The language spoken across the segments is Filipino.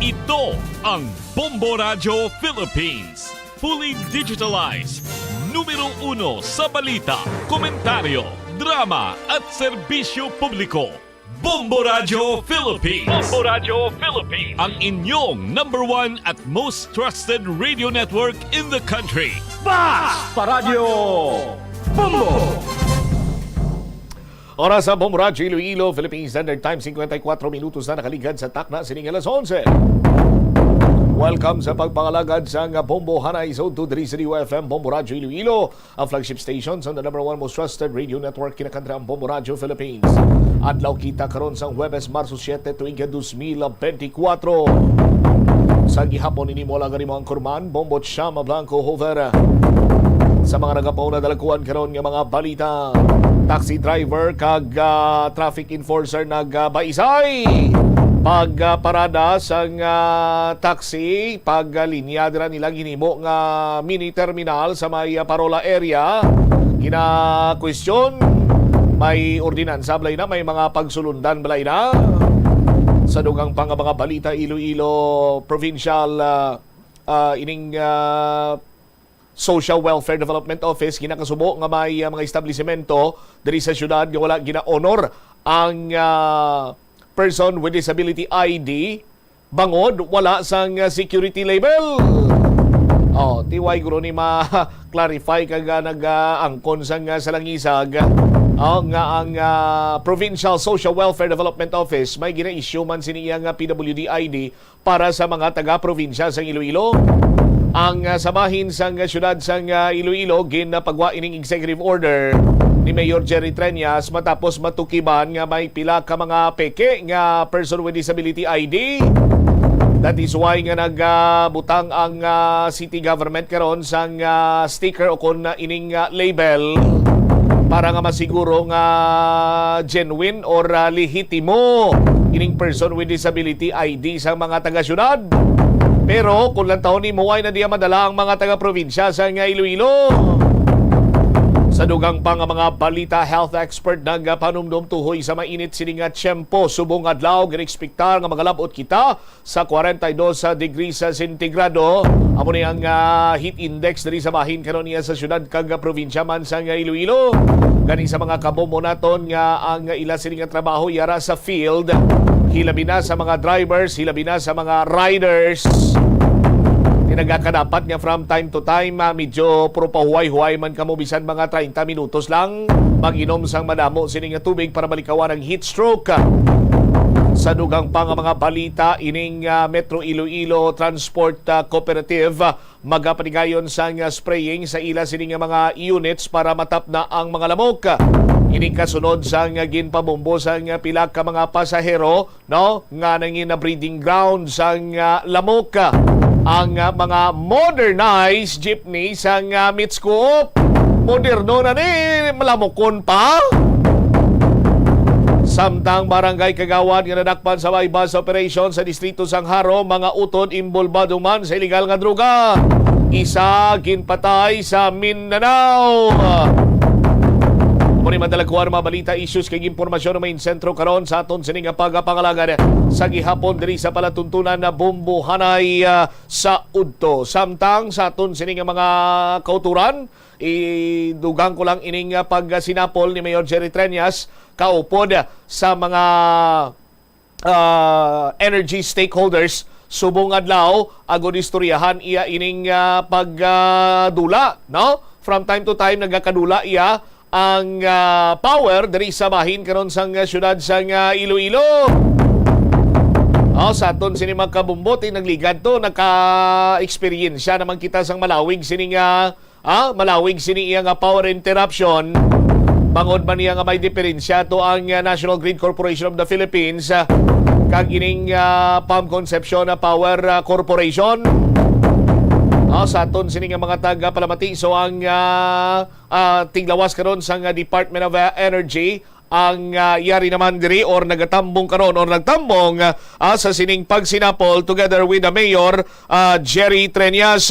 Ito ang Bombo Radio Philippines. Fully digitalized. Numero 1 sa balita, komentaryo, drama at serbisyo publiko. Bombo Radio Philippines. Bombo Radio Philippines. Ang inyong #1 at most trusted radio network in the country. Basta Radio Bombo! Oras sa Bombo Radio Iloilo, Philippines Standard Time, 54 minutos na nakaligad sa takna sining alas 11. Welcome sa pagpangalagad sa Bombo Hanay Zone 2 diri sa UFM Bombo Radio Iloilo, ang flagship station sa #1 most trusted radio network kinakantara ang Bombo Radio Philippines. Adlaw kita karon sa Huwebes, Marso 7, tuig 2024. Sa gihapon ini mo lang ang kurman, Bombo Chama Blanco Hover. Sa mga nagapaw na dalakuan karon nga mga balita, taxi driver kag traffic enforcer nagbaisay pagparada sa taxi paglinya dira nila ginimo nga mini terminal sa may Parola area. Kina-question, may ordinansa balay na, may mga pagsulundan balay na. Sa dugang pang mga balita, Iloilo Provincial ining Social Welfare Development Office ginakasubo nga may mga establishmento diri sa syudad nga wala gina-honor ang person with disability ID bangod wala sang security label. Tiway guro ni ma-clarify kag nag-angkon sang salangisag nga ang Provincial Social Welfare Development Office may gina-issue man siniyang PWD ID para sa mga taga-probinsya sa Iloilo. Ang samahin sang syudad sang Iloilo ginapagwa ining executive order ni Mayor Jerry Treñas matapos matukiban nga may pila ka mga peke nga person with disability ID. That is why nga nagbutang ang city government karon sang sticker o kon ining label para nga masiguro nga genuine or lehitimo ining person with disability ID sa mga taga-syudad. Pero kung lang taon ni Muway na diya madala ang mga taga-probinsya sa Iloilo. Sa dugang pang mga balita, health expert nagpanumdum tuhoy sa mainit sining tiyempo. Subong adlaw ginekspektar nga magalabot kita sa 42 degrees centigrado. Amo ni ang heat index diri sa bahin karon niya sa syudad kag probinsya man sa Iloilo. Gani sa mga kabomo naton nga ang ila sining trabaho yara sa field. Hilabi na sa mga drivers, hilabi na sa mga riders. Tinagakadapat nga from time to time, medyo puro pahuway-huway man kamo bisan mga 30 minutos lang mag-inom sang madamo sining tubig para malikawan ang heat stroke. Sa dugang pang mga balita, ining Metro Iloilo Transport Cooperative magapanigayon sang spraying sa ila sining mga units para matap na ang mga lamok. Ining kasunod sang ginpabombo sang pila ka mga pasahero nga nangin na breeding ground sang lamok. Ang mga modernized jeepney sang Mitsuko moderno na ni malamokon pa. Samtang barangay Kagawad nga nadakpan sa may bus operation sa distrito Sangharo, mga utod imbolbado man sa illegal nga droga. Isa ginpatay sa Mindanao. Muni madalagkuan mga balita, issues kay impormasyon na may sentro karon sa aton sining pagpangalagan sa gihapon diri sa palatuntunan na Bombo Hanay sa Udto. Samtang sa aton sining mga kauturan, idugang ko lang ining pagsinapol ni Mayor Jerry Treñas kaupod sa mga energy stakeholders. Subong adlaw agon istoryahan iya ining pagdula, From time to time nagakadula iya ang power diri sa bahin karon sang syudad sang Iloilo. Sa aton sini magkabumbot nagligad to, naka-experience naman kita sang malawig sini malawig sini iya nga power interruption. Bangod man niya nga may diferensya to ang National Grid Corporation of the Philippines kag ining Palm Concepcion Power Corporation. Sa aton sining mga taga Palamati, so ang tiglawas karon sa Department of Energy ang yari naman diri or nagatambong karon or nagtambong sa sining pagsinapol together with the Mayor Jerry Treñas.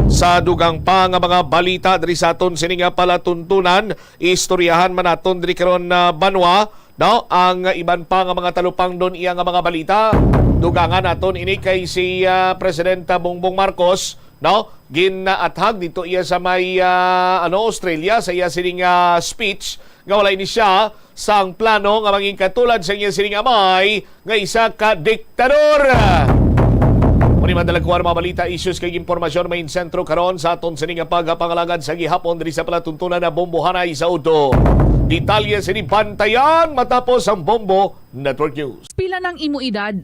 Sa dugang pa nga mga balita diri sa aton sining palatuntunan, istoryahan man naton diri karon Banwa no, ang iban pa nga mga talupang doon iya nga mga balita. Dugangan naton ini kay si Presidenta Bongbong Marcos, no, ginaathag dito iya sa may Australia sa iya sining speech nga wala ini siya sang plano nga maging katulad sa iya sining amay nga isa ka diktador. Muni madalagkuan mga balita, issues kay impormasyon may sentro karon sa aton sining pagpangalagad sa gihapon diri sa palatuntunan na bombohanay sa udo. Detalye sini bantayan matapos ang Bombo Network News. Pila ng imo edad?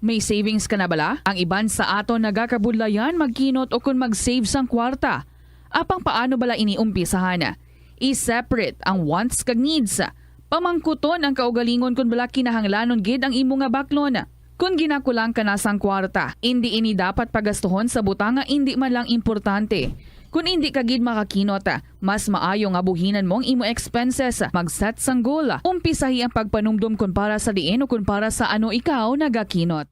May savings ka na bala? Ang iban sa aton nagakabudlayan magkinot o kung mag-save sang kwarta. Apang paano bala iniumpisahan? I-separate ang wants kag needs. Pamangkuton ang kaugalingon kung bala kinahanglanon gid ang imo nga baklon. Kung ginakulang ka na sang kwarta, hindi ini dapat pagastuhon sa butanga hindi man lang importante. Kung hindi ka gid makakinot, mas maayo nga buhinan mong imo expenses. Mag-set sang goal. Umpisahi ang pagpanumdum kung para sa diin o kung para sa ano ikaw nagakinot.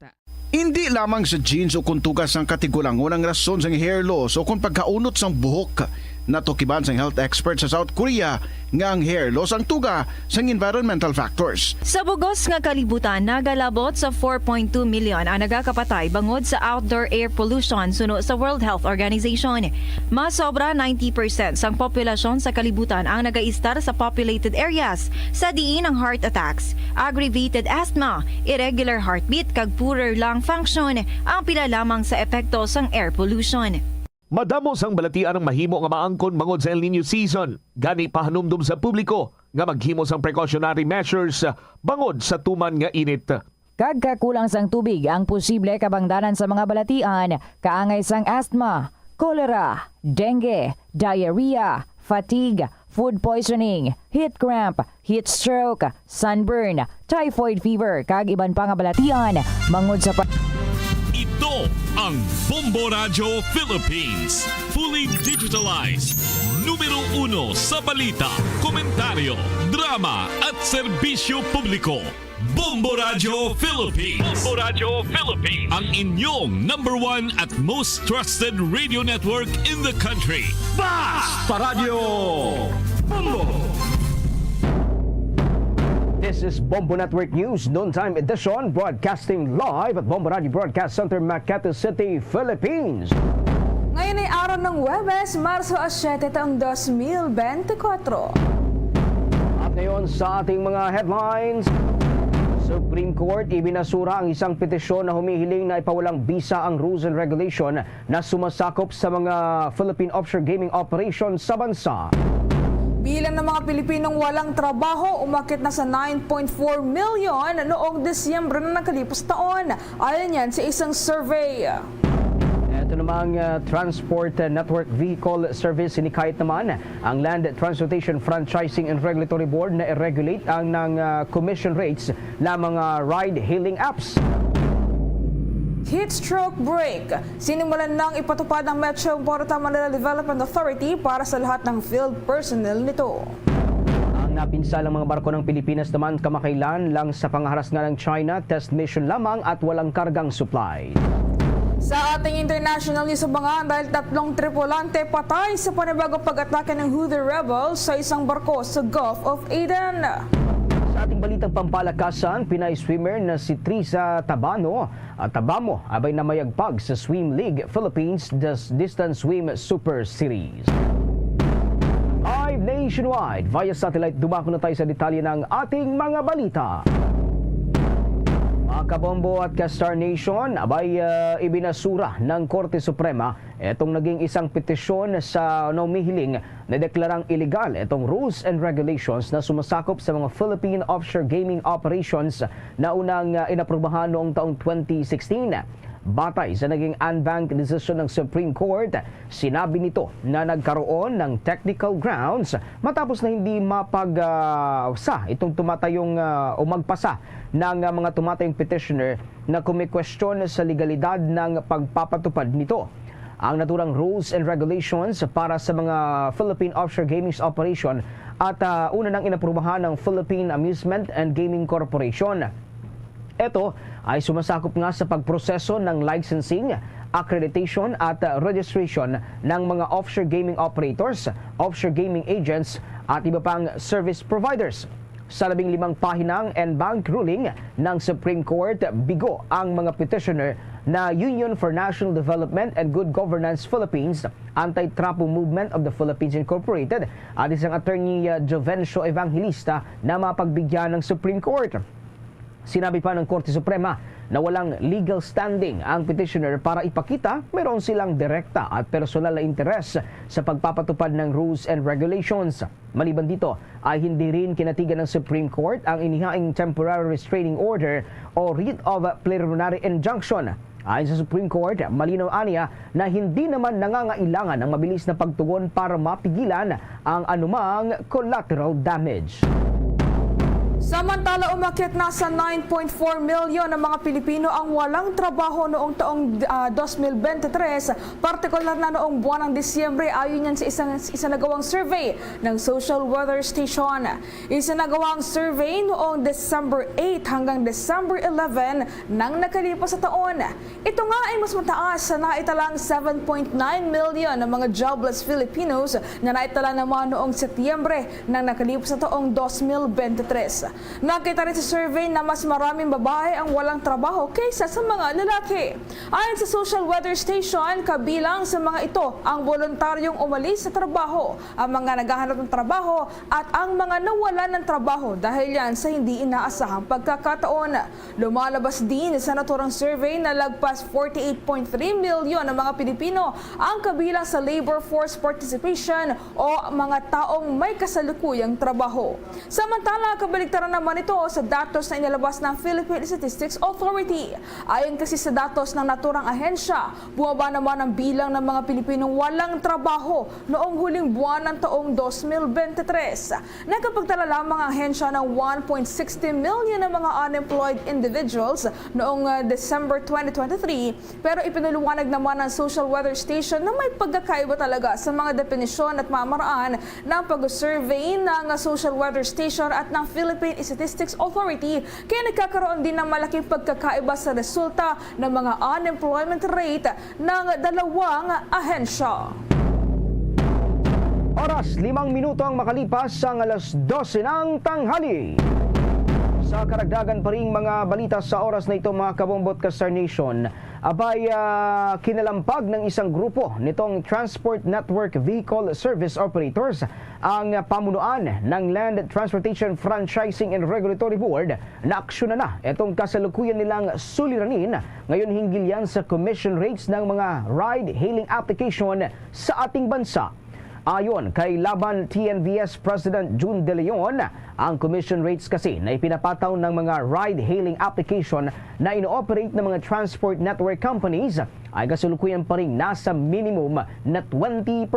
Hindi lamang sa jeans o kung tugas ang katigulangon ang rason sa hair loss o kung pagkaunot sang buhok. Natukiban sang health expert sa South Korea nga ang hair loss ang tuga sang environmental factors. Sa bugos nga kalibutan, nagalabot sa 4.2 million ang nagakapatay bangod sa outdoor air pollution suno sa World Health Organization. Mas sobra 90% sang populasyon sa kalibutan ang nagaistar sa populated areas sa diin ang heart attacks, aggravated asthma, irregular heartbeat kag poorer lung function ang pila lamang sa epekto sang air pollution. Madamo sang balatian ang mahimo nga maangkon bangod sa El Nino season. Gani pahanumdum sa publiko nga maghimo sang precautionary measures bangod sa tuman nga init. Kagkakulang sang tubig ang posible kabangdanan sa mga balatian, kaangay sang asthma, cholera, dengue, diarrhea, fatigue, food poisoning, heat cramp, heat stroke, sunburn, typhoid fever, kag iban pa nga balatian bangod sa Ito ang Bombo Radio Philippines. Fully digitalized. Numero 1 sa balita, komentaryo, drama at serbisyo publiko. Bombo Radio Philippines. Bombo Radio Philippines. Ang inyong number 1 at most trusted radio network in the country. Basta Radio Bombo! This is Bombo Network News, noontime edition, broadcasting live at Bombo Radio Broadcast Center, Makati City, Philippines. Ngayon ay araw ng Huwebes, Marso 7 taong 2024. At ngayon sa ating mga headlines, Supreme Court ibinasura ang isang petisyon na humihiling na ipawalang bisa ang rules and regulation na sumasakop sa mga Philippine offshore gaming operations sa bansa. Bilang ng mga Pilipinong walang trabaho, umakit na sa 9.4 million noong Disyembre na nakalipos taon. Ayon yan sa isang survey. Ito namang Transport Network Vehicle Service sinikayat naman ang Land Transportation Franchising and Regulatory Board na i-regulate ang ng commission rates na mga ride-hailing apps. Heat stroke break. Sinimulan nang ipatupad ng Metropolitan Manila Development Authority para sa lahat ng field personnel nito. Ang napinsalang mga barko ng Pilipinas naman kamakailan lang sa pangaharas nga ng China, test mission lamang at walang kargang supply. Sa ating international news abangan dahil 3 tripulante patay sa panibagong pag-atake ng Houthi rebels sa isang barko sa Gulf of Aden. Sa ating balitang pampalakasan, Pinay swimmer na si Trisa Tabamo abay namayagpag sa Swim League Philippines Distance Swim Super Series. Live nationwide via satellite, dumako na tayo sa detalye ng ating mga balita. Mga kabombo at ka-Star Nation, abay ibinasura ng Korte Suprema itong naging isang petisyon sa humihiling na deklarang illegal itong rules and regulations na sumasakop sa mga Philippine offshore gaming operations na unang inaprubahan noong taong 2016. Batay sa naging en banc decision ng Supreme Court, sinabi nito na nagkaroon ng technical grounds matapos na hindi mapagsa itong tumatayong o magpasa ng mga tumatayong petitioner na kumikwestiyon sa legalidad ng pagpapatupad nito. Ang naturang rules and regulations para sa mga Philippine offshore gaming operation at una nang inaprubahan ng Philippine Amusement and Gaming Corporation. Ito ay sumasakop nga sa pagproseso ng licensing, accreditation at registration ng mga offshore gaming operators, offshore gaming agents at iba pang service providers. Sa 15 pahinang en banc ruling ng Supreme Court, bigo ang mga petitioner na Union for National Development and Good Governance Philippines, Anti-Trapo Movement of the Philippines Incorporated at isang attorney Jovencio Evangelista na mapagbigyan ng Supreme Court. Sinabi pa ng Korte Suprema na walang legal standing ang petitioner para ipakita mayroon silang direkta at personal na interes sa pagpapatupad ng rules and regulations. Maliban dito ay hindi rin kinatigan ng Supreme Court ang inihaing temporary restraining order o writ of preliminary injunction. Ayon sa Supreme Court, malinaw aniya na hindi naman nangangailangan ng mabilis na pagtugon para mapigilan ang anumang collateral damage. Samantala, umakyat na sa 9.4 milyon ng mga Pilipino ang walang trabaho noong taong 2023, partikular na noong buwan ng Disyembre ayon yan sa isanagawang survey ng Social Weather Station. Isanagawang survey noong December 8 hanggang December 11 nang nakalipas sa taon. Ito nga ay mas mataas sa naitalang 7.9 million ng mga jobless Filipinos na naitala naman noong Setyembre nang nakalipas sa taong 2023. Nakita rin sa survey na mas maraming babae ang walang trabaho kaysa sa mga lalaki. Ayon sa Social Weather Station, kabilang sa mga ito ang voluntaryong umalis sa trabaho, ang mga naghahanap ng trabaho at ang mga nawalan ng trabaho dahil yan sa hindi inaasahang pagkakataon. Lumalabas din sa naturang survey na lagpas 48.3 milyon ng mga Pilipino ang kabilang sa labor force participation o mga taong may kasalukuyang trabaho. Samantala, kabaligtaran naman ito sa datos na inilabas ng Philippine Statistics Authority. Ayon kasi sa datos ng naturang ahensya, bumaba naman ang bilang ng mga Pilipinong walang trabaho noong huling buwan ng taong 2023. Nakapagtala lamang ang ahensya ng 1.60 million ng mga unemployed individuals noong December 2023, pero ipinaliwanag naman ng Social Weather Station na may pagkakaiba talaga sa mga definisyon at mamaraan ng pag-survey ng Social Weather Station at ng Philippine Statistics Authority, kaya nagkakaroon din ng malaking pagkakaiba sa resulta ng mga unemployment rate ng dalawang ahensya. Oras, 5 minuto ang makalipas ang alas 12 ng tanghali. Sa karagdagan pa ring mga balita sa oras na ito, mga kabombot ka Star Nation, abay kinalampag ng isang grupo nitong Transport Network Vehicle Service Operators ang pamunuan ng Land Transportation Franchising and Regulatory Board na aksyonan na itong kasalukuyan nilang suliranin. Ngayon hinggil yan sa commission rates ng mga ride-hailing application sa ating bansa. Ayon kay Laban TNVS President June De Leon, ang commission rates kasi na ipinapataw ng mga ride-hailing application na ino-operate ng mga transport network companies ay kasalukuyan pa rin nasa minimum na 20%.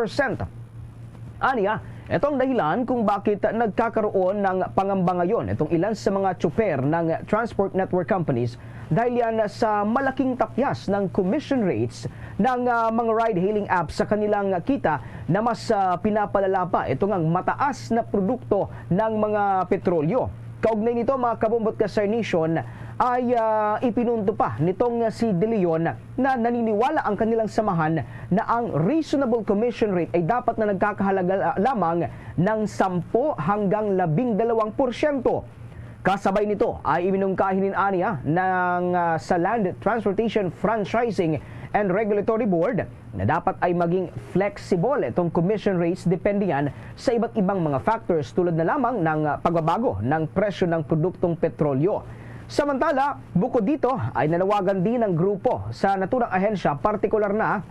Aniya, itong dahilan kung bakit nagkakaroon ng pangamba ngayon itong ilan sa mga tsuper ng transport network companies dahil yan sa malaking tapyas ng commission rates ng mga ride-hailing apps sa kanilang kita na mas pinapalala pa ito ngang mataas na produkto ng mga petrolyo. Kaugnay nito, mga kabombot ka Star Nation, ay ipinunto pa nitong si De Leon na naniniwala ang kanilang samahan na ang reasonable commission rate ay dapat na nagkakahalaga lamang ng 10 hanggang 12%. Kasabay nito ay iminungkahinin aniya ng sa Land Transportation Franchising and Regulatory Board na dapat ay maging flexible itong commission rates depende yan sa iba't ibang mga factors tulad na lamang ng pagbabago ng presyo ng produktong petrolyo. Samantala, bukod dito ay nanawagan din ng grupo sa naturang ahensya, partikular na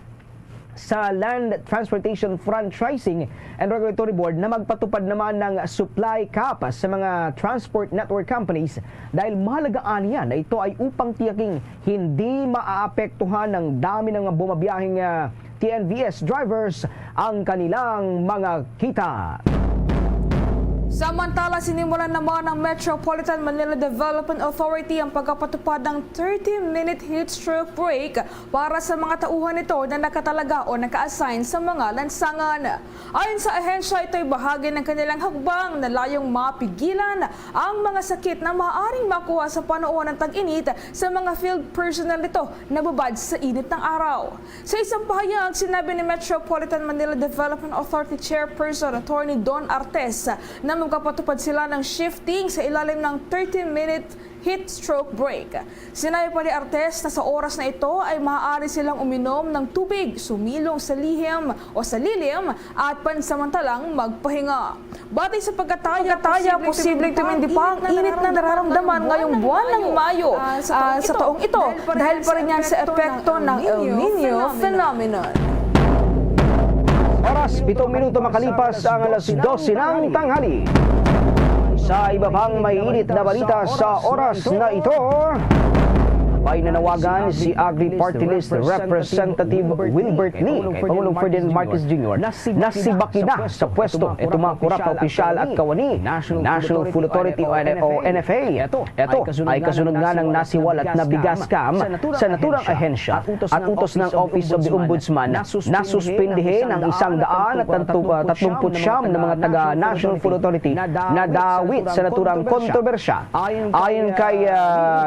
sa Land Transportation Franchising and Regulatory Board na magpatupad naman ng supply cap sa mga transport network companies dahil mahalagaan yan na ito ay upang tiyaking hindi maaapektuhan ng dami ng bumabiyahing TNVS drivers ang kanilang mga kita. Samantala, sinimulan naman ng Metropolitan Manila Development Authority ang pagkapatupad ng 30-minute heat stroke break para sa mga tauhan nito na nakatalaga o naka-assign sa mga lansangan. Ayon sa ahensya, ito ay bahagi ng kanilang hakbang na layong mapigilan ang mga sakit na maaaring makuha sa panahon ng tag-init sa mga field personnel nito na babad sa init ng araw. Sa isang pahayag, sinabi ni Metropolitan Manila Development Authority Chairperson Attorney Don Artes na makapatupad sila ng shifting sa ilalim ng 30-minute heat stroke break. Sinabi pa ni Artes na sa oras na ito ay maaari silang uminom ng tubig, sumilong sa lihim o sa lilim at pansamantalang magpahinga. Batay sa pagkataya, posibleng tumindi pa ang init na nararamdaman ngayong buwan ng Mayo sa taong ito dahil pa rin yan sa epekto ng El Nino phenomenon. Oras, 7 minuto makalipas ang alas 12 ng tanghali. Sa iba pang mainit na balita sa oras na ito, ay nanawagan si Agri Party List Representative Wilbert Lee kay Pangulong Ferdinand Marcos Jr. na sibakina sa pwesto itong mga korap na opisyal at kawani National Food Authority o NFA. Ito ay kasunod nga ng nasiwal at nabigas scam sa naturang ahensya at utos ng Office of the Ombudsman na suspindihin ang 139 na mga taga National Food Authority na dawit sa naturang kontrobersya. Ayon kay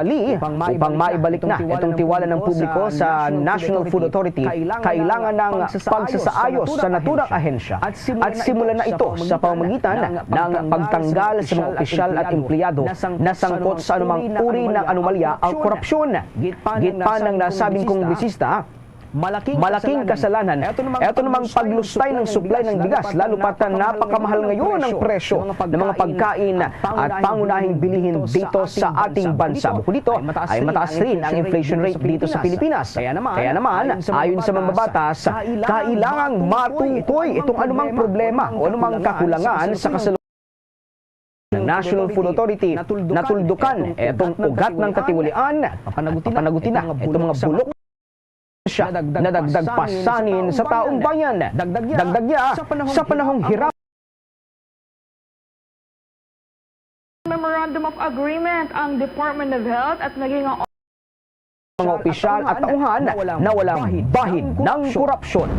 Lee, upang maibalik na itong tiwala ng publiko sa National Food Authority, kailangan ng pagsasaayos sa naturang ahensya at simulan na ito sa pamamagitan ng pagtanggal sa mga opisyal at empleyado na sangkot sa anumang uri ng anomalya o korupsyon. Gitpa ng nasabing kongresista, malaking kasalanan. Ito namang paglustay ng supply ng bigas, lalo pat na napakamahal ngayon ang presyo ng mga pagkain at pangunahing bilihin dito sa ating bansa. Bukod dito ay mataas rin ang inflation rate dito sa Pilipinas. Kaya naman, ayon sa mambabatas, kailangang matukoy itong anumang problema o anumang kakulangan sa kasalukuyan ng National Food Authority na tuldukan itong ugat ng katiwalian, papanagutin na itong mga bulok siya na dagdag pasanin sa taong bayan. Dagdag niya sa panahong hirap. Memorandum of Agreement ang Department of Health at naging Mga opisyal at tauhan na walang bahid ng korupsyon.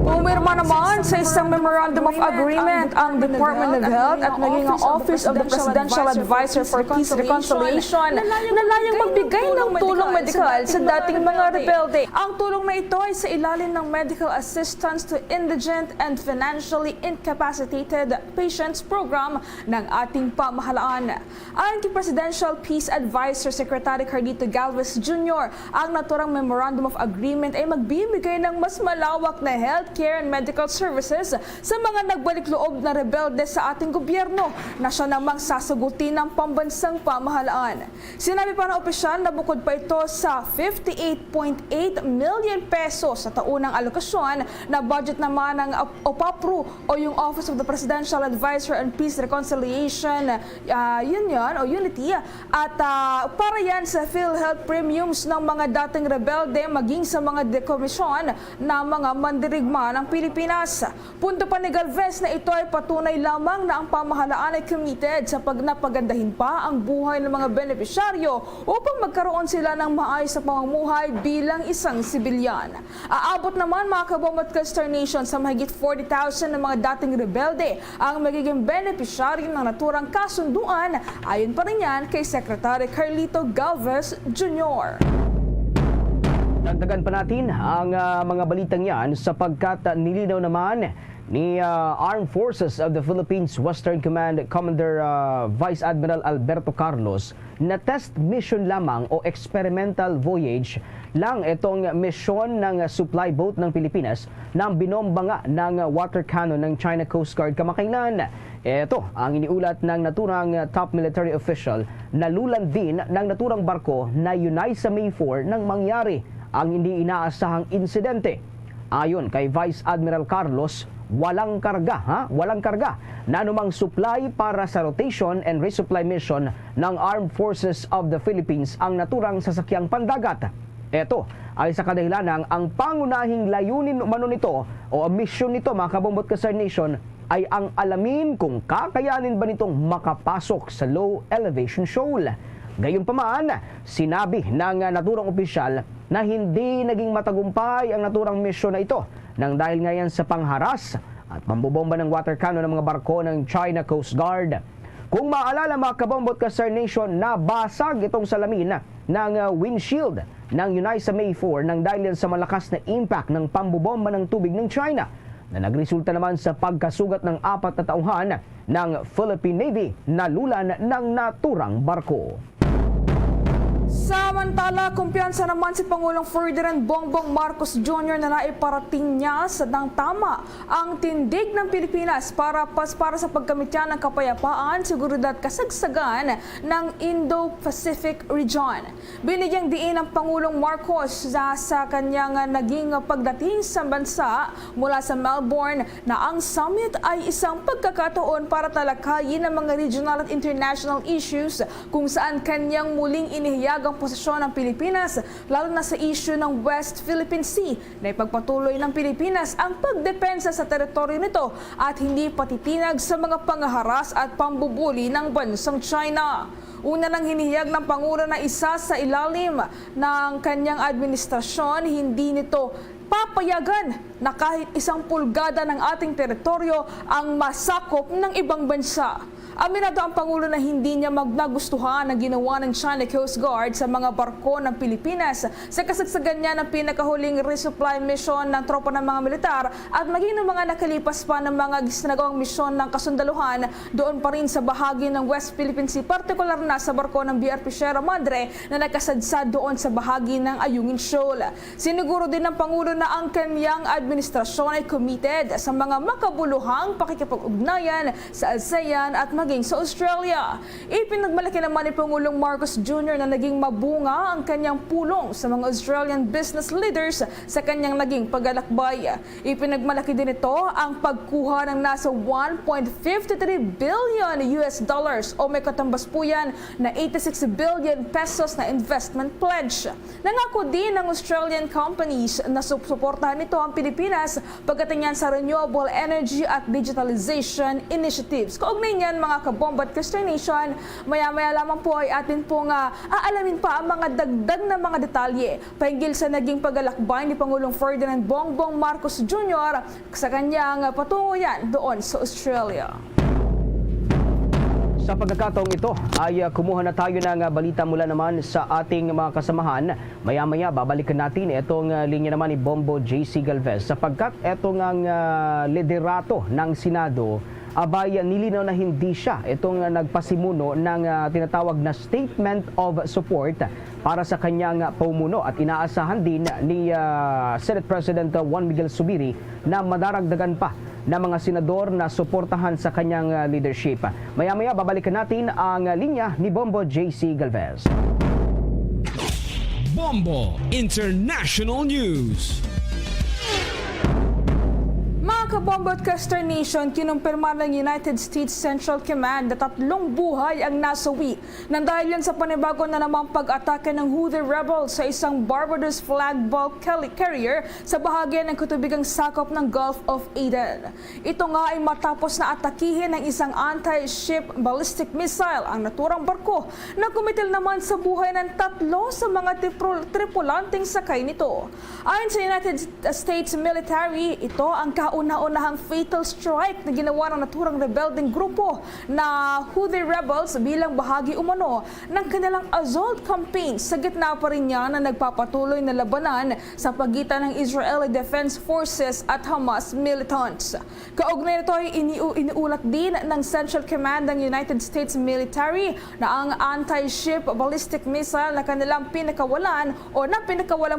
Pumirma naman sa isang Memorandum of Agreement ang Department of Health at naging ang Office of the Presidential Advisor for Peace Reconciliation na layang magbigay ng tulong medikal sa dating mga rebelde. Ang tulong na ito ay sa ilalim ng Medical Assistance to Indigent and Financially Incapacitated Patients Program ng ating pamahalaan. Ayon kay Presidential Peace Advisor Secretary Carlito Galvez Jr., ang naturang Memorandum of Agreement ay magbibigay ng mas malawak na healthcare and medical services sa mga nagbalik loob na rebelde sa ating gobyerno na siya namang sasagutin ng pambansang pamahalaan. Sinabi pa ng opisyal na bukod pa ito sa 58.8 million pesos sa taunang alokasyon na budget naman ng OPAPRO o yung Office of the Presidential Advisor on Peace Reconciliation Unity at para yan sa PhilHealth premiums ng mga dating rebelde maging sa mga dekomisyon na mga mandirigma ng Pilipinas. Punto pa ni Galvez na ito ay patunay lamang na ang pamahalaan ay committed sa pagnapagandahin pa ang buhay ng mga benepisyaryo upang magkaroon sila ng maayos na pamumuhay bilang isang sibilyan. Aabot naman mga kabomot Star Nation sa mahigit 40,000 na mga dating rebelde ang magiging benepisyaryo ng naturang kasunduan ayon pa rin yan kay Secretary Carlito Galvez Jr. Dagdagan pa natin ang mga balitang yan sapagkat nilinaw naman ni Armed Forces of the Philippines Western Command Commander Vice Admiral Alberto Carlos na test mission lamang o experimental voyage lang itong misyon ng supply boat ng Pilipinas nang binomba nga ng water cannon ng China Coast Guard kamakailan. Ito ang iniulat ng naturang top military official na lulan din ng naturang barko na Eunice May 4 nang mangyari ang hindi inaasahang insidente. Ayon kay Vice Admiral Carlos, walang karga na anumang supply para sa rotation and resupply mission ng Armed Forces of the Philippines ang naturang sasakyang pandagat. Ito ay sa kadahilanang ang pangunahing layunin umano nito o mission nito mga kabombot Star Nation ay ang alamin kung kakayanin ba nitong makapasok sa low elevation shoal. Gayunpaman, sinabi ng naturang opisyal na hindi naging matagumpay ang naturang misyon na ito nang dahil ngayon sa pangharas at pambobomba ng water cannon ng mga barko ng China Coast Guard. Kung maalala mga kabombot Star Nation, nabasag itong salamin ng windshield ng Eunice May 4 nang dahil sa malakas na impact ng pambobomba ng tubig ng China. na nagresulta naman sa pagkasugat ng 4 na tauhan ng Philippine Navy na lulan ng naturang barko. Samantala, kumpiyansa naman si Pangulong Ferdinand Bongbong Marcos Jr. na naiparating niya sa tama ang tindig ng Pilipinas para sa pagkamityan ng kapayapaan, seguridad, kasagsagan ng Indo-Pacific region. Binigyang diin ng Pangulong Marcos sa kanyang naging pagdating sa bansa mula sa Melbourne na ang summit ay isang pagkakataon para talakayin ang mga regional at international issues kung saan kanyang muling inihiyag ang posisyon ng Pilipinas, lalo na sa issue ng West Philippine Sea na ipagpatuloy ng Pilipinas ang pagdepensa sa teritoryo nito at hindi patitinag sa mga pangaharas at pambubuli ng bansang China. Una nang hinihiyag ng Pangulo na isa sa ilalim ng kanyang administrasyon, hindi nito papayagan na kahit 1 pulgada ng ating teritoryo ang masakop ng ibang bansa. Aminado ang Pangulo na hindi niya nagustuhan ang ginawa ng China Coast Guard sa mga barko ng Pilipinas sa kasagsagan niya ng pinakahuling resupply mission ng tropa ng mga militar at maging ng mga nakalipas pa ng mga ginagawang misyon ng kasundaluhan doon pa rin sa bahagi ng West Philippine Sea, partikular na sa barko ng BRP Sierra Madre na nakasadsad doon sa bahagi ng Ayungin Shoal. Siniguro din ng Pangulo na ang kanyang administrasyon ay committed sa mga makabuluhang pakikipag-ugnayan sa ASEAN at maging sa Australia. Ipinagmalaki naman ni Pangulong Marcos Jr. na naging mabunga ang kanyang pulong sa mga Australian business leaders sa kanyang naging paglalakbay. Ipinagmalaki din ito ang pagkuha ng nasa 1.53 billion US dollars o may katambas po yan na 86 billion pesos na investment pledge. Nangako din ng Australian companies na suportahan nito ang Pilipinas pagdating sa renewable energy at digitalization initiatives. Kaugnay niyan mga kabomba at Christian Nation, maya-maya lamang po ay atin pong aalamin pa ang mga dagdag na mga detalye pahinggil sa naging paglalakbay ni Pangulong Ferdinand Bongbong Marcos Jr. sa kanyang patungo yan doon sa Australia. Sa pagkakataong ito ay kumuha na tayo ng balita mula naman sa ating mga kasamahan. Maya-maya babalikan natin itong linya naman ni Bombo J.C. Galvez sapagkat itong ang liderato ng Senado abay nilinaw na hindi siya itong nagpasimuno ng tinatawag na Statement of Support para sa kanyang pamumuno at inaasahan din ni Senate President Juan Miguel Zubiri na madaragdagan pa ng mga senador na suportahan sa kanyang leadership. Maya-maya babalikan natin ang linya ni Bombo J.C. Galvez. Bombo International News. Mga kabombo at Caster Nation, kinumpirma ng United States Central Command na 3 buhay ang nasawi nang dahil yan sa panibago na namang pag-atake ng Houthi rebels sa isang Barbados flag bulk carrier sa bahagi ng katubigang sakop ng Gulf of Aden. Ito nga ay matapos na atakihin ng isang anti-ship ballistic missile ang naturang barko na kumitil naman sa buhay ng 3 sa mga tripulanteng sakay nito. Ayon sa United States military, ito ang kauna-unahang fatal strike na ginawa ng naturang rebelding grupo na Houthi rebels bilang bahagi umano ng kanilang assault campaign sa gitna pa rin niya na nagpapatuloy na labanan sa pagitan ng Israeli Defense Forces at Hamas militants. Kaugnay nito ay iniulat din ng Central Command ng United States military na ang anti-ship ballistic missile na kanilang pinakawalan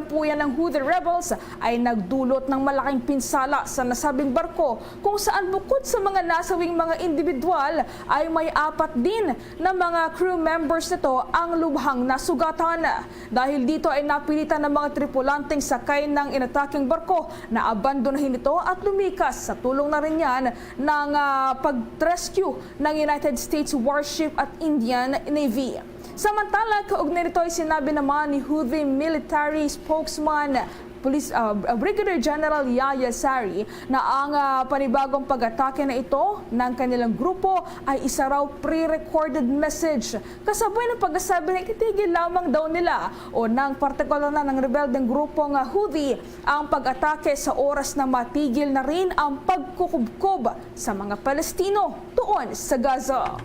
po yan ng Houthi rebels ay nagdulot ng malaking pinsala sa nasabing barko kung saan bukod sa mga nasawing mga individual ay may 4 din na mga crew members nito ang lubhang nasugatan. Dahil dito ay napilitan ng mga tripulanteng sakay ng inataking barko na abandonahin ito at lumikas sa tulong na rin yan ng pag-rescue ng United States warship at Indian Navy. Samantala, kaugnay nito ay sinabi naman ni Houthi military spokesman Brigadier General Yahya Sari na ang panibagong pag-atake na ito ng kanilang grupo ay isa raw pre-recorded message. Kasabay ng pagkasabi na itigil lamang daw nila o ng partikular na ng rebeldeng grupong Houthi ang pag-atake sa oras na matigil na rin ang pagkukubkob sa mga Palestino doon sa Gaza.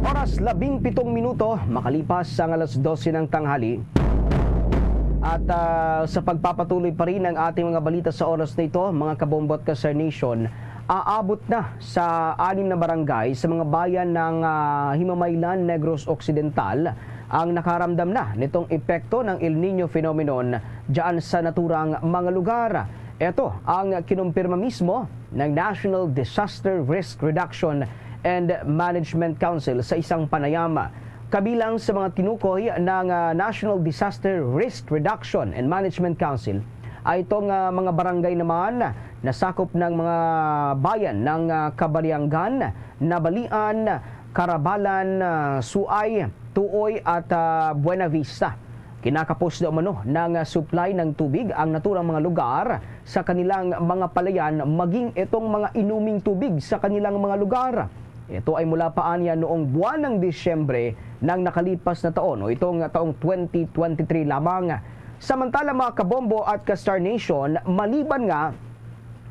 Oras 17 minuto, makalipas ang alas 12 ng tanghali. At sa pagpapatuloy pa rin ng ating mga balita sa oras na ito, mga kabombot ka Sir Nation, aabot na sa 6 na barangay sa mga bayan ng Himamaylan, Negros Occidental ang nakaramdam na nitong epekto ng El Nino phenomenon diyan sa naturang mga lugar. Ito ang kinumpirma mismo ng National Disaster Risk Reduction and Management Council sa isang panayam. Kabilang sa mga tinukoy ng National Disaster Risk Reduction and Management Council ay itong mga barangay naman na sakop ng mga bayan ng Kabariangan, Nabalian, Carabalan, Suay, Tuoy at Buena Vista. Kinakapos na umano ng supply ng tubig ang naturang mga lugar sa kanilang mga palayan, maging itong mga inuming tubig sa kanilang mga lugar. Ito ay mula pa anya noong buwan ng Disyembre ng nakalipas na taon o itong taong 2023 lamang. Samantala mga kabombo at ka-Star Nation, maliban nga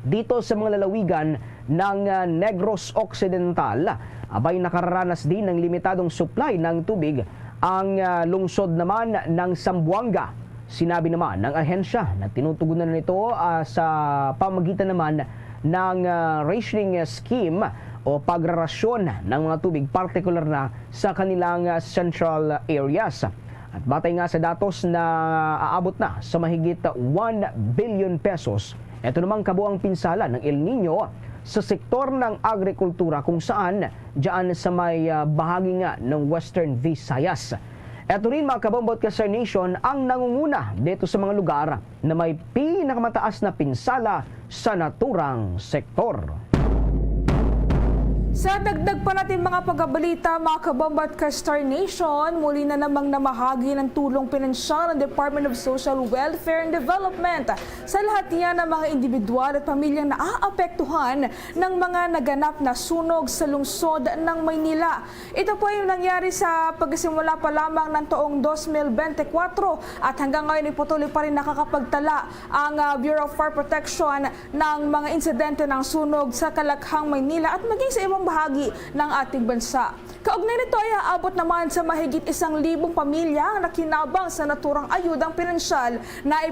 dito sa mga lalawigan ng Negros Occidental, abay nakararanas din ng limitadong supply ng tubig ang lungsod naman ng Zamboanga. Sinabi naman ng ahensya na tinutugunan nito sa pamagitan naman ng rationing scheme o pagrarasyon ng mga tubig, partikular na sa kanilang central areas. At batay nga sa datos na aabot na sa mahigit 1 billion pesos, ito namang kabuang pinsala ng El Nino sa sektor ng agrikultura kung saan diyan sa may bahagi nga ng Western Visayas. Ito rin mga kabombot ka Sir Nation ang nangunguna dito sa mga lugar na may pinakamataas na pinsala sa naturang sektor. Sa dagdag pa natin mga pagbabalita, mga kabombat ka Star Nation, muli na namang namahagi ng tulong pinansyal ng Department of Social Welfare and Development sa lahat niya ng mga individual at pamilyang naaapektuhan ng mga naganap na sunog sa lungsod ng Maynila. Ito po yung nangyari sa pagsimula pa lamang ng taong 2024 at hanggang ngayon ay patuloy pa rin nakakapagtala ang Bureau of Fire Protection ng mga insidente ng sunog sa Kalakhang, Maynila at maging sa ibang bahagi ng ating bansa. Kaugnay nito ay aabot naman sa mahigit 1,000 pamilya na kinabang sa naturang ayudang pinansyal na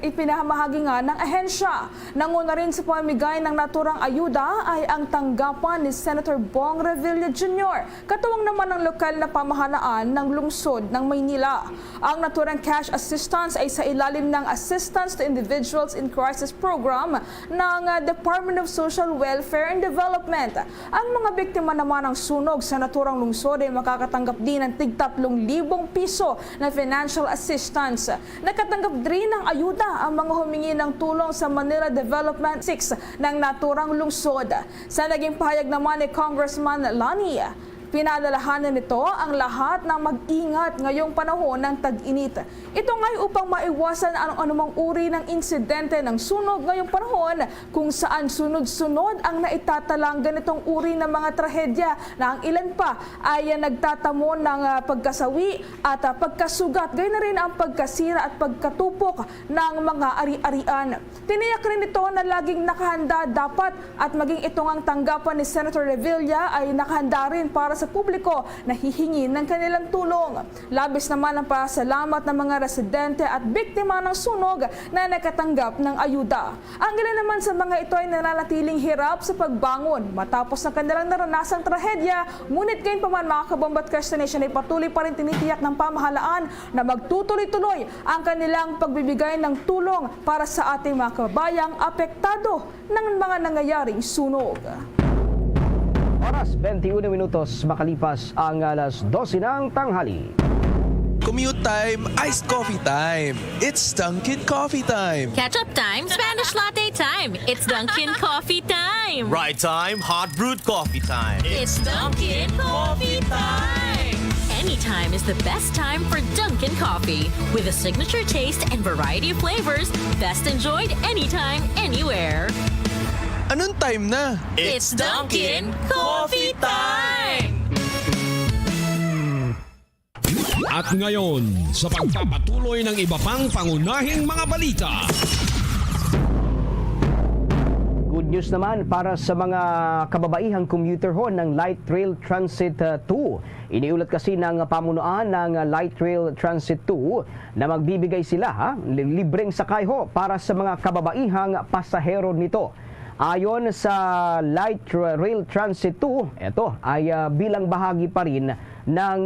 ipinamahagi nga ng ahensya. Nanguna rin sa pamigay ng naturang ayuda ay ang tanggapan ni Senator Bong Revilla Jr., katuwang naman ng lokal na pamahalaan ng lungsod ng Maynila. Ang naturang cash assistance ay sa ilalim ng Assistance to Individuals in Crisis Program ng Department of Social Welfare and Development. Ang mga biktima naman ng sunog sa naturang lungsod ay makakatanggap din ng tig 3,000 piso na financial assistance. Nakatanggap din ng ayuda ang mga humingi ng tulong sa Manila Development 6 ng naturang lungsod. Sa naging pahayag naman ni Congressman Lani, pinadalahanan nito ang lahat ng mag-ingat ngayong panahon ng tag-init. Ito nga'y upang maiwasan ang anumang uri ng insidente ng sunog ngayong panahon kung saan sunod-sunod ang naitatalang ganitong uri ng mga trahedya na ang ilan pa ay nagtatamo ng pagkasawi at pagkasugat, gayon na rin ang pagkasira at pagkatupok ng mga ari-arian. Tiniyak rin ito na laging nakahanda dapat at maging itong ang tanggapan ni Senator Revilla ay nakahanda rin para sa publiko na hihingi ng kanilang tulong. Labis naman ang pasalamat ng mga residente at biktima ng sunog na nakatanggap ng ayuda. Ang ilan naman sa mga ito ay nananatiling hirap sa pagbangon matapos ng kanilang naranasang trahedya, ngunit gayon pa man mga kabombat Star Nation ay patuloy pa rin tinitiyak ng pamahalaan na magtutuloy-tuloy ang kanilang pagbibigay ng tulong para sa ating mga kababayang apektado ng mga nangyayaring sunog. Oras 21 minutos makalipas ang alas 12 ng tanghali. Commute time, iced coffee time. It's Dunkin' Coffee time. Catch-up time, Spanish latte time. It's Dunkin' Coffee time. Right time, hot brewed coffee time. It's Dunkin' Coffee time. Anytime is the best time for Dunkin' Coffee. With a signature taste and variety of flavors, best enjoyed anytime, anywhere. Anong time na? It's Dunkin' Coffee time! At ngayon, sa pagpapatuloy ng iba pang pangunahing mga balita. Good Good news naman para sa mga kababaihang commuter ho ng Light Rail Transit 2. Iniulat kasi ng pamunuan ng Light Rail Transit 2 na magbibigay sila libreng sakay ho para sa mga kababaihang pasahero nito. Ayon sa Light Rail Transit 2, ito ay bilang bahagi pa rin ng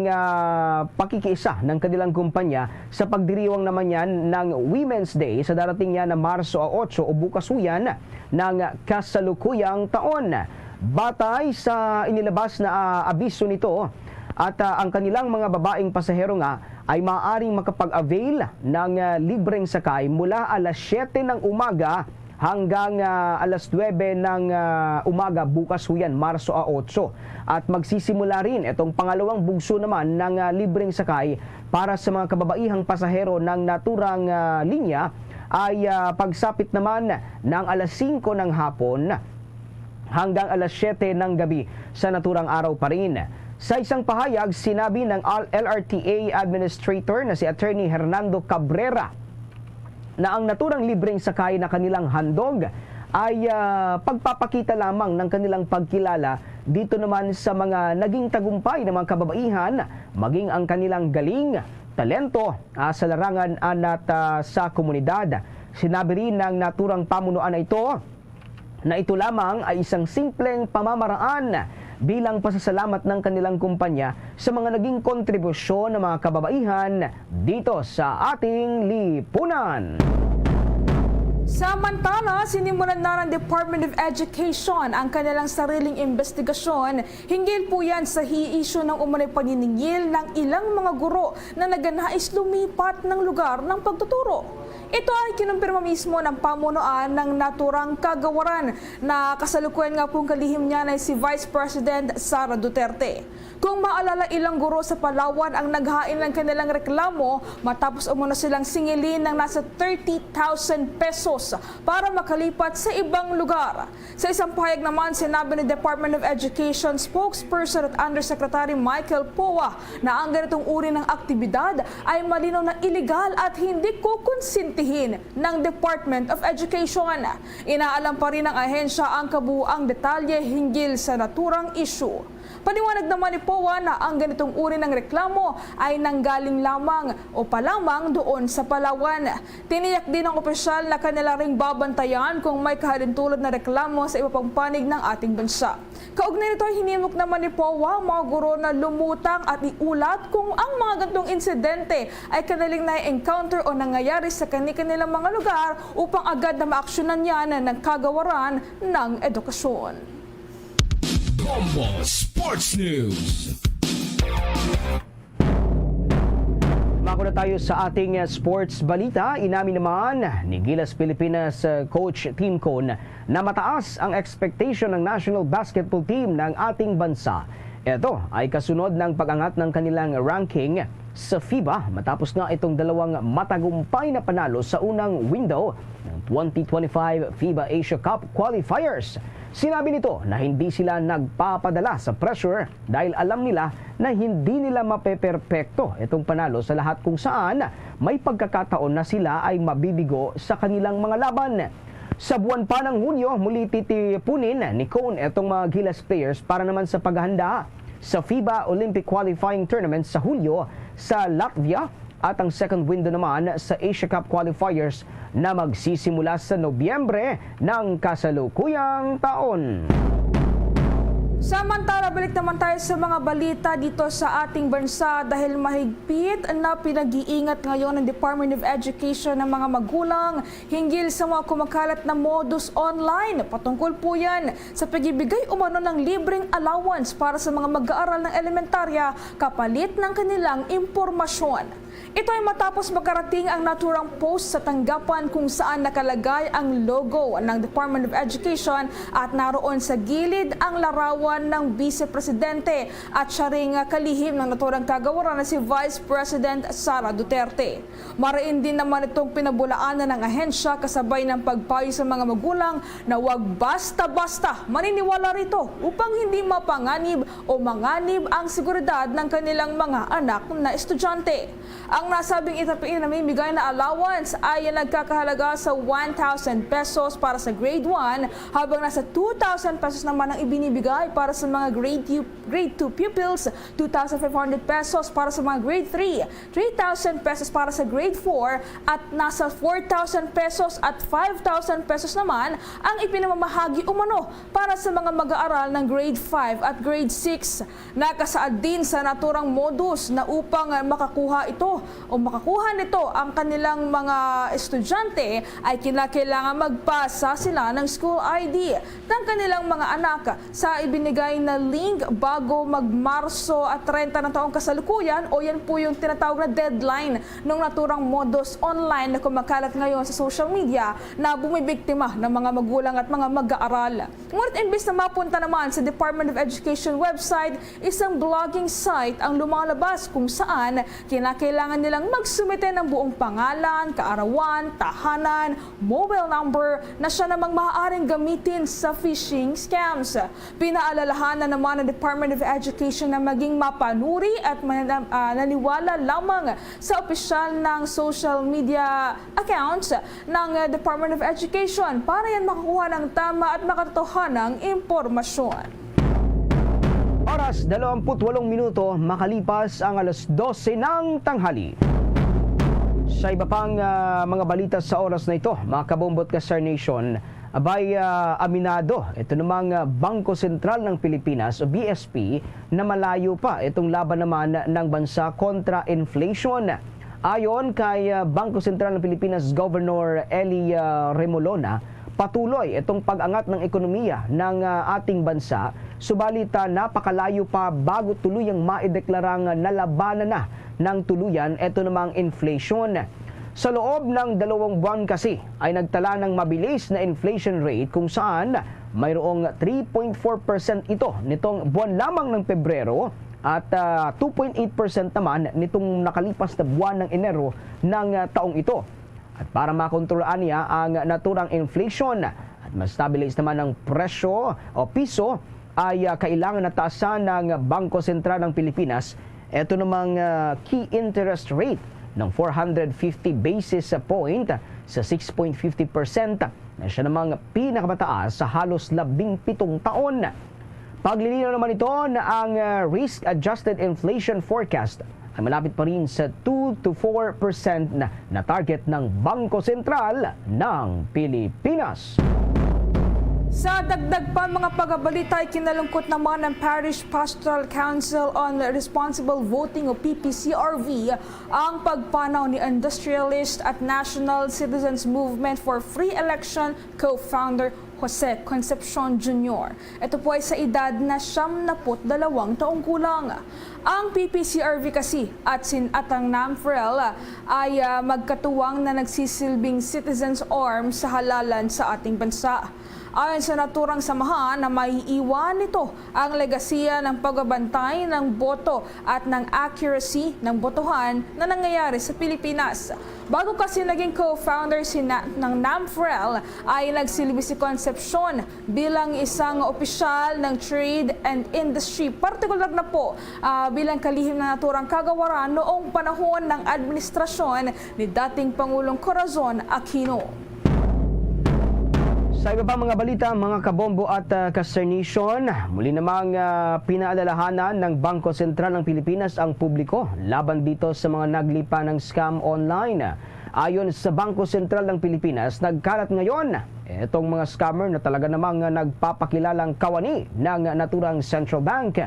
pakikiisa ng kanilang kumpanya sa pagdiriwang naman yan ng Women's Day sa darating yan na Marso 8 o bukas yan ng kasalukuyang taon. Batay sa inilabas na abiso nito at ang kanilang mga babaeng pasahero nga ay maaaring makapag-avail ng libreng sakay mula alas 7 ng umaga hanggang alas 9 ng umaga bukas yan, Marso 8. At magsisimula rin itong pangalawang bugso naman ng libreng sakay para sa mga kababaihang pasahero ng naturang linya ay pagsapit naman ng alas 5 ng hapon hanggang alas 7 ng gabi sa naturang araw pa rin. Sa isang pahayag, sinabi ng LRTA Administrator na si Attorney Hernando Cabrera na ang naturang libreng sakay na kanilang handog ay pagpapakita lamang ng kanilang pagkilala dito naman sa mga naging tagumpay ng mga kababaihan, maging ang kanilang galing, talento sa larangan at sa komunidad. Sinabi rin ng naturang pamunuan na ito lamang ay isang simpleng pamamaraan bilang pasasalamat ng kanilang kumpanya sa mga naging kontribusyon ng mga kababaihan dito sa ating lipunan. Samantala, sinimulan na ng Department of Education ang kanilang sariling investigasyon. Hinggil po yan sa hi-issue ng umunay paniningil ng ilang mga guro na nagnanais lumipat ng lugar ng pagtuturo. Ito ay kinumpirma mismo ng pamunuan ng naturang kagawaran na kasalukuyan nga pong kalihim niya na si Vice President Sara Duterte. Kung maalala, ilang guro sa Palawan ang naghain ng kanilang reklamo matapos umano silang singilin ng nasa 30,000 pesos para makalipat sa ibang lugar. Sa isang pahayag naman, sinabi ni Department of Education spokesperson at Undersecretary Michael Poa na ang ganitong uri ng aktibidad ay malinaw na iligal at hindi kukonsintihin ng Department of Education. Inaalam pa rin ng ahensya ang kabuuang detalye hinggil sa naturang issue. Paniwanag naman ni Poa na ang ganitong uri ng reklamo ay nanggaling lamang o palamang doon sa Palawan. Tiniyak din ng opisyal na kanila ring babantayan kung may kahalintulad na reklamo sa iba pang panig ng ating bansa. Kaugnay nito, hinimok naman ni Poa mga guro na lumutang at iulat kung ang mga ganitong insidente ay kanilang na-encounter o nangyayari sa kanilang mga lugar upang agad na maaksyonan yan ng kagawaran ng edukasyon. Combo Sports News. Mako na tayo sa ating sports balita. Inamin naman ni Gilas Pilipinas coach Tim Cone na mataas ang expectation ng national basketball team ng ating bansa. Ito ay kasunod ng pag-angat ng kanilang ranking sa FIBA matapos nga itong dalawang matagumpay na panalo sa unang window ng 2025 FIBA Asia Cup qualifiers. Sinabi nito na hindi sila nagpapadala sa pressure dahil alam nila na hindi nila mapeperpekto itong panalo sa lahat kung saan may pagkakataon na sila ay mabibigo sa kanilang mga laban. Sa buwan pa ng Hunyo, muli titipunin ni Cone itong mga Gilas players para naman sa paghahanda sa FIBA Olympic Qualifying Tournament sa Hulyo sa Latvia at ang second window naman sa Asia Cup qualifiers na magsisimula sa Nobyembre ng kasalukuyang taon. Samantala, balik naman tayo sa mga balita dito sa ating bansa dahil mahigpit na pinag-iingat ngayon ng Department of Education ng mga magulang hinggil sa mga kumakalat na modus online. Patungkol po yan sa pag-ibigay umano ng libreng allowance para sa mga mag-aaral ng elementarya kapalit ng kanilang impormasyon. Ito ay matapos makarating ang naturang post sa tanggapan kung saan nakalagay ang logo ng Department of Education at naroon sa gilid ang larawan ng Vice Presidente at siya ring kalihim ng naturang kagawaran na si Vice President Sara Duterte. Mariin din naman itong pinabulaanan ng ahensya kasabay ng pagpayo sa mga magulang na huwag basta-basta maniniwala rito upang hindi mapanganib o manganib ang seguridad ng kanilang mga anak na estudyante. Ang nasabing namimigay na allowance ay nagkakahalaga sa 1,000 pesos para sa grade 1 habang nasa 2,000 pesos naman ang ibinibigay para sa mga grade 2 pupils, 2,500 pesos para sa mga grade 3, 3,000 pesos para sa grade 4 at nasa 4,000 pesos at 5,000 pesos naman ang ipinamamahagi umano para sa mga mag-aaral ng grade 5 at grade 6. Nakasaad din sa naturang modus na upang makakuha nito ang kanilang mga estudyante ay kinakailangan magpasa sila ng school ID ng kanilang mga anak sa ibinigay na link bago mag-Marso at 30 ng taong kasalukuyan o yan po yung tinatawag na deadline ng naturang modus online na kumakalat ngayon sa social media na bumibiktima ng mga magulang at mga mag-aaral. Ngunit imbis na mapunta naman sa Department of Education website, isang blogging site ang lumalabas kung saan kinakailangan nilang magsumite ng buong pangalan, kaarawan, tahanan, mobile number na siya namang maaaring gamitin sa phishing scams. Pinaalalahanan naman ng Department of Education na maging mapanuri at naniwala lamang sa opisyal ng social media accounts ng Department of Education para yan makakuha ng tama at makatotohanang impormasyon. Oras 28 minuto makalipas ang alas 12 ng tanghali. Sa iba pang mga balita sa oras na ito, mga kabombot ka Star Nation, abay aminado ito namang Bangko Sentral ng Pilipinas o BSP na malayo pa itong laban naman ng bansa kontra inflation. Ayon kay Bangko Sentral ng Pilipinas Governor Eli Remolona, patuloy itong pag-angat ng ekonomiya ng ating bansa, subalit napakalayo pa bago tuluyang maideklarang nalabanan na ng tuluyan ito namang inflation. Sa loob ng 2 buwan kasi ay nagtala ng mabilis na inflation rate kung saan mayroong 3.4% ito nitong buwan lamang ng Pebrero at 2.8% naman nitong nakalipas na buwan ng Enero ng taong ito. At para makontrolaan niya ang naturang inflation at ma-stabilize naman ang presyo o piso ay kailangan nataasan ng Bangko Sentral ng Pilipinas ito namang key interest rate ng 450 basis point sa 6.50% na siya namang pinakamataas sa halos 17 taon. Paglilinaw naman ito na ang risk-adjusted inflation forecast ay malapit pa rin sa 2 to 4% na target ng Bangko Sentral ng Pilipinas. Sa dagdag pa mga pagbabalita ay kinalungkot naman ng Parish Pastoral Council on Responsible Voting o PPCRV ang pagpanaw ni industrialist at National Citizens Movement for Free Election co-founder Jose Concepcion Jr. Ito po ay sa edad na 72 taong gulang. Ang PPCRV kasi at ang NAMFREL ay magkatuwang na nagsisilbing citizens arms sa halalan sa ating bansa. Ayon sa naturang samahan na maiiwan nito ang legasiya ng pagbabantay ng boto at ng accuracy ng botohan na nangyayari sa Pilipinas. Bago kasi naging co-founder ng NAMFREL ay nagsilbi si Concepcion bilang isang opisyal ng trade and industry, partikular na po bilang kalihim na naturang kagawaran noong panahon ng administrasyon ni dating Pangulong Corazon Aquino. Sa iba pa mga balita, mga kabombo at ka-Star Nation, muli namang pinaalalahanan ng Bangko Sentral ng Pilipinas ang publiko laban dito sa mga naglipa ng scam online. Ayon sa Bangko Sentral ng Pilipinas, nagkalat ngayon itong mga scammer na talaga namang nagpapakilalang kawani ng naturang Central Bank.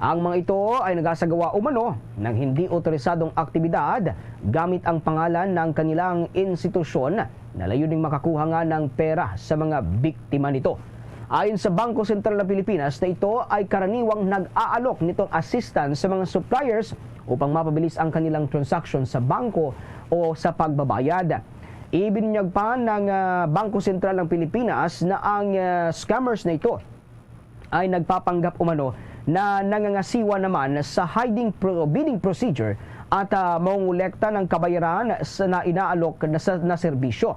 Ang mga ito ay nagasagawa umano ng hindi otorisadong aktibidad gamit ang pangalan ng kanilang institusyon na layuning makakuha nga ng pera sa mga biktima nito. Ayon sa Bangko Sentral ng Pilipinas na ito ay karaniwang nag-aalok nitong assistance sa mga suppliers upang mapabilis ang kanilang transaksyon sa bangko o sa pagbabayad. Ibinunyag pa ng Bangko Sentral ng Pilipinas na ang scammers na ito ay nagpapanggap umano na nangangasiwa naman sa bidding procedure at mangungulekta ng kabayaran na inaalok na serbisyo.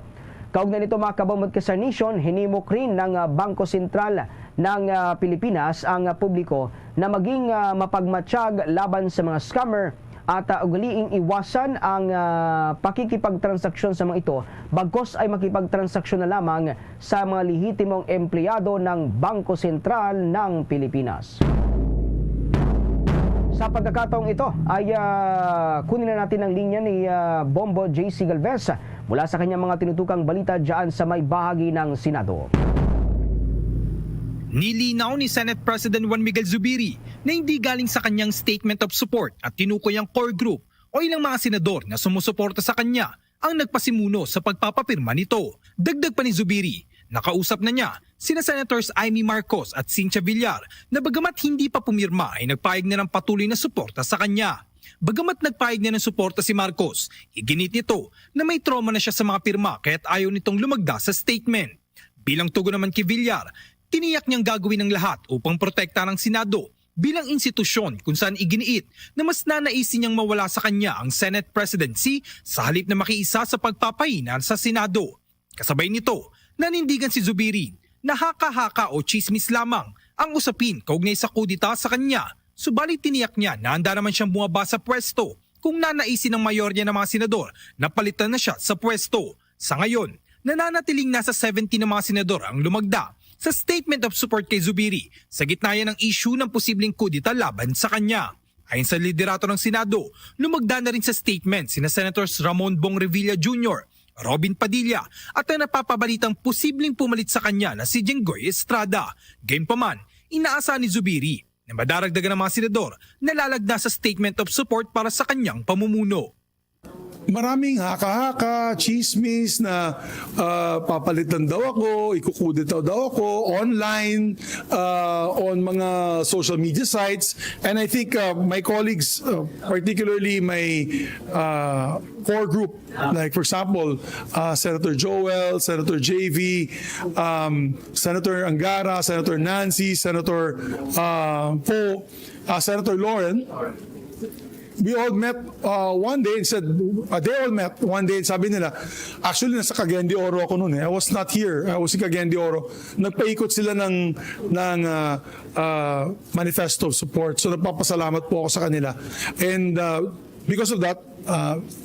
Kaugnay nito mga kabomot ka Star Nation, hinimok rin ng Bangko Sentral ng Pilipinas ang publiko na maging mapagmatsyag laban sa mga scammer at ugaliing iwasan ang pakikipagtransaksyon sa mga ito bagkos ay makipagtransaksyon na lamang sa mga lehitimong empleyado ng Bangko Sentral ng Pilipinas. Sa pagkakataong ito ay kunin na natin ang linya ni Bombo JC Galvez mula sa kanyang mga tinutukang balita dyan sa may bahagi ng Senado. Nilinaw ni Senate President Juan Miguel Zubiri na hindi galing sa kanyang statement of support at tinukoy ang core group o ilang mga senador na sumusuporta sa kanya ang nagpasimuno sa pagpapapirma nito. Dagdag pa ni Zubiri, nakausap na niya sina Senators Amy Marcos at Cynthia Villar na bagamat hindi pa pumirma ay nagpahayag na ng patuloy na suporta sa kanya. Bagamat nagpahayag na ng suporta si Marcos, iginit nito na may trauma na siya sa mga pirma kaya't ayaw nitong lumagda sa statement. Bilang tugon naman kay Villar, tiniyak niyang gagawin ng lahat upang protekta ng Senado bilang institusyon kung saan iginiit na mas nanaisin niyang mawala sa kanya ang Senate presidency sa halip na makiisa sa pagpapahina sa Senado. Kasabay nito, nanindigan si Zubiri na haka-haka o chismis lamang ang usapin kaugnay sa kudita sa kanya. Subalit tiniyak niya na handa naman siyang bumaba sa pwesto kung nanaisin ng mayorya ng mga senador na palitan na siya sa pwesto. Sa ngayon, nananatiling nasa 70 ng mga senador ang lumagda sa statement of support kay Zubiri sa gitna yan ng issue ng posibleng kudita laban sa kanya. Ayon sa liderato ng Senado, lumagda na rin sa statement sina Senators Ramon Bong Revilla Jr., Robin Padilla at ang napapabalitang posibleng pumalit sa kanya na si Jenggoy Estrada. Gayunpaman, inaasahan ni Zubiri na madaragdagan ng mga senador na lalagda sa statement of support para sa kanyang pamumuno. Maraming haka-haka, chismis na papalitan daw ako, ikukudita daw ako online on mga social media sites. And I think my colleagues, particularly my core group, like for example, Senator Joel, Senator JV, Senator Angara, Senator Nancy, Senator Poe, Senator Lauren, we all met one day and said, they all met one day and sabi nila, actually nasa Cagayan de Oro ako noon. I was not here. I was in Cagayan de Oro. Nagpaikot sila ng manifesto of support. So nagpapasalamat po ako sa kanila. And because of that,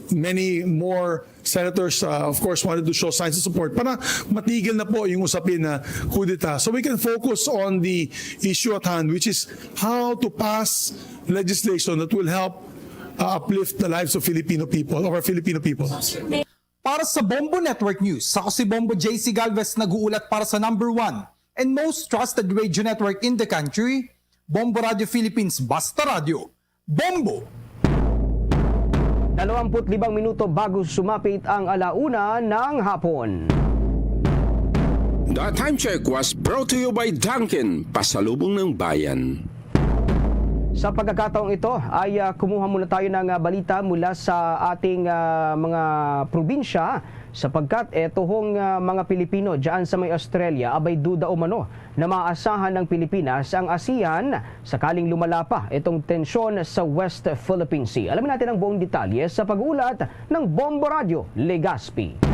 many more senators, of course, wanted to show signs of support para matigil na po yung usapin na kudeta. So we can focus on the issue at hand, which is how to pass legislation that will help uplift the lives of Filipino people, of our Filipino people. Para sa Bombo Network News, ako si Bombo JC Galvez nag-uulat para sa number 1 and most trusted radio network in the country, Bombo Radio Philippines, Basta Radio. Bombo! 25 minuto bago sumapit ang alauna ng hapon. The time check was brought to you by Dunkin, pasalubong ng bayan. Sa pagkakataong ito ay kumuha muna tayo ng balita mula sa ating mga probinsya sapagkat hong mga Pilipino dyan sa may Australia abay duda umano na maasahan ng Pilipinas ang ASEAN sakaling lumala pa itong tensyon sa West Philippine Sea. Alamin natin ang buong detalye sa pag-uulat ng Bombo Radio Legazpi.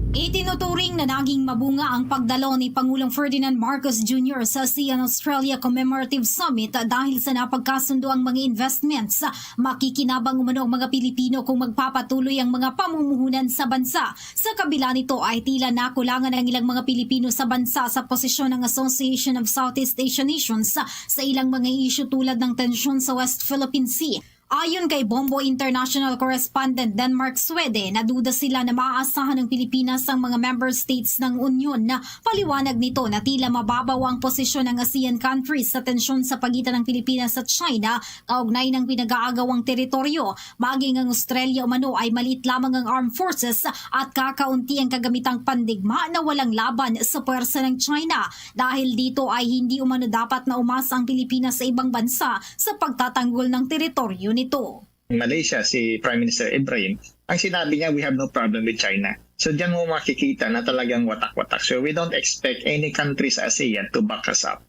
Itinuturing na naging mabunga ang pagdalo ni Pangulong Ferdinand Marcos Jr. sa ASEAN-Australia Commemorative Summit dahil sa napagkasundo ang mga investments. Makikinabang umano ang mga Pilipino kung magpapatuloy ang mga pamumuhunan sa bansa. Sa kabila nito ay tila nakulangan ang ilang mga Pilipino sa bansa sa posisyon ng Association of Southeast Asian Nations sa ilang mga issue tulad ng tensyon sa West Philippine Sea. Ayon kay Bombo International Correspondent Denmark Swede, naduda sila na maaasahan ng Pilipinas ang mga member states ng Union na paliwanag nito na tila mababaw ang posisyon ng ASEAN countries sa tensyon sa pagitan ng Pilipinas at China kaugnay ng pinag-aagawang teritoryo. Maging ang Australia umano ay maliit lamang ang armed forces at kakaunti ang kagamitang pandigma na walang laban sa puwersa ng China. Dahil dito ay hindi umano dapat na umasa ang Pilipinas sa ibang bansa sa pagtatanggol ng teritoryo nito. Malaysia, si Prime Minister Ibrahim, ang sinabi niya, we have no problem with China. So diyan mo makikita na talagang watak-watak. So we don't expect any countries sa ASEAN to back us up.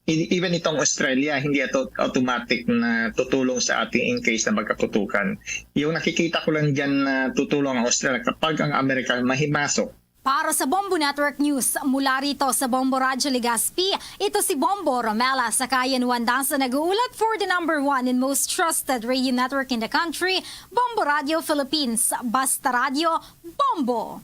Even itong Australia, hindi ito automatic na tutulong sa ating in case na magkaputukan. Yung nakikita ko lang diyan na tutulong ang Australia kapag ang Amerika mahimasok Para sa Bombo Network News, mula rito sa Bombo Radyo Legazpi, ito si Bombo Romela Sakayan Wandasa nag-uulat for the #1 and most trusted radio network in the country, Bombo Radio Philippines. Basta Radio, Bombo!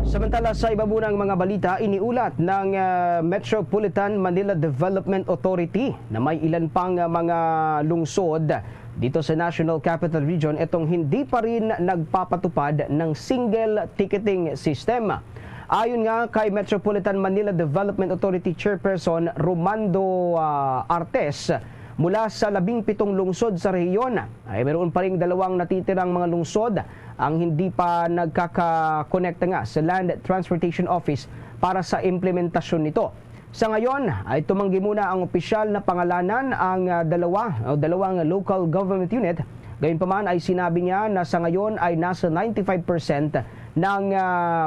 Samantala sa iba munang mga balita, iniulat ng Metropolitan Manila Development Authority na may ilan pang mga lungsod dito sa National Capital Region itong hindi pa rin nagpapatupad ng single ticketing system. Ayon nga kay Metropolitan Manila Development Authority Chairperson Romando Artes, mula sa 17 lungsod sa rehiyon ay mayroon pa rin 2 natitirang mga lungsod ang hindi pa nagkakakonekta nga sa Land Transportation Office para sa implementasyon nito. Sa ngayon ay tumanggi muna ang opisyal na pangalanan ang dalawang local government unit. Gayunpaman ay sinabi niya na sa ngayon ay nasa 95% ng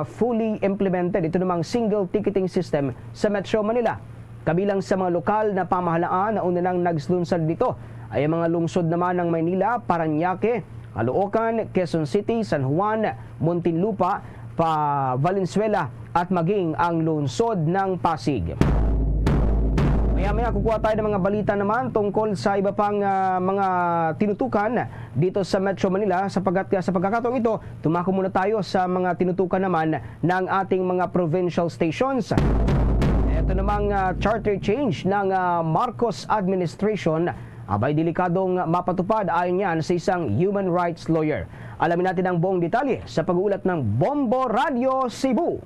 fully implemented ito namang single ticketing system sa Metro Manila. Kabilang sa mga lokal na pamahalaan na una nang naglunsad nito ay ang mga lungsod naman ng Maynila, Parañaque, Caloocan, Quezon City, San Juan, Muntinlupa, Valenzuela at maging ang lungsod ng Pasig. Maya-maya kukuha tayo ng mga balita naman tungkol sa iba pang mga tinutukan dito sa Metro Manila sapagkat sa pagkakataong ito, tumako muna tayo sa mga tinutukan naman ng ating mga provincial stations. Ito namang charter change ng Marcos administration abay delikadong mapatupad ayon yan sa isang human rights lawyer. Alamin natin ang buong detalye sa pag-uulat ng Bombo Radio Cebu.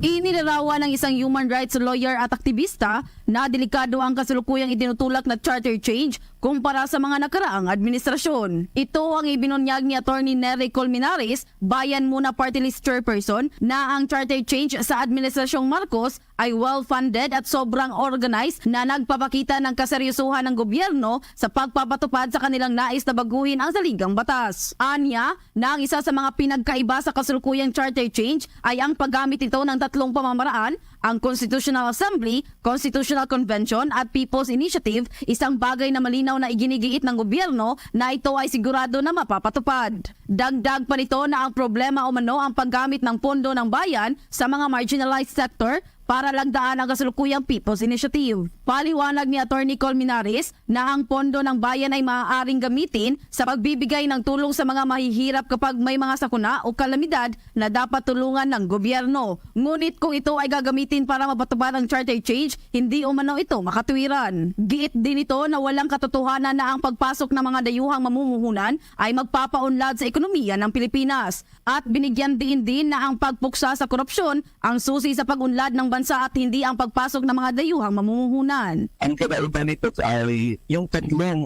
Inilarawan ng isang human rights lawyer at aktivista na delikado ang kasalukuyang itinutulak na charter change kumpara sa mga nakaraang administrasyon. Ito ang ibinunyag ni Attorney Nery Colmenares, Bayan Muna Party List Chairperson, na ang charter change sa Administrasyong Marcos ay well-funded at sobrang organized na nagpapakita ng kaseryosohan ng gobyerno sa pagpapatupad sa kanilang nais na baguhin ang saligang batas. Anya na ang isa sa mga pinagkaiba sa kasalukuyang charter change ay ang paggamit ito ng 3 pamamaraan, ang Constitutional Assembly, Constitutional Convention at People's Initiative, isang bagay na malinaw na iginigiit ng gobyerno na ito ay sigurado na mapapatupad. Dagdag pa nito na ang problema umano ang paggamit ng pondo ng bayan sa mga marginalized sector para lagdaan ang kasalukuyang People's Initiative. Paliwanag ni Attorney Colmenares na ang pondo ng bayan ay maaaring gamitin sa pagbibigay ng tulong sa mga mahihirap kapag may mga sakuna o kalamidad na dapat tulungan ng gobyerno. Ngunit kung ito ay gagamitin para mapatupad ang charter change, hindi umano ito makatuwiran. Giit din ito na walang katotohanan na ang pagpasok ng mga dayuhang mamumuhunan ay magpapaunlad sa ekonomiya ng Pilipinas. At binigyan din na ang pagpuksa sa korupsyon ang susi sa pag-unlad ng bansa at hindi ang pagpasok ng mga dayuhang mamumuhunan. Ang kinaiba nito ay yung tatlong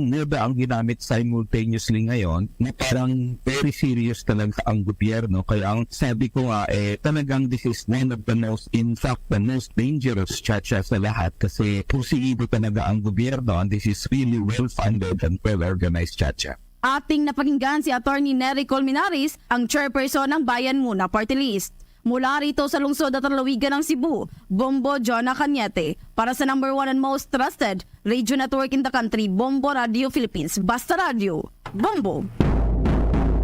moda ang ginamit simultaneously ngayon na parang very serious talaga ang gobyerno. Kaya ang sabi ko nga talagang this is one of the most, in fact, the most dangerous chacha sa lahat kasi pusiibo talaga ang gobyerno and this is really well-funded and well-organized chacha. Ating napakinggan si Attorney Nery Colmenares, ang chairperson ng Bayan Muna Party List. Mula rito sa lungsod at lalawigan ng Cebu, Bombo Jonah Cañete. Para sa #1 and most trusted radio network in the country, Bombo Radio Philippines. Basta Radio, Bombo!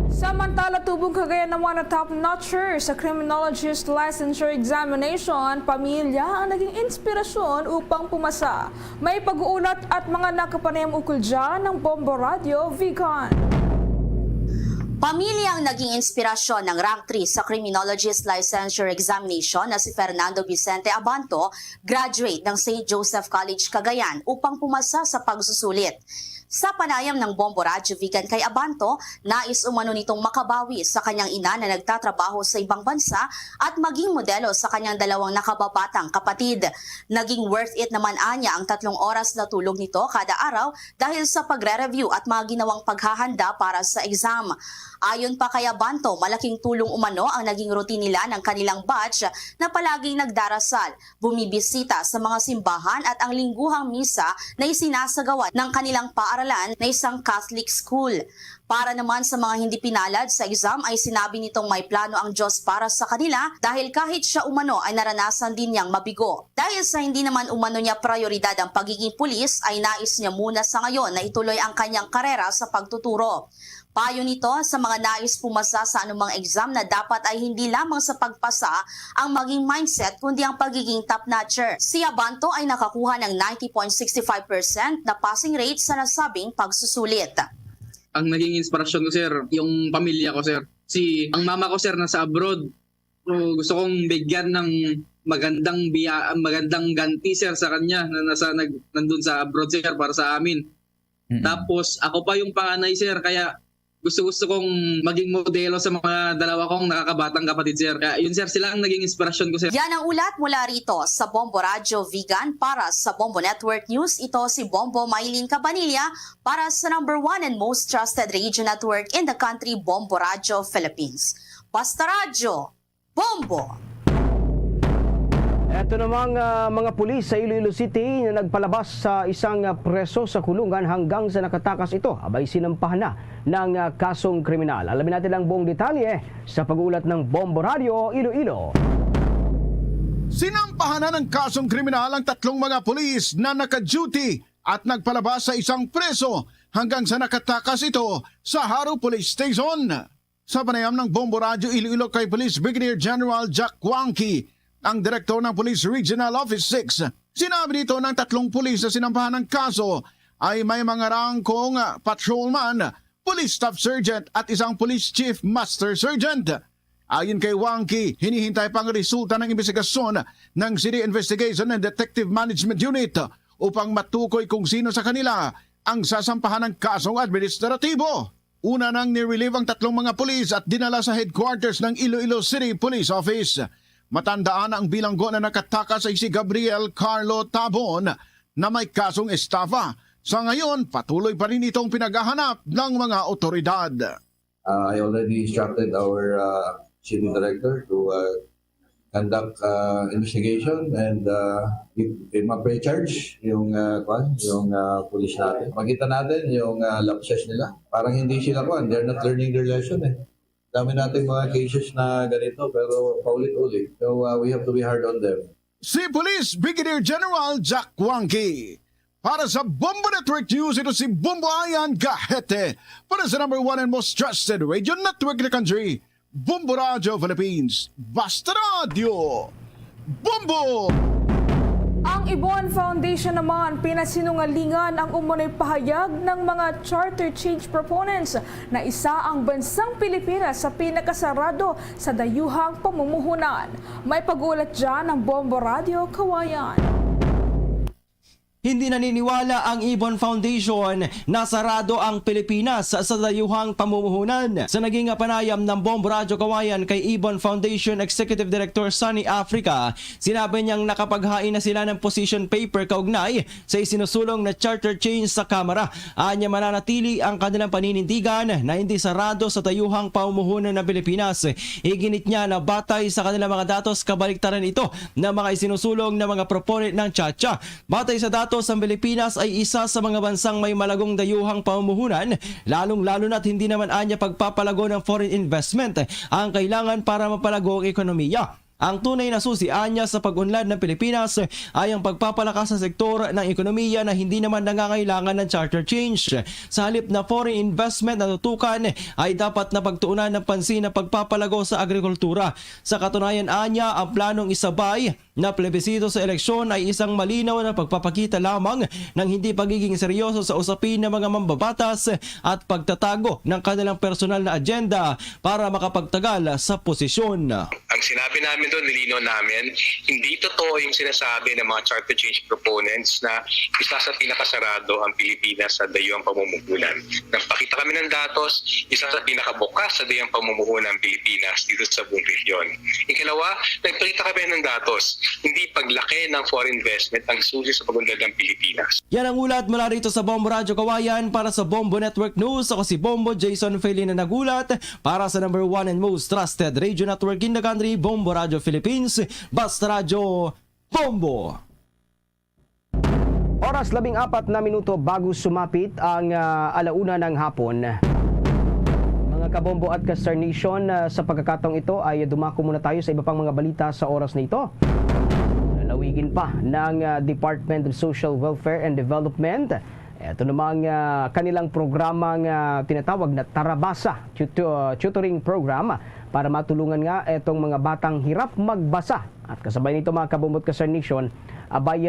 Samantala, tubong Cagayan naman na top-notcher sa criminologist licensure examination, pamilya ang naging inspirasyon upang pumasa. May pag-uulat at mga nakapanayam ukol dyan ng Bombo Radio Vegan. Pamilya ang naging inspirasyon ng rank 3 sa criminologist licensure examination na si Fernando Vicente Abanto, graduate ng St. Joseph College, Cagayan, upang pumasa sa pagsusulit. Sa panayam ng Bombo Radio Vegan kay Abanto, nais umano nitong makabawi sa kanyang ina na nagtatrabaho sa ibang bansa at maging modelo sa kanyang 2 nakababatang kapatid. Naging worth it naman anya ang 3 oras na tulog nito kada araw dahil sa pagre-review at mga ginawang paghahanda para sa exam. Ayon pa kay Abanto, malaking tulong umano ang naging routine nila ng kanilang batch na palaging nagdarasal, bumibisita sa mga simbahan at ang lingguhang misa na isinasagawa ng kanilang paaralan na isang Catholic school. Para naman sa mga hindi pinalad sa exam ay sinabi nitong may plano ang Diyos para sa kanila dahil kahit siya umano ay naranasan din niyang mabigo. Dahil sa hindi naman umano niya prioridad ang pagiging pulis ay nais niya muna sa ngayon na ituloy ang kanyang karera sa pagtuturo. Payo nito sa mga nais pumasa sa anumang exam na dapat ay hindi lamang sa pagpasa ang maging mindset kundi ang pagiging top-notcher. Si Abanto ay nakakuha ng 90.65% na passing rate sa nasabing pagsusulit. Ang naging inspirasyon ko, sir, yung pamilya ko, sir. Ang mama ko, sir, nasa abroad. So, gusto kong bigyan ng magandang ganti, sir, sa kanya na nandun sa abroad, sir, para sa amin. Tapos, ako pa yung panganay, sir, kaya gusto kong maging modelo sa mga dalawa kong nakakabatang kapatid, sir. Kaya yun, sir, sila ang naging inspirasyon ko, sir. Yan ang ulat mula rito sa Bombo Radio Vegan para sa Bombo Network News. Ito si Bombo Maylin Cabanilla para sa #1 and most trusted radio network in the country, Bombo Radio Philippines. Basta Radio, Bombo! Ito namang mga pulis sa Iloilo City na nagpalabas sa isang preso sa kulungan hanggang sa nakatakas ito. Abay sinampahan na ng kasong kriminal. Alamin natin ang buong detalye sa pag-uulat ng Bombo Radio Iloilo. Sinampahan na ng kasong kriminal ang 3 mga pulis na naka-duty at nagpalabas sa isang preso hanggang sa nakatakas ito sa Haro Police Station. Sa panayam ng Bombo Radio Iloilo kay Police Brigadier General Jack Wangki, ang direktor ng Police Regional Office 6, sinabi dito ng 3 pulis na sinampahan ng kaso ay may mga rangkong patrolman, police staff sergeant at isang police chief master sergeant. Ayon kay Wangki, hinihintay pang resulta ng investigasyon ng City Investigation and Detective Management Unit upang matukoy kung sino sa kanila ang sasampahan ng kasong administratibo. Una nang nirelieve ang 3 mga pulis at dinala sa headquarters ng Iloilo City Police Office. Matandaan ang bilanggo na nakatakas ay si Gabriel Carlo Tabon na may kasong estafa. Sa ngayon, patuloy pa rin itong pinaghahanap ng mga otoridad. I already instructed our city director to conduct investigation and ma-pre-charge yung police natin. Makita natin yung lapses nila. Parang hindi sila they're not learning their lesson eh. Dami natin mga cases na ganito pero paulit-ulit. So we have to be hard on them. Si Police Brigadier General Jack Wangki. Para sa Bombo Network News, ito si Bombo Ayan Gahete. Para sa #1 and most trusted radio network in the country, Bombo Radio Philippines. Basta Radio, Bombo! Ang Ibon Foundation naman pinasinungalingan ang umunay pahayag ng mga charter change proponents na isa ang bansang Pilipinas sa pinakasarado sa dayuhang pamumuhunan. May pag-ulat dyan ng Bombo Radio Kawayan. Hindi naniniwala ang Ibon Foundation na sarado ang Pilipinas sa dayuhang pamumuhunan. Sa naging panayam ng Bombo Radio Kawayan kay Ibon Foundation Executive Director Sunny Africa, sinabi niyang nakapaghain na sila ng position paper kaugnay sa isinusulong na charter change sa Kamara. Anya mananatili ang kanilang paninindigan na hindi sarado sa dayuhang pamumuhunan ng Pilipinas. Iginit niya na batay sa kanilang mga datos kabaliktaran ito na mga isinusulong na mga proponent ng Chacha. Batay sa datos, ang Pilipinas ay isa sa mga bansang may malagong dayuhang pamumuhunan, lalong-lalo na't hindi naman anya pagpapalago ng foreign investment ang kailangan para mapalago ang ekonomiya. Ang tunay na susi anya sa pag-unlad ng Pilipinas ay ang pagpapalakas sa sektor ng ekonomiya na hindi naman nangangailangan ng charter change. Sa halip na foreign investment na tutukan ay dapat na pagtuunan ng pansin na pagpapalago sa agrikultura. Sa katunayan anya, ang planong isabay na plebisito sa eleksyon ay isang malinaw na pagpapakita lamang ng hindi pagiging seryoso sa usapin ng mga mambabatas at pagtatago ng kanilang personal na agenda para makapagtagal sa posisyon. Ang sinabi namin doon, nilinaw namin, hindi totoo yung sinasabi ng mga charter change proponents na isa sa pinakasarado ang Pilipinas sa dayuhang pamumuhunan. Nagpakita kami ng datos, isa sa pinakabukas sa dayuhang pamumuhunan ng Pilipinas dito sa buong rehiyon. Ikalawa, nagpakita kami ng datos, hindi paglaki ng foreign investment ang susi sa pag-unlad ng Pilipinas. Yan ang ulat mula rito sa Bombo Radio Kawayan para sa Bombo Network News. Ako si Bombo Jason Felin na nagulat para sa #1 and most trusted radio network in the country, Bombo Radio Philippines. Basta Radio, Bombo! Oras 14 na minuto bago sumapit ang 1:00 ng hapon. Mga kabombo at ka-Star Nation, sa pagkakataong ito ay dumako muna tayo sa iba pang mga balita sa oras na ito. Lalawigin pa ng Department of Social Welfare and Development. Ito namang kanilang programang tinatawag na Tarabasa tutoring program para matulungan nga itong mga batang hirap magbasa. At kasabay nito mga kabombo at ka-Star Nation, abay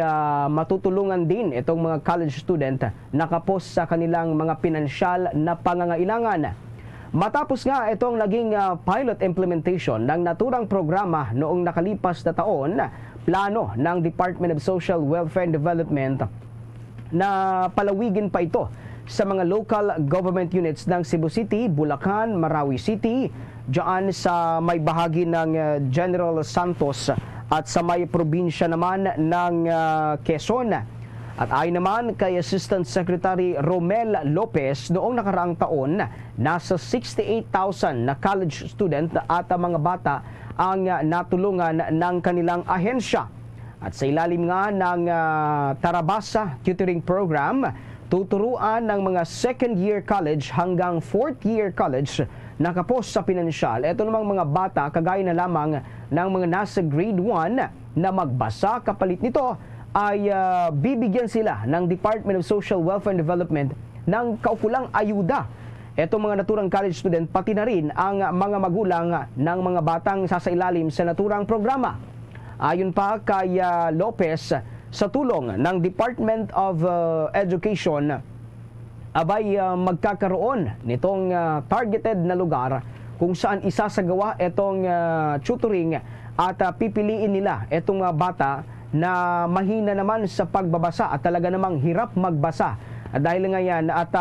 matutulungan din itong mga college student na kapos sa kanilang mga pinansyal na pangangailangan. Matapos nga itong naging pilot implementation ng naturang programa noong nakalipas na taon, plano ng Department of Social Welfare and Development na palawigin pa ito sa mga local government units ng Cebu City, Bulacan, Marawi City, diyan sa may bahagi ng General Santos at sa may probinsya naman ng Quezon. At ayon naman kay Assistant Secretary Romel Lopez, noong nakaraang taon, nasa 68,000 na college student at mga bata ang natulungan ng kanilang ahensya. At sa ilalim nga ng Tarabasa Tutoring Program, tuturuan ng mga second-year college hanggang fourth-year college na kapos sa pinansyal. Ito namang mga bata kagaya na lamang ng mga nasa grade 1 na magbasa. Kapalit nito ay bibigyan sila ng Department of Social Welfare and Development ng kaukulang ayuda. Itong mga naturang college student, pati na rin ang mga magulang ng mga batang sasailalim sa naturang programa. Ayon pa kay Lopez, sa tulong ng Department of Education, abay magkakaroon nitong targeted na lugar kung saan isasagawa itong tutoring at pipiliin nila itong bata na mahina naman sa pagbabasa at talaga namang hirap magbasa. At dahil nga yan at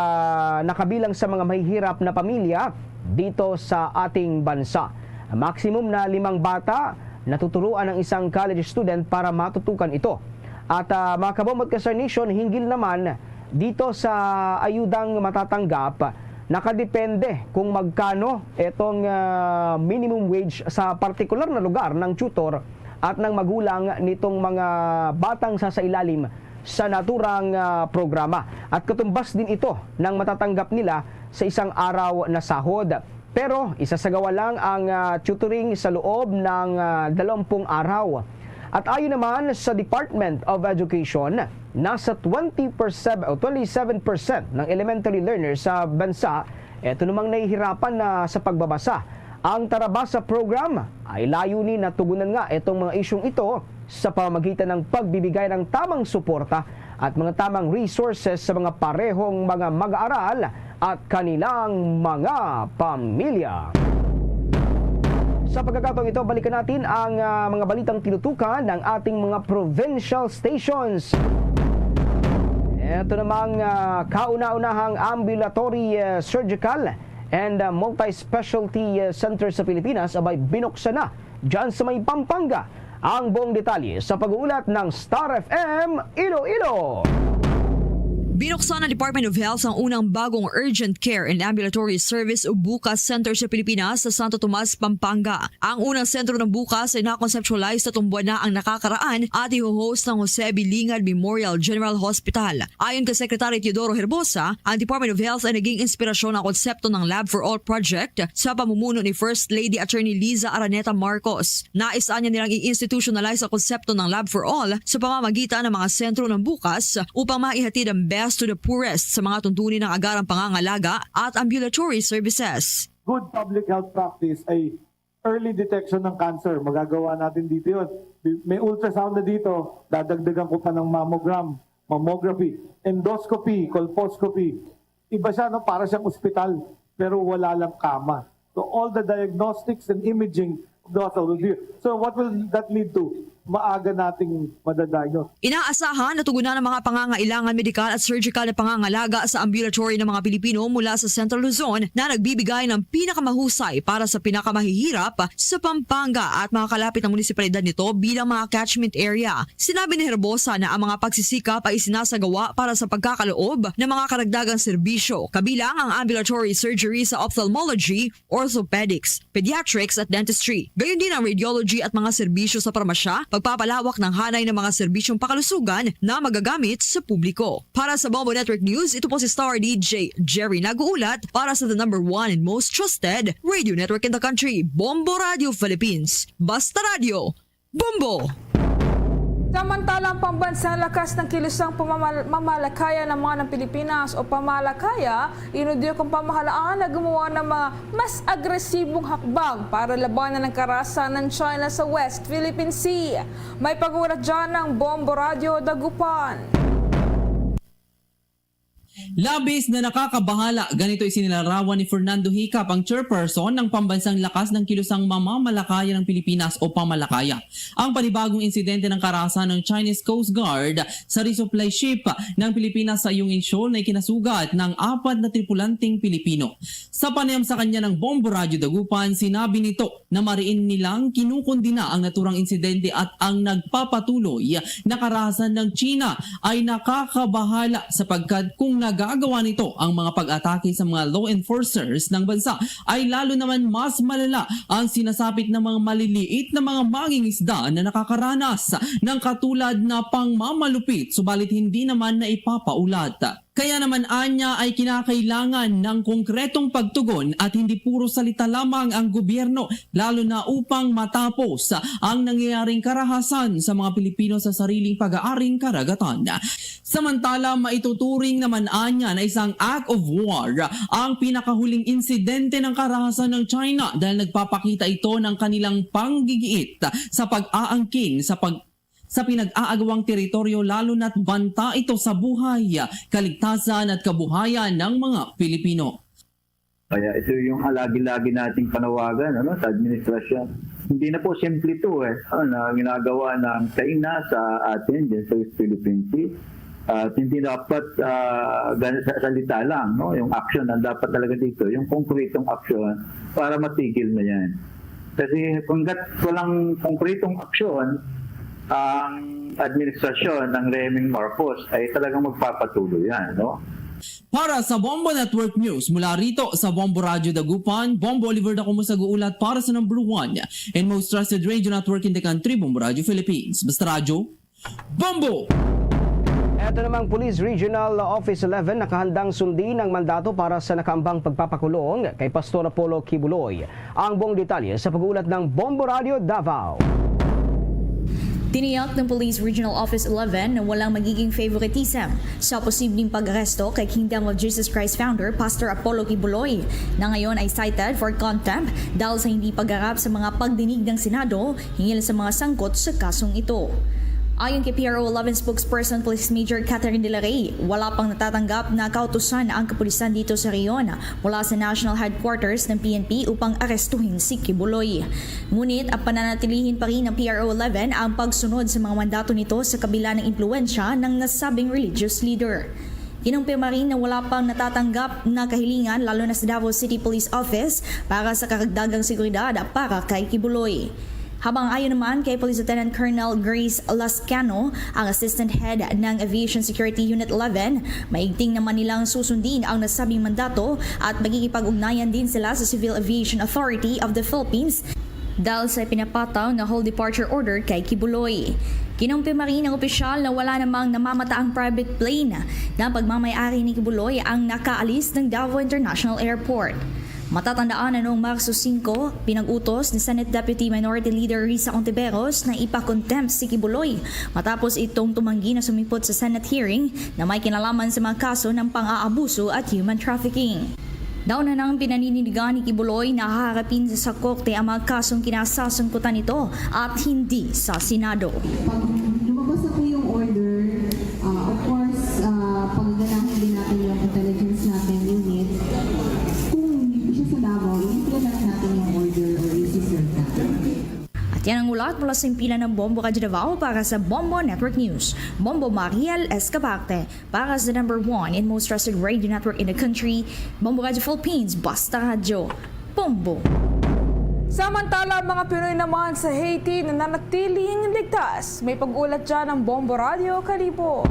nakabilang sa mga mahihirap na pamilya dito sa ating bansa. Maximum na 5 bata natuturuan ng isang college student para matutukan ito. At mga kabombo at ka-Star Nation, hinggil naman dito sa ayudang matatanggap, nakadepende kung magkano itong minimum wage sa partikular na lugar ng tutor at ng magulang nitong mga batang sasailalim sa naturang programa. At katumbas din ito ng matatanggap nila sa isang araw na sahod. Pero isasagawa lang ang tutoring sa loob ng 20 araw. At ayon naman sa Department of Education, nasa 27% ng elementary learners sa bansa, ito namang nahihirapan na sa pagbabasa. Ang Tarabasa program ay layunin na tugunan nga itong mga isyong ito sa pamamagitan ng pagbibigay ng tamang suporta at mga tamang resources sa mga parehong mga mag-aaral at kanilang mga pamilya. Sa pagkakataong ito, balikan natin ang mga balitang tinutukan ng ating mga provincial stations. Ito namang kauna-unahang ambulatory surgical and multi-specialty center sa Pilipinas abay binuksan na dyan sa may Pampanga. Ang buong detalye sa pag-uulat ng Star FM Iloilo. Binuksan ng Department of Health ang unang bagong urgent care and ambulatory service o BUCAS Center sa Pilipinas sa Santo Tomas, Pampanga. Ang unang sentro ng BUCAS ay na-conceptualize 3 buwan na ang nakakaraan at i-host ng Jose Bilingad Memorial General Hospital. Ayon kay Secretary Teodoro Herbosa, ang Department of Health ay naging inspirasyon ng konsepto ng Lab for All project sa pamumuno ni First Lady Attorney Liza Araneta Marcos. Naisaan niya nilang i-institutionalize ang konsepto ng Lab for All sa pamamagitan ng mga sentro ng BUCAS upang maihatid ang best to the poorest sa mga tuntunin ng agarang pangangalaga at ambulatory services. Good public health practice ay early detection ng cancer. Magagawa natin dito yun. May ultrasound na dito, dadagdagan ko pa ng mammogram, mammography, endoscopy, colposcopy. Iba siya, no? Para siyang ospital, pero wala lang kama. So all the diagnostics and imaging of the hospital will be. So what will that lead to? Maaga nating madadiagnose. Inaasahan na tugunan ng mga pangangailangan medikal at surgical na pangangalaga sa ambulatory ng mga Pilipino mula sa Central Luzon na nagbibigay ng pinakamahusay para sa pinakamahihirap sa Pampanga at mga kalapit na munisipalidad nito bilang mga catchment area. Sinabi ni Herbosa na ang mga pagsisikap ay isinasagawa para sa pagkakaloob ng mga karagdagang serbisyo, kabilang ang ambulatory surgery sa ophthalmology, orthopedics, pediatrics at dentistry. Gayon din ang radiology at mga serbisyo sa parmasya, pagpapalawak ng hanay ng mga serbisyong pakalusugan na magagamit sa publiko. Para sa Bombo Network News, ito po si Star DJ Jerry nag-uulat para sa the #1 and most trusted radio network in the country, Bombo Radio Philippines. Basta Radio, Bombo! Samantalang pambansang lakas ng kilusang pamamalakaya ng mga ng Pilipinas o pamalakaya, inudyok ang pamahalaan na gumawa ng mga mas agresibong hakbang para labanan ng karahasan ng China sa West Philippine Sea. May pag-ulat dyan ng Bombo Radio Dagupan. Labis na nakakabahala, ganito isinilarawan ni Fernando Hicap, ang chairperson ng Pambansang Lakas ng Kilusang Mamamalakaya ng Pilipinas o Pamalakaya. Ang panibagong insidente ng karahasan ng Chinese Coast Guard sa resupply ship ng Pilipinas sa Ayungin Shoal na ikinasugat ng 4 na tripulanting Pilipino. Sa panayam sa kanya ng Bombo Radio Dagupan, sinabi nito na mariin nilang kinukundina ang naturang insidente at ang nagpapatuloy na karahasan ng China ay nakakabahala sapagkat kung nagagawa nito ang mga pag-atake sa mga law enforcers ng bansa ay lalo naman mas malala ang sinasapit ng mga maliliit na mga mangingisda na nakakaranas ng katulad na pangmamalupit subalit hindi naman na ipapaulat. Kaya naman anya ay kinakailangan ng konkretong pagtugon at hindi puro salita lamang ang gobyerno lalo na upang matapos ang nangyayaring karahasan sa mga Pilipino sa sariling pag-aaring karagatan. Samantala, maituturing naman anya na isang act of war ang pinakahuling insidente ng karahasan ng China dahil nagpapakita ito ng kanilang panggigiit sa pag-aangkin sa pinag-aagawang teritoryo lalo na't banta ito sa buhay, kaligtasan at kabuhayan ng mga Pilipino. Kaya ito yung lagi-lagi nating panawagan sa administrasyon. Hindi na po simple ito na ginagawa ng China sa atin dyan sa West Philippine Sea. At hindi dapat salita lang, yung action ang dapat talaga dito, yung konkretong action para matigil na yan. Kasi hanggat walang konkretong aksyon, ang administrasyon ng Reming Marcos ay talagang magpapatuloy yan, Para sa Bombo Network News, mula rito sa Bombo Radio Dagupan, Bombo Oliver Dacomo sa guulat para sa #1 and most trusted radio network in the country, Bombo Radio Philippines. Basta Radio, Bombo! Ito namang Police Regional Office 11 nakahandang sundin ang mandato para sa nakaambang pagpapakulong kay Pastor Apollo Kibuloy. Ang buong detalye sa pag-uulat ng Bombo Radio Davao. Tiniyak ng Police Regional Office 11 na walang magiging favoritism sa posibleng pag-aresto kay Kingdom of Jesus Christ founder Pastor Apollo Kibuloy na ngayon ay cited for contempt dahil sa hindi pagharap sa mga pagdinig ng Senado hinggil sa mga sangkot sa kasong ito. Ayon kay PRO 11 spokesperson Police Major Catherine De La Rey, wala pang natatanggap na kautusan ang kapulisan dito sa reyon mula sa National Headquarters ng PNP upang arestuhin si Kibuloy. Ngunit ang pananatilihin pa rin ng PRO 11 ang pagsunod sa mga mandato nito sa kabila ng impluensya ng nasabing religious leader. Kinumpirma rin na wala pang natatanggap na kahilingan lalo na sa Davao City Police Office para sa karagdagang seguridad para kay Kibuloy. Habang ayon naman kay Police Lieutenant Colonel Grace Lascano, ang Assistant Head ng Aviation Security Unit 11, maigting naman nilang susundin ang nasabing mandato at magkikipag-ugnayan din sila sa Civil Aviation Authority of the Philippines dahil sa pinapataw na whole departure order kay Kibuloy. Kinumpirma rin ng opisyal na wala namang namamataang private plane na pagmamayari ni Kibuloy ang nakaalis ng Davao International Airport. Matatandaan na noong Marso 5, pinag-utos ni Senate Deputy Minority Leader Risa Ontiveros na ipa-contempt si Kibuloy matapos itong tumanggi na sumipot sa Senate hearing na may kinalaman sa mga kaso ng pang-aabuso at human trafficking. Daw na nang pinanindigan ni Kibuloy na haharapin sa korte ang mga kasong kinasasangkutan nito at hindi sa Senado. Lumabas na po yung order, of course, pagganahin din natin yung intelligence natin unit. At yan ang ulat mula sa impila ng Bombo Radio Davao para sa Bombo Network News. Bombo Mariel Escabarte para sa #1 and most trusted radio network in the country, Bombo Radio Philippines, Basta Radio, Bombo. Samantala, mga Pinoy naman sa Haiti na nanatiling ligtas. May pag-ulat dyan ng Bombo Radio Kalibo.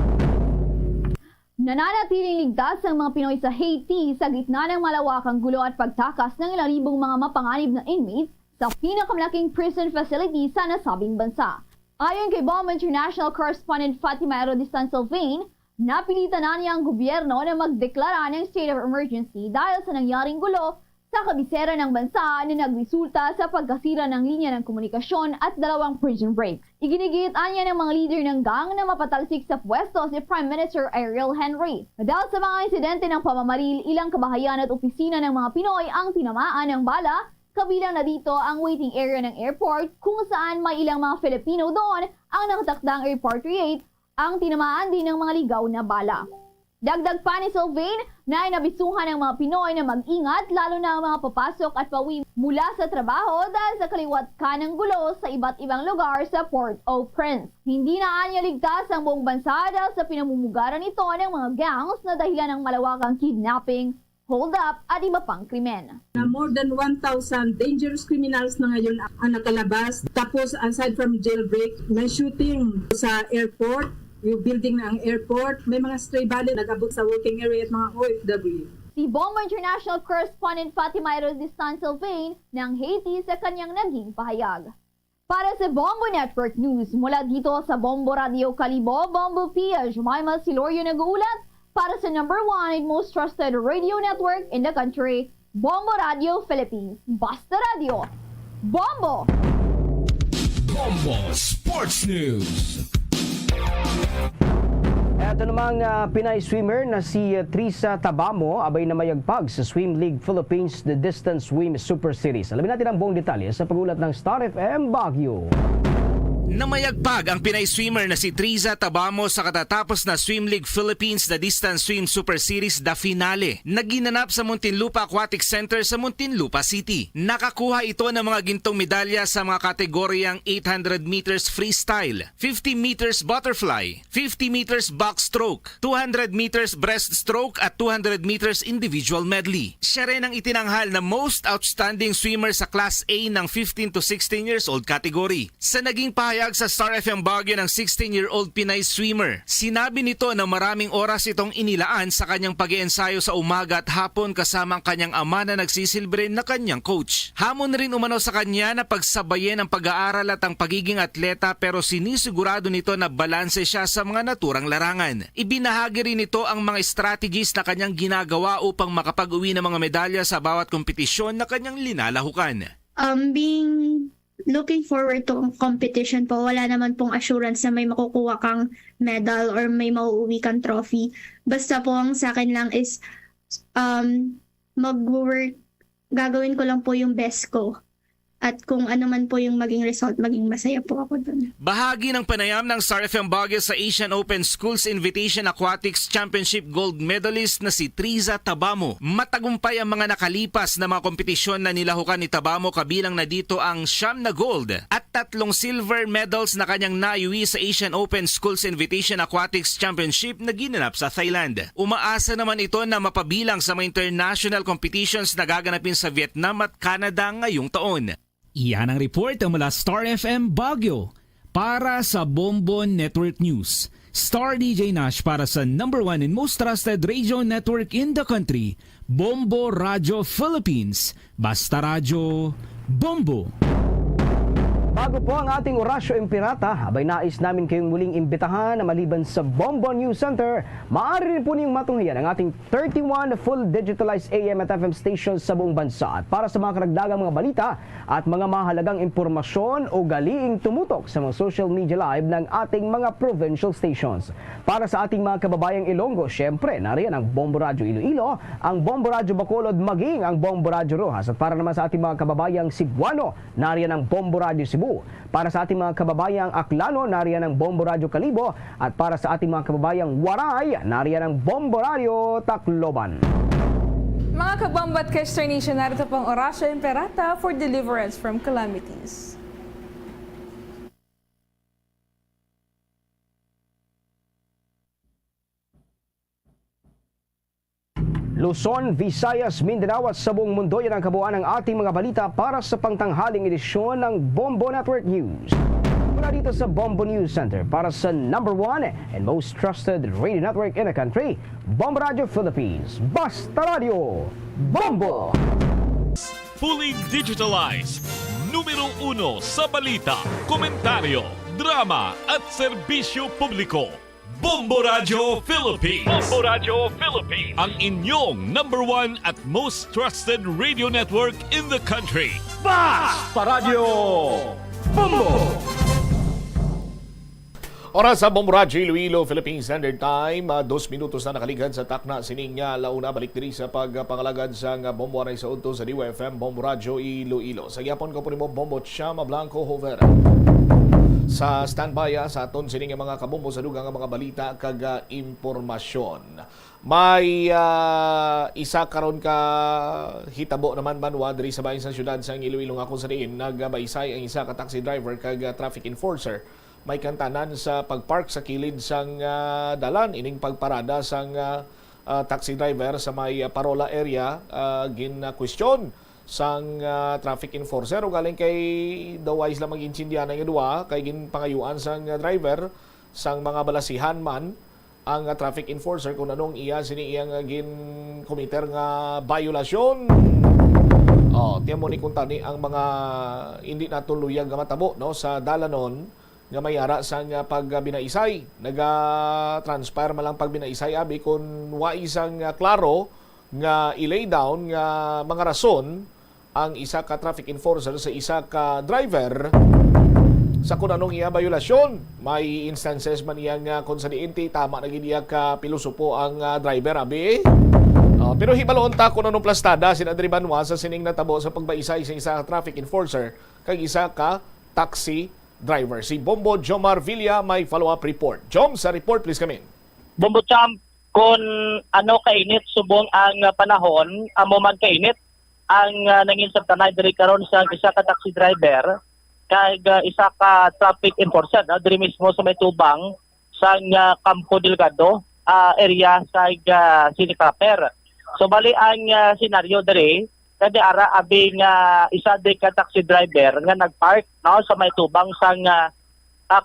Nananatiling ligtas ang mga Pinoy sa Haiti sa gitna ng malawakang gulo at pagtakas ng ilang libong mga mapanganib na inmates sa pinakamalaking prison facility sa nasabing bansa. Ayon kay Bombo International correspondent Fatima Aerodistan Sylvain, napilitan na niya ang gobyerno na magdeklara ng state of emergency dahil sa nangyaring gulo sa kabisera ng bansa na nagresulta sa pagkasira ng linya ng komunikasyon at 2 prison breaks. Iginigit niya ng mga leader ng gang na mapatalsik sa pwesto si Prime Minister Ariel Henry. Dahil sa mga insidente ng pamamaril, ilang kabahayan at opisina ng mga Pinoy ang tinamaan ng bala, kabilang na dito ang waiting area ng airport kung saan may ilang mga Filipino doon ang nakatakdang repatriate ang tinamaan din ng mga ligaw na bala. Dagdag pa ni Sylvain na inabisuhan ng mga Pinoy na mag-ingat lalo na ang mga papasok at pauwi mula sa trabaho dahil sa kaliwat ka ng gulo sa iba't ibang lugar sa Port-au-Prince. Hindi na anya ligtas ang buong bansa dahil sa pinamumugaran nito ng mga gangs na dahilan ng malawakang kidnapping, hold up at iba pang krimen. More than 1,000 dangerous criminals na ngayon ang nakalabas. Tapos aside from jailbreak, may shooting sa airport, yung building ng airport, may mga stray bullet nag-abot sa working area at mga OFW. Si Bombo International correspondent Fatima Aerodistan Sylvain ng Haiti sa kanyang naging pahayag. Para sa Bombo Network News, mula dito sa Bombo Radio Kalibo, Bombo Pia, Jemima Silorio nag-uulat para sa #1 and most trusted radio network in the country, Bombo Radio Philippines. Basta Radio, Bombo! Bombo Sports News. Ito namang Pinay swimmer na si Trisa Tabamo abay na mayagpag sa Swim League Philippines The Distance Swim Super Series. Alamin natin ang buong detalye sa pagulat ng Star FM Baguio. Namayagpag ang Pinay swimmer na si Trisa Tabamo sa katatapos na Swim League Philippines The Distance Swim Super Series The Finale na ginanap sa Muntinlupa Aquatic Center sa Muntinlupa City. Nakakuha ito ng mga gintong medalya sa mga kategoryang 800 meters freestyle, 50 meters butterfly, 50 meters backstroke, 200 meters breaststroke at 200 meters individual medley. Siya rin ang itinanghal na most outstanding swimmer sa Class A ng 15 to 16 years old category. Sa naging pahayag sa Star FM Baguio ng 16-year-old Pinay swimmer, sinabi nito na maraming oras itong inilaan sa kanyang pag-iensayo sa umaga at hapon kasama ang kanyang ama na nagsisilbi rin na kanyang coach. Hamon rin umano sa kanya na pagsabayin ang pag-aaral at ang pagiging atleta pero sinisigurado nito na balanse siya sa mga naturang larangan. Ibinahagi rin nito ang mga strategies na kanyang ginagawa upang makapag-uwi ng mga medalya sa bawat kompetisyon na kanyang linalahukan. Looking forward to competition po. Wala naman pong assurance na may makukuha kang medal or may mauuwi kang trophy. Basta po ang sa akin lang is mag-work, gagawin ko lang po yung best ko. At kung ano man po yung maging result, maging masaya po ako dun. Bahagi ng panayam ng Star FM Baguio sa Asian Open Schools Invitation Aquatics Championship gold medalist na si Trisa Tabamo. Matagumpay ang mga nakalipas na mga kompetisyon na nilahukan ni Tabamo, kabilang na dito ang 9 na gold at 3 silver medals na kanyang naiuwi sa Asian Open Schools Invitation Aquatics Championship na ginanap sa Thailand. Umaasa naman ito na mapabilang sa mga international competitions na gaganapin sa Vietnam at Canada ngayong taon. Iyan ang report mula Star FM Baguio para sa Bombo Network News. Star DJ Nash para sa #1 and most trusted radio network in the country, Bombo Radio Philippines. Basta Radio, Bombo! Bago po ang ating Orasyo Impirata, abay nais namin kayong muling imbitahan na maliban sa Bombo News Center, maaari rin po niyong matunghayan ang ating 31 full digitalized AM at FM stations sa buong bansa. At para sa mga karagdagang mga balita at mga mahalagang impormasyon o galiing tumutok sa mga social media live ng ating mga provincial stations. Para sa ating mga kababayang Ilonggo, syempre, nariyan ang Bombo Radio Iloilo, ang Bombo Radio Bacolod, maging ang Bombo Radio Rojas. At para naman sa ating mga kababayang Cebuano, nariyan ang Bombo Radio Cebu. Para sa ating mga kababayang Aklano, nariyan ang Bombo Radio Kalibo. At para sa ating mga kababayang Waray, nariyan ang Bombo Radio Tacloban. Mga kabambat Kester Nation, narito pang Orasyo Imperata for deliverance from calamities. Luzon, Visayas, Mindanao at sa buong mundo, yan ang kabuuan ng ating mga balita para sa pangtanghaling edisyon ng Bombo Network News. Mula dito sa Bombo News Center para sa #1 and most trusted radio network in the country, Bombo Radio Philippines. Basta Radio, Bombo! Fully digitalized, numero 1 sa balita, komentaryo, drama at serbisyo publiko. Bombo Radio Philippines. Bombo Radio Philippines. Ang inyong #1 at most trusted radio network in the country. Basta Radio Bombo! Oras sa Bombo Radio Iloilo, Philippine Standard Time. 2 minutos na nakaligan sa takna sining launa. Balik diri sa pagpangalagad sa Bombo Aray sa Udto sa DWFM Bombo Radio Iloilo. Sa yapon ko po ni Bombo Chama Blanco Hover. Sa standby sa aton sining mga kabombo sa dugang mga balita kag impormasyon. May isa karon ka hitabo naman banwa diri sa bahin sa syudad sa Iloilo nga kung sa diin nagbaysay ang isa ka taxi driver kag traffic enforcer. May kantanan sa pagpark sa kilid sang dalan ining pagparada sang taxi driver sa may Parola area gin-question sang traffic enforcer o galing kay dawais lang mag-insindihan nga duwa kay ginpangayuan sang driver sang mga balasihan man ang traffic enforcer kung anong iya sini iyang gin-committer nga violasyon. Tiyan mo ni kuntani ang mga hindi natuluyang nga matabo no sa dalanon nga mayara sa pagbinaisay. Naga-transpire malang pagbinaisay abi kung wa isang klaro nga i-lay down nga mga rason ang isa ka traffic enforcer sa isa ka driver sa kung anong iya violasyon. May instances man iya nga kung sa diinti tama na gid iya ka pilosopo ang driver abi. Pero hibaloon ta kung anong plastada sinadribanwa sa sining natabo sa pagbaisay sa isa ka traffic enforcer kag isa ka taxi driver. Si Bombo Jomar Villa may follow-up report. Jom, sa report please come in. Bombo Champ, kung ano kainit subong ang panahon, amo magkainit ang nangin sa tanay diri karon sa isa ka taxi driver kag isa ka traffic enforcer diri mismo sa may tubang sa Campo Delgado area sa Sinicaper. So bali ang senaryo diri kadi ara abi nga isa di ka taxi driver nga nagpark no sa may tubang sa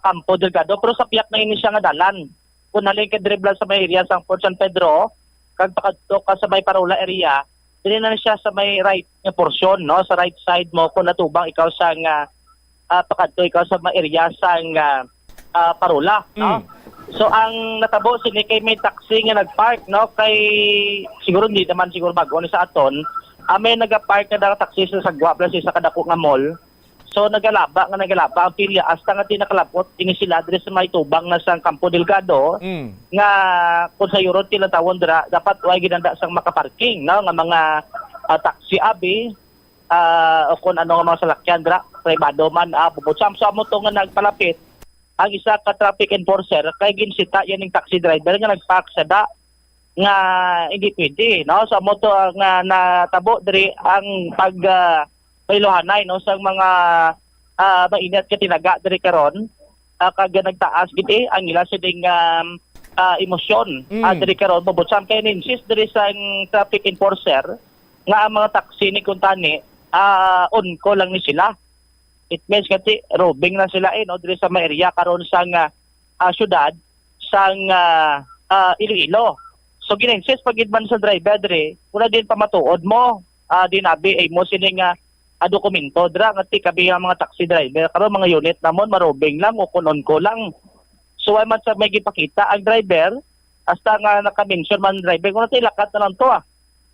Campo Delgado pero sa piyak na ini siya nga dalan. Kung naling ka dribla sa may area sa Port San Pedro kag pakadto ka sa may Parola area, dili na siya sa may right nga porsyon no sa right side mo kung natubang ikaw sa pakadto ikaw sa may area sa Parola no. So ang natabo sini kay may taxi nga nagpark no kay siguro hindi naman siguro bago ni sa aton. May nagapark na taxi sa Sagwa plus sa kadako nga mall. So nagalaba ang pilya hasta nga tinakalapot ini sila diri sa may tubang na sa Campo Delgado nga kung sa Euro tila tawon dira dapat way ginanda sang makaparking no nga mga taxi abi o kung ano nga mga salakyan dira privado man bubutsam sa mo to nga nagpalapit ang isa ka traffic enforcer kay ginsita yan ning taxi driver nga nagpark sa da nga hindi pwede no sa moto nga natabo diri ang pag pailohanay no sa mga mainit ka tinaga diri karon kag nagtaas gid ang ila siding emosyon diri karon mabutsam kay insist diri sa traffic enforcer nga ang mga taxi ni kuntani on ko lang ni sila. It means kati robbing na sila no diri sa may area karon sa syudad sa Iloilo. So ginensis pagid man sa driver diri, wala din pamatuod mo. Dinabi ay mo sining dokumento dra ngati kabi ang mga taxi driver karon mga unit namon marobing lang o kunon ko lang. So ay man sa may gipakita ang driver hasta nga naka-mention man driver ko nati lakat na lang to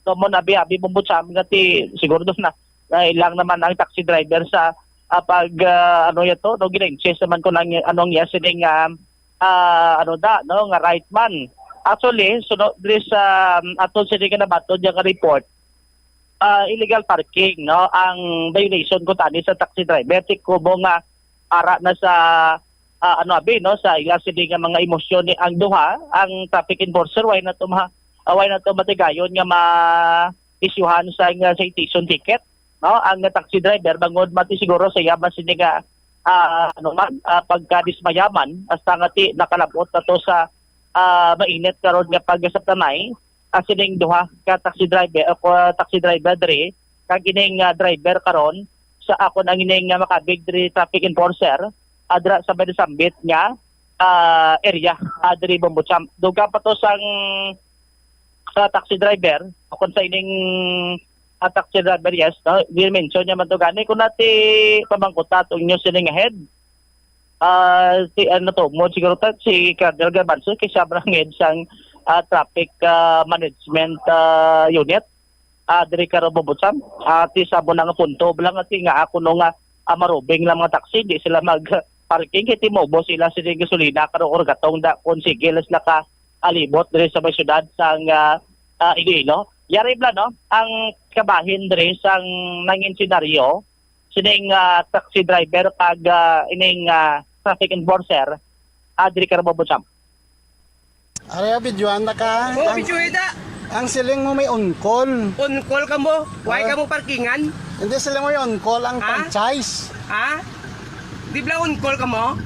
So mo nabi bumbot sa amin ngati siguro doon na ilang naman ang taxi driver sa pag ano yato no ginensis man ko lang anong ya sining nga right man. Actually, diri sa aton sa nga nabaton nga report, illegal parking, no? Ang violation ko tani sa taxi driver, kubo nga ara na sa sa ila sila nga mga emosyon ni ang duha, ang traffic enforcer way na to matigayon nga ma-isyuhan sa citation ticket, no? Ang taxi driver bangod mati siguro sa yaman sila nga pagka-dismayaman hasta nga ti nakalabot na to sa mainit karon nga pag-saptanay sining duha ka taxi driver diri kag ining driver karon sa ako nang ining makabig diri traffic enforcer adra sa Sambit nga area diri Bombotsam. Duga pa to sang taxi driver kung sa ining taxi driver yes no di mention niya man to gani kun nati pamangkot atong nyo sining head si mo siguro si Colonel Garbanzo kay siya branged sang traffic management unit diri karo Bobotsam at isa mo nga punto lang at nga ako no nga marubing lang mga taxi di sila mag parking kay timobo sila sa gasolina karo orgatong da konsigil sila ka alibot diri sa may syudad sang Iloilo. Yari bla no ang kabahin diri sang nangin senaryo sining taxi driver kag ining traffic enforcer diri karo Bobotsam. Araya, videoan na ka. Oo, videoan na. Ang siling mo may on-call. On-call ka mo? Why ka mo parkingan? Hindi siling mo may on-call ang franchise. Ha? Di ba on-call ka mo?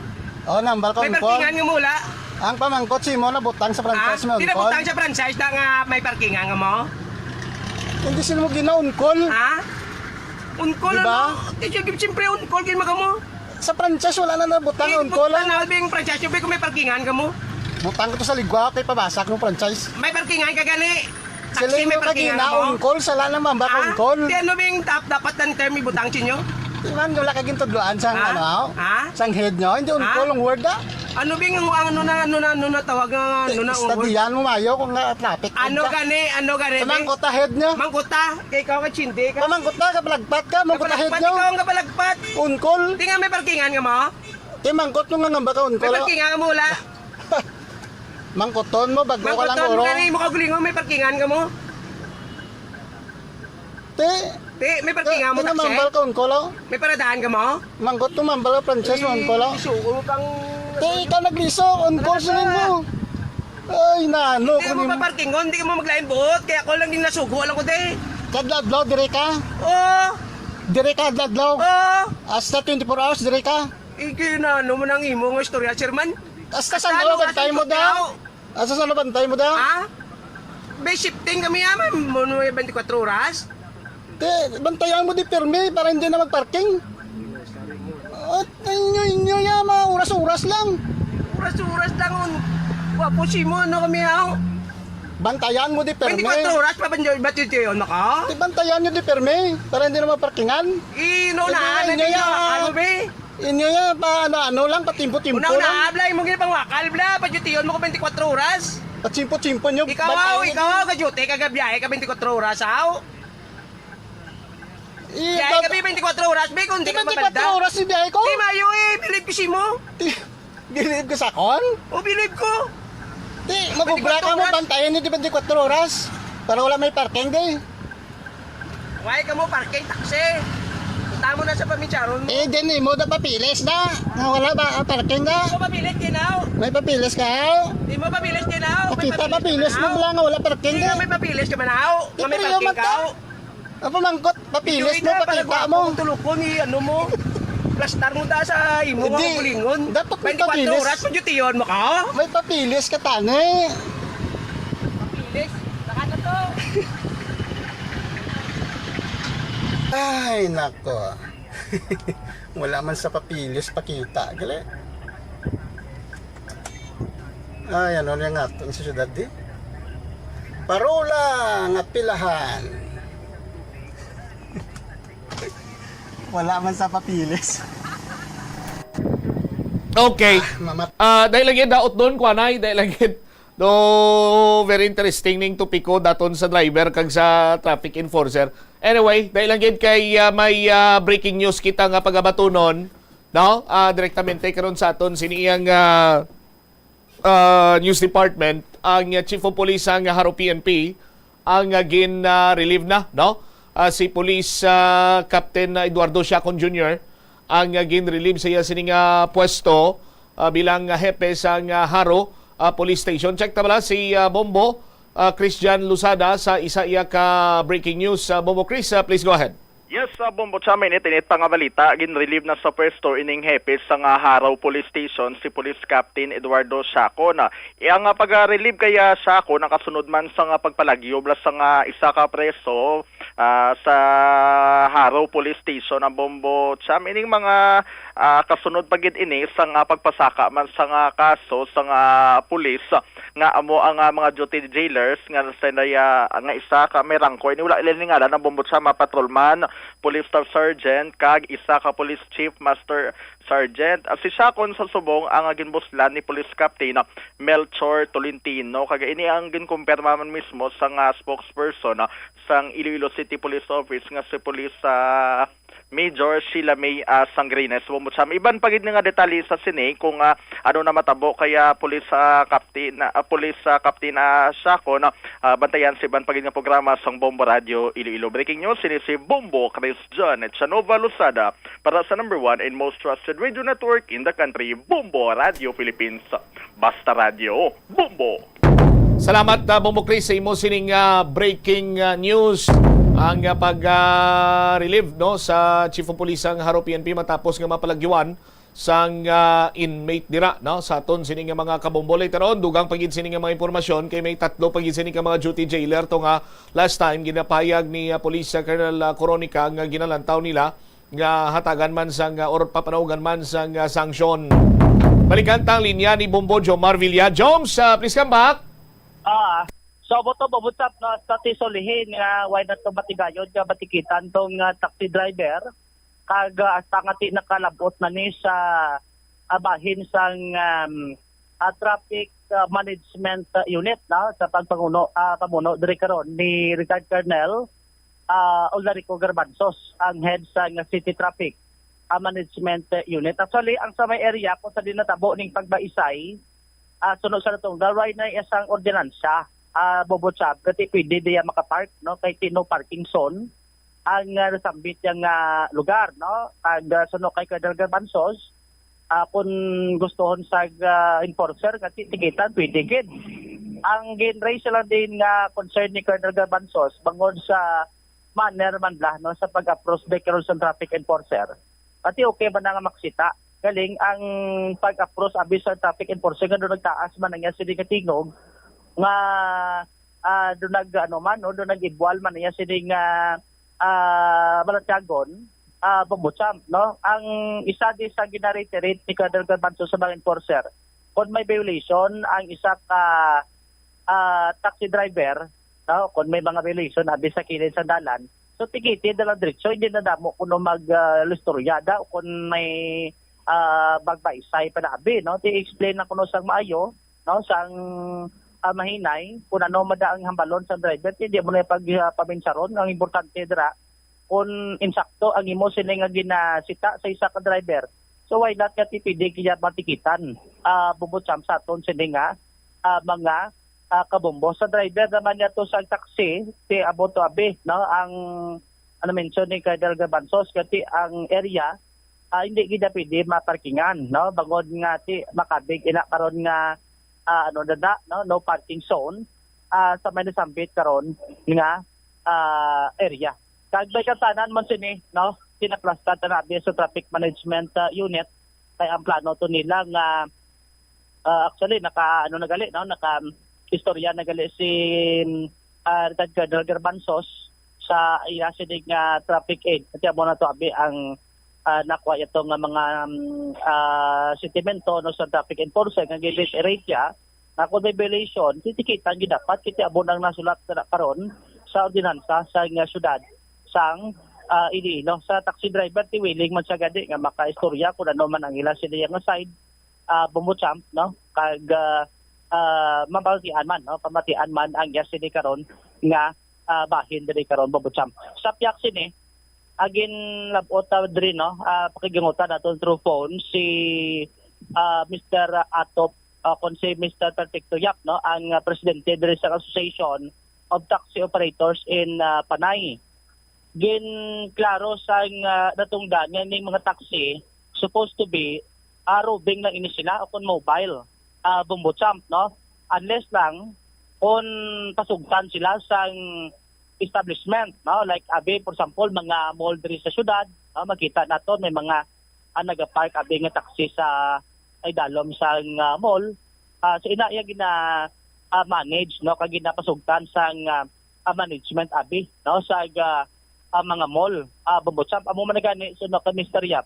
Oo, nambal ka May on-call. parkingan nga mula? Ang pamangkot si mo na butang sa franchise mo Di na on-call. butang sa franchise na nga may parkingan nga mo? Hindi sila mo gina-on-call. Ha? On-call diba? Ano? Siyempre on-call kin ka mo. Sa franchise wala na nabutang on-call. Butang na yung franchise yung kung may parkingan ka mo. Butang ko to sa ligwa kay pabasak ng franchise. May parkingan ka gani. Sila mo kagina on-call, sala na mambak on-call. Di ano bing dapat ang term ibutang sinyo? Iman wala kaging tudloan sang ano? Sang head nyo, hindi on-call ang word da. Ano bing ano na tawag nga ano na Estadiyan mo mayo kung na traffic. Ano gani? Pamangkot ta head nyo. Mangkota, kay ikaw ka chindi ka. Pamangkot na kabalagpat ka, mangkot ta head nyo. Ikaw ang kapalagpat. On-call. Di nga may parkingan nga mo? Di mangkot nyo nga ngamba ka on-call. May parkingan nga mo wala. Mangkoton mo, bago ka lang uro. Mangkoton mo gani, mo kagulingon, may parkingan ka mo? May parkingan mo taksi? Mambal ka on-call. May paradahan ka mo? Mangkot nyo mambal ka franchise mo on-call. Isuko kang... Ikaw nagliso, on-call sila mo. Ay, nano. Hindi mo paparkingon, hindi ka mo maglaing buot. Kaya ako lang din nasugo, alam ko de. Kadladlaw, dire ka? Oo. Dire ka, kadladlaw? Oo. Hasta 24 hours, dire ka? Iki na, ano mo nang imo ng istorya, Sherman? Hasta saan mo bantay mo daw? Hasta saan mo bantay mo daw? Ha? May shifting kami yaman, mo 24 oras? Bantayan mo di permi para hindi na magparking. At inyo yama, oras-oras lang. Oras-oras lang. Wapo si mo, ano kami yaw? Bantayan mo di permi. 24 oras pa ba yun ako? Bantayan nyo di permi para hindi na magparkingan. Inunahan na ninyo, ano ba? Inyo ya, ano lang, patimpo-timpo lang. Una-una, mo ginapang wakal, bla, padyutiyon mo ko 24 oras. Patimpo-timpo nyo. Ikaw, kadyute, kagabiyahe ka 24 oras, aw. Biyahe ka 24 oras, be, kung di ka mabalda. 24 oras si biyahe ko? Di mayo believe ko si mo. Believe ko sa kon? O, believe ko. Di, magubra ka mo, bantayan nyo di 24 oras. Para wala may parking, di. Why ka mo parking taxi? Punta mo na sa pamitsyaron mo. Din mo da papilis na. Wala ba parking na? Di mo papilis kinaw. May papilis ka? Di mo papilis kinaw. Kita papilis mo lang nga wala parking na. na. May papilis ka manaw. Nga may parking ka. Ang pamangkot, papilis mo, pakita mo. Tulukon ni ano mo. Plastar mo da sa imo nga kulingon. Dapat may papilis. 24 oras, padyutiyon mo ka. May papilis ka tani. Papilis? Saka na to. Ay, nako. Wala man sa papilis, pakita. Gali. Ay, ano nga itong sa syudad di? Parola nga pilahan. Wala man sa papilis. Okay. Dahil lagi daot doon, kuanay, dahil lagi very interesting ning topiko daton sa driver kag sa traffic enforcer. Anyway, dahil lang kay may breaking news kita nga pagabatunon, no? Direktamente karon sa aton siniyang news department ang Chief of Police ang Haro PNP ang gin-relieve na, no? Si Police Captain Eduardo Siacon Jr. ang gin-relieve sa iya sining pwesto bilang hepe sa Haro Police Station. Check ta bala si Bombo Christian Lusada sa isa iya ka breaking news. Bombo Chris, please go ahead. Yes, Bombo Chamin, itinit pa nga balita, gin-relieve na sa pwesto ining hepe sa nga Haraw Police Station si Police Captain Eduardo Siacon. Ang pag-relieve kaya Siacon nakasunod man sa nga pagpalagyo blas sa nga isa ka preso sa Haraw Police Station ang Bombo Cham. Ining mga kasunod pagid ini sa nga pagpasaka man sa nga kaso sa nga pulis nga amo ang mga duty jailers nga senaya nga isa ka may rangko ini wala ilan nga na Bombo Cham patrolman, police staff sergeant kag isa ka police chief master Sergeant. Si Sakon sa subong ang ginbuslan ni Police Captain Melchor Tolentino. Kaya ini ang ginkumpirma man mismo sa spokesperson sang Iloilo City Police Office nga si Police Major Sheila May Sangrines. Bumutsam iban pagid nga detalye sa sini kung ano na matabo kaya Police Captain Sakon bantayan si iban pagid nga programa sang Bombo Radio Iloilo. Breaking news sini si Bombo Christian at Chanova Luzada para sa number 1 and most trusted radio network in the country, Bombo Radio Philippines. Basta Radio, Bombo! Salamat Bombo Chris sa imo sining breaking news ang pag-relieve no sa Chief of Police ang Haro PNP matapos nga mapalagyuan sang inmate dira no sa aton sining mga kabombo. Later on dugang pagid sining mga impormasyon kay may tatlo pagid sining mga duty jailer to nga last time ginapayag ni Police Colonel Coronica nga ginalantaw nila nga hatagan man sang or papanawgan man sang sanksyon. Balikan tang linya ni Bombo Jomar Villa. Joms, please come back. So boto babutsap na sa tisolihin nga why na to batigayon nga batikitan tong taxi driver kag hasta nga ti nakalabot na ni sa abahin sang traffic management unit na sa pamuno diri karon ni retired Colonel Olarico Garbanzos ang head sa City Traffic Management Unit. Actually, ang sa may area kung sa dinatabo ning pagbaisay, sunod sa natong daray na isang ordinansya, bobotsab, kasi pwede diya makapark, no? Kay tino parking zone, ang nasambit yung lugar, no? Ang sunod kay Colonel Garbanzos, kung gustohon sa enforcer, kasi tikitan, pwede gid. Ang gin-raise lang din nga concern ni Colonel Garbanzos, bangod sa manner man la no sa pag-approach by karon sa traffic enforcer. Pati okay ba na nga maksita? Galing ang pag-approach abi sa traffic enforcer nga do nagtaas man nga sini katingog nga do nag-ibwal man niya sini nga Balatyagon Bombotsam no. Ang isa di sa gina-reiterate ni Colonel Garbanzos sa mga enforcer kung may violation ang isa ka taxi driver no, kung may mga violation abi sa kilid sa dalan, so tikiti dalang diretso hindi na damo kuno maglustoryada o kung may bagbaisay pa na abi no, ti-explain na kuno sang maayo no sang mahinay kung ano madaang hambalon sa driver hindi mo na pagpaminsaron. Ang importante dira kung insakto ang imo sila nga ginasita sa isa ka driver, so why not ka tipidi kaya matikitan Bobotsam sa aton sila nga mga kabombo. Sa driver naman niya to sa taxi, ti aboto abi, no? Ang mention ni Colonel Garbanzos, kasi ang area, hindi gida pwede maparkingan, no? Bangod nga ti makabig, ina karon nga, no parking zone, sa may nasambit karon nga area. Kagbay katanan man sini, no? Tinaplastan na abi sa traffic management unit, kaya ang plano to nila nga, actually, naka istorya nagali si retired Colonel Garbanzos sa sinig nga traffic aid. Kasi amo na to abi ang nakuha ito nga mga sentimento no sa traffic enforcer nga giliterate siya na kung may violation, titikitan yun dapat kasi amo nang nasulat na karon sa ordinansa sa nga syudad sang Iloilo. Sa taxi driver, ti willing man siya gadi nga maka-istorya kung ano man ang ilang sila nga side Bombotsam, no? Kag mabatian man, no? Pamatian man ang sini karon nga bahin diri karon Bombotsam. Sa piyak sini agin labot diri no pakigingutan naton through phone si Mr. Atop kon si Mr. Perfecto Yap, no, ang presidente diri sa Association of Taxi Operators in Panay. Gin klaro sa natungdan nga ning mga taxi supposed to be roving lang ini sila o kon mobile Bombotsam, no? Unless lang kung pasugtan sila sa establishment, no? Like abi for example mga mall diri sa syudad, no? Makita nato may mga nagapark abi nga taxi sa ay dalom sa mall. So inaya gina manage, no, kag ginapasugtan sa management abi, no, sa mga mall Bombotsam. Amo man gani so no, Mr. Yap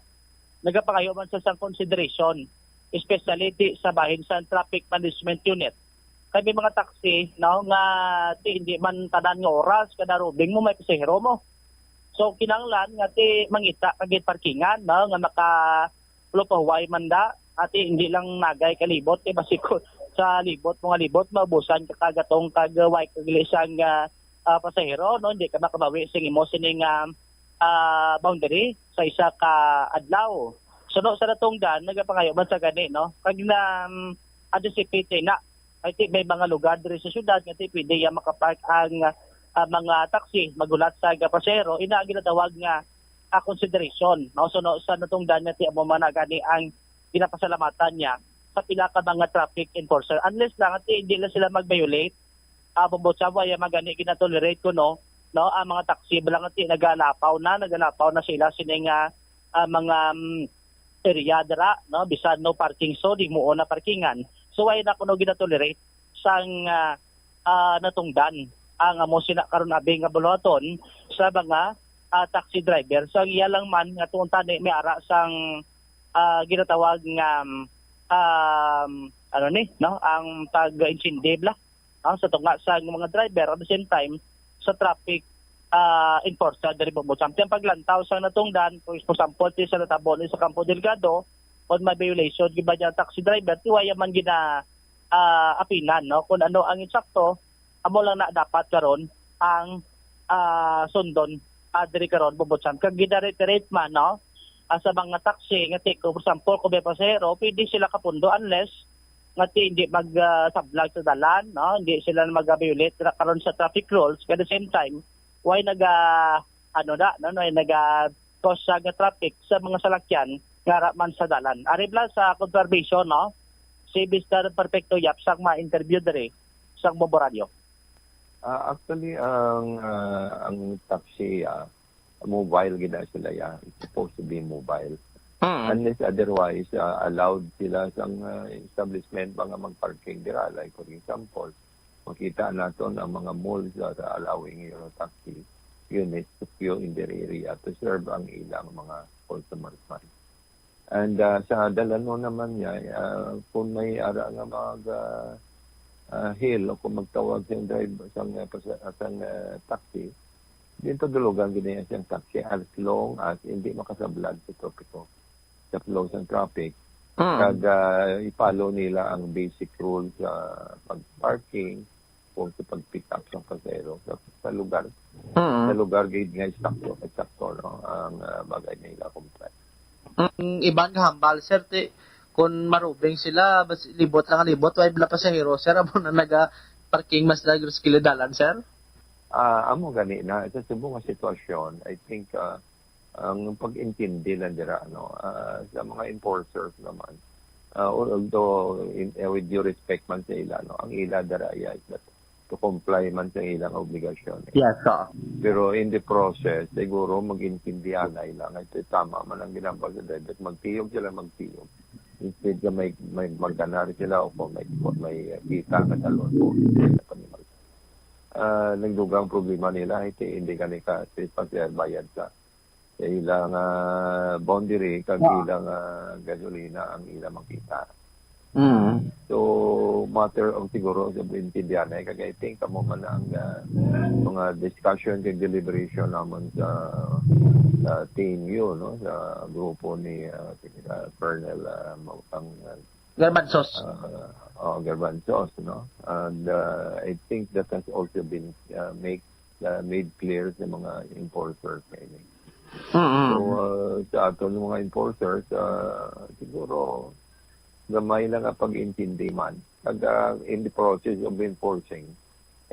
nagapangayo man sa consideration especially sa bahin sa traffic management unit. Kami mga taxi, no, nga hindi man tanan nga oras kada rubing mo may pasahero mo. So kinahanglan nga ti mangita kagit parkingan, no, nga Lupahuay manda, ati hindi lang nagay kalibot, basikot sa libot, mga libot, maubusan kagatong kagaway kagilisang pasahero, no? Hindi ka makabawi sa imo sining boundary sa isa ka adlaw. So no, sa natungdan, nagapangayo man sa gani, no? Kag na anticipate na, I think may mga lugar diri sa syudad nga pwede makapark ang mga taxi magulat sa pasahero, ina ginatawag nga consideration, no? So no, sa natungdan nga ti amo man gani ang pinapasalamatan niya sa pila ka mga traffic enforcer. Unless lang ati hindi lang sila mag-violate, bubotsawa ya magani ginatolerate ko, no, ang mga taxi lang ati nagalapaw na sila sining mga area dira, no, bisan no parking, so di mo na parkingan. So ay na kuno ginatolerate sang natungdan ang amo sina karon abi nga buluhaton sa mga taxi driver. So iya lang man nga tuon tani may ara sang ginatawag nga ang tag-incentive sa tunga sa mga driver at the same time sa traffic enforcer dari Bobosam. Ang paglantaw sa natungdan, for example, sa natabon sa Campo Delgado, on may violation, giba niya taxi driver, tiwaya man gina apinan, no? Kung ano ang insakto, amo lang na dapat karon ang sundon diri karon Bobosam. Kag gina-reiterate man, no? Sa mga taxi, nga for example, kung may pasahero, pwede sila kapundo unless nga hindi mag-sablag sa dalan, no? Hindi sila mag-violate karon sa traffic rules. At the same time, why nag-cause sa traffic sa mga salakyan nga man sa dalan. Aribla sa conservation, no? Si Mr. Perfecto Yap sang ma-interview dere sang Bombo Radio. Actually, ang taxi, mobile gina sila ya. It's supposed to be mobile. Unless otherwise, allowed sila sa establishment mga mag-parking dira. Like for example, makita natin ang mga malls that are allowing your taxi units to queue in their area to serve ang ilang mga customers man. And sa Dalano naman niya, kung may ara nga mag-hail o kung magtawag siyang driver sang taxi, dito dulugan ganyan siyang taxi as long as hindi makasablag sa tropiko, sa flow ng traffic. Kag i-follow nila ang basic rules sa pag-parking o sa pag-pick up ng pasahero sa lugar. Sa lugar, gate nga sakto, no? Ang bagay nila comply. Ibang hambal, sir, kung marubing sila, bas libot lang libot, why bla pasahero, sir, amo na naga-parking mas lagros kiladalan, sir? Amo gani na, sa subong nga sitwasyon, I think ang pag-intindi lang dira sa mga enforcers naman, although with due respect man sa ila, no, ang ila dara is that to comply man sa ilang obligasyon. Yes, sir. Pero in the process, siguro mag-intindihan na ilang ito tama man ang ginagawa sa driver. Magtiyog sila, magtiyog. Instead ka may magganar sila o kung may kita ka talon po. Nagdugang problema nila, hindi ka bayad sa ilang boundary, kag ilang gasolina ang ilang makita. So, matter of siguro sa intindihan ay kag I think kamo man ang mga discussion kag deliberation naman sa team yun, no, sa grupo ni Colonel Garbanzos. Garbanzos, no. And I think that has also been made clear sa mga enforcers maybe. So, sa aton mga enforcers, siguro gamay lang ang pag-intindi man. In the process of enforcing,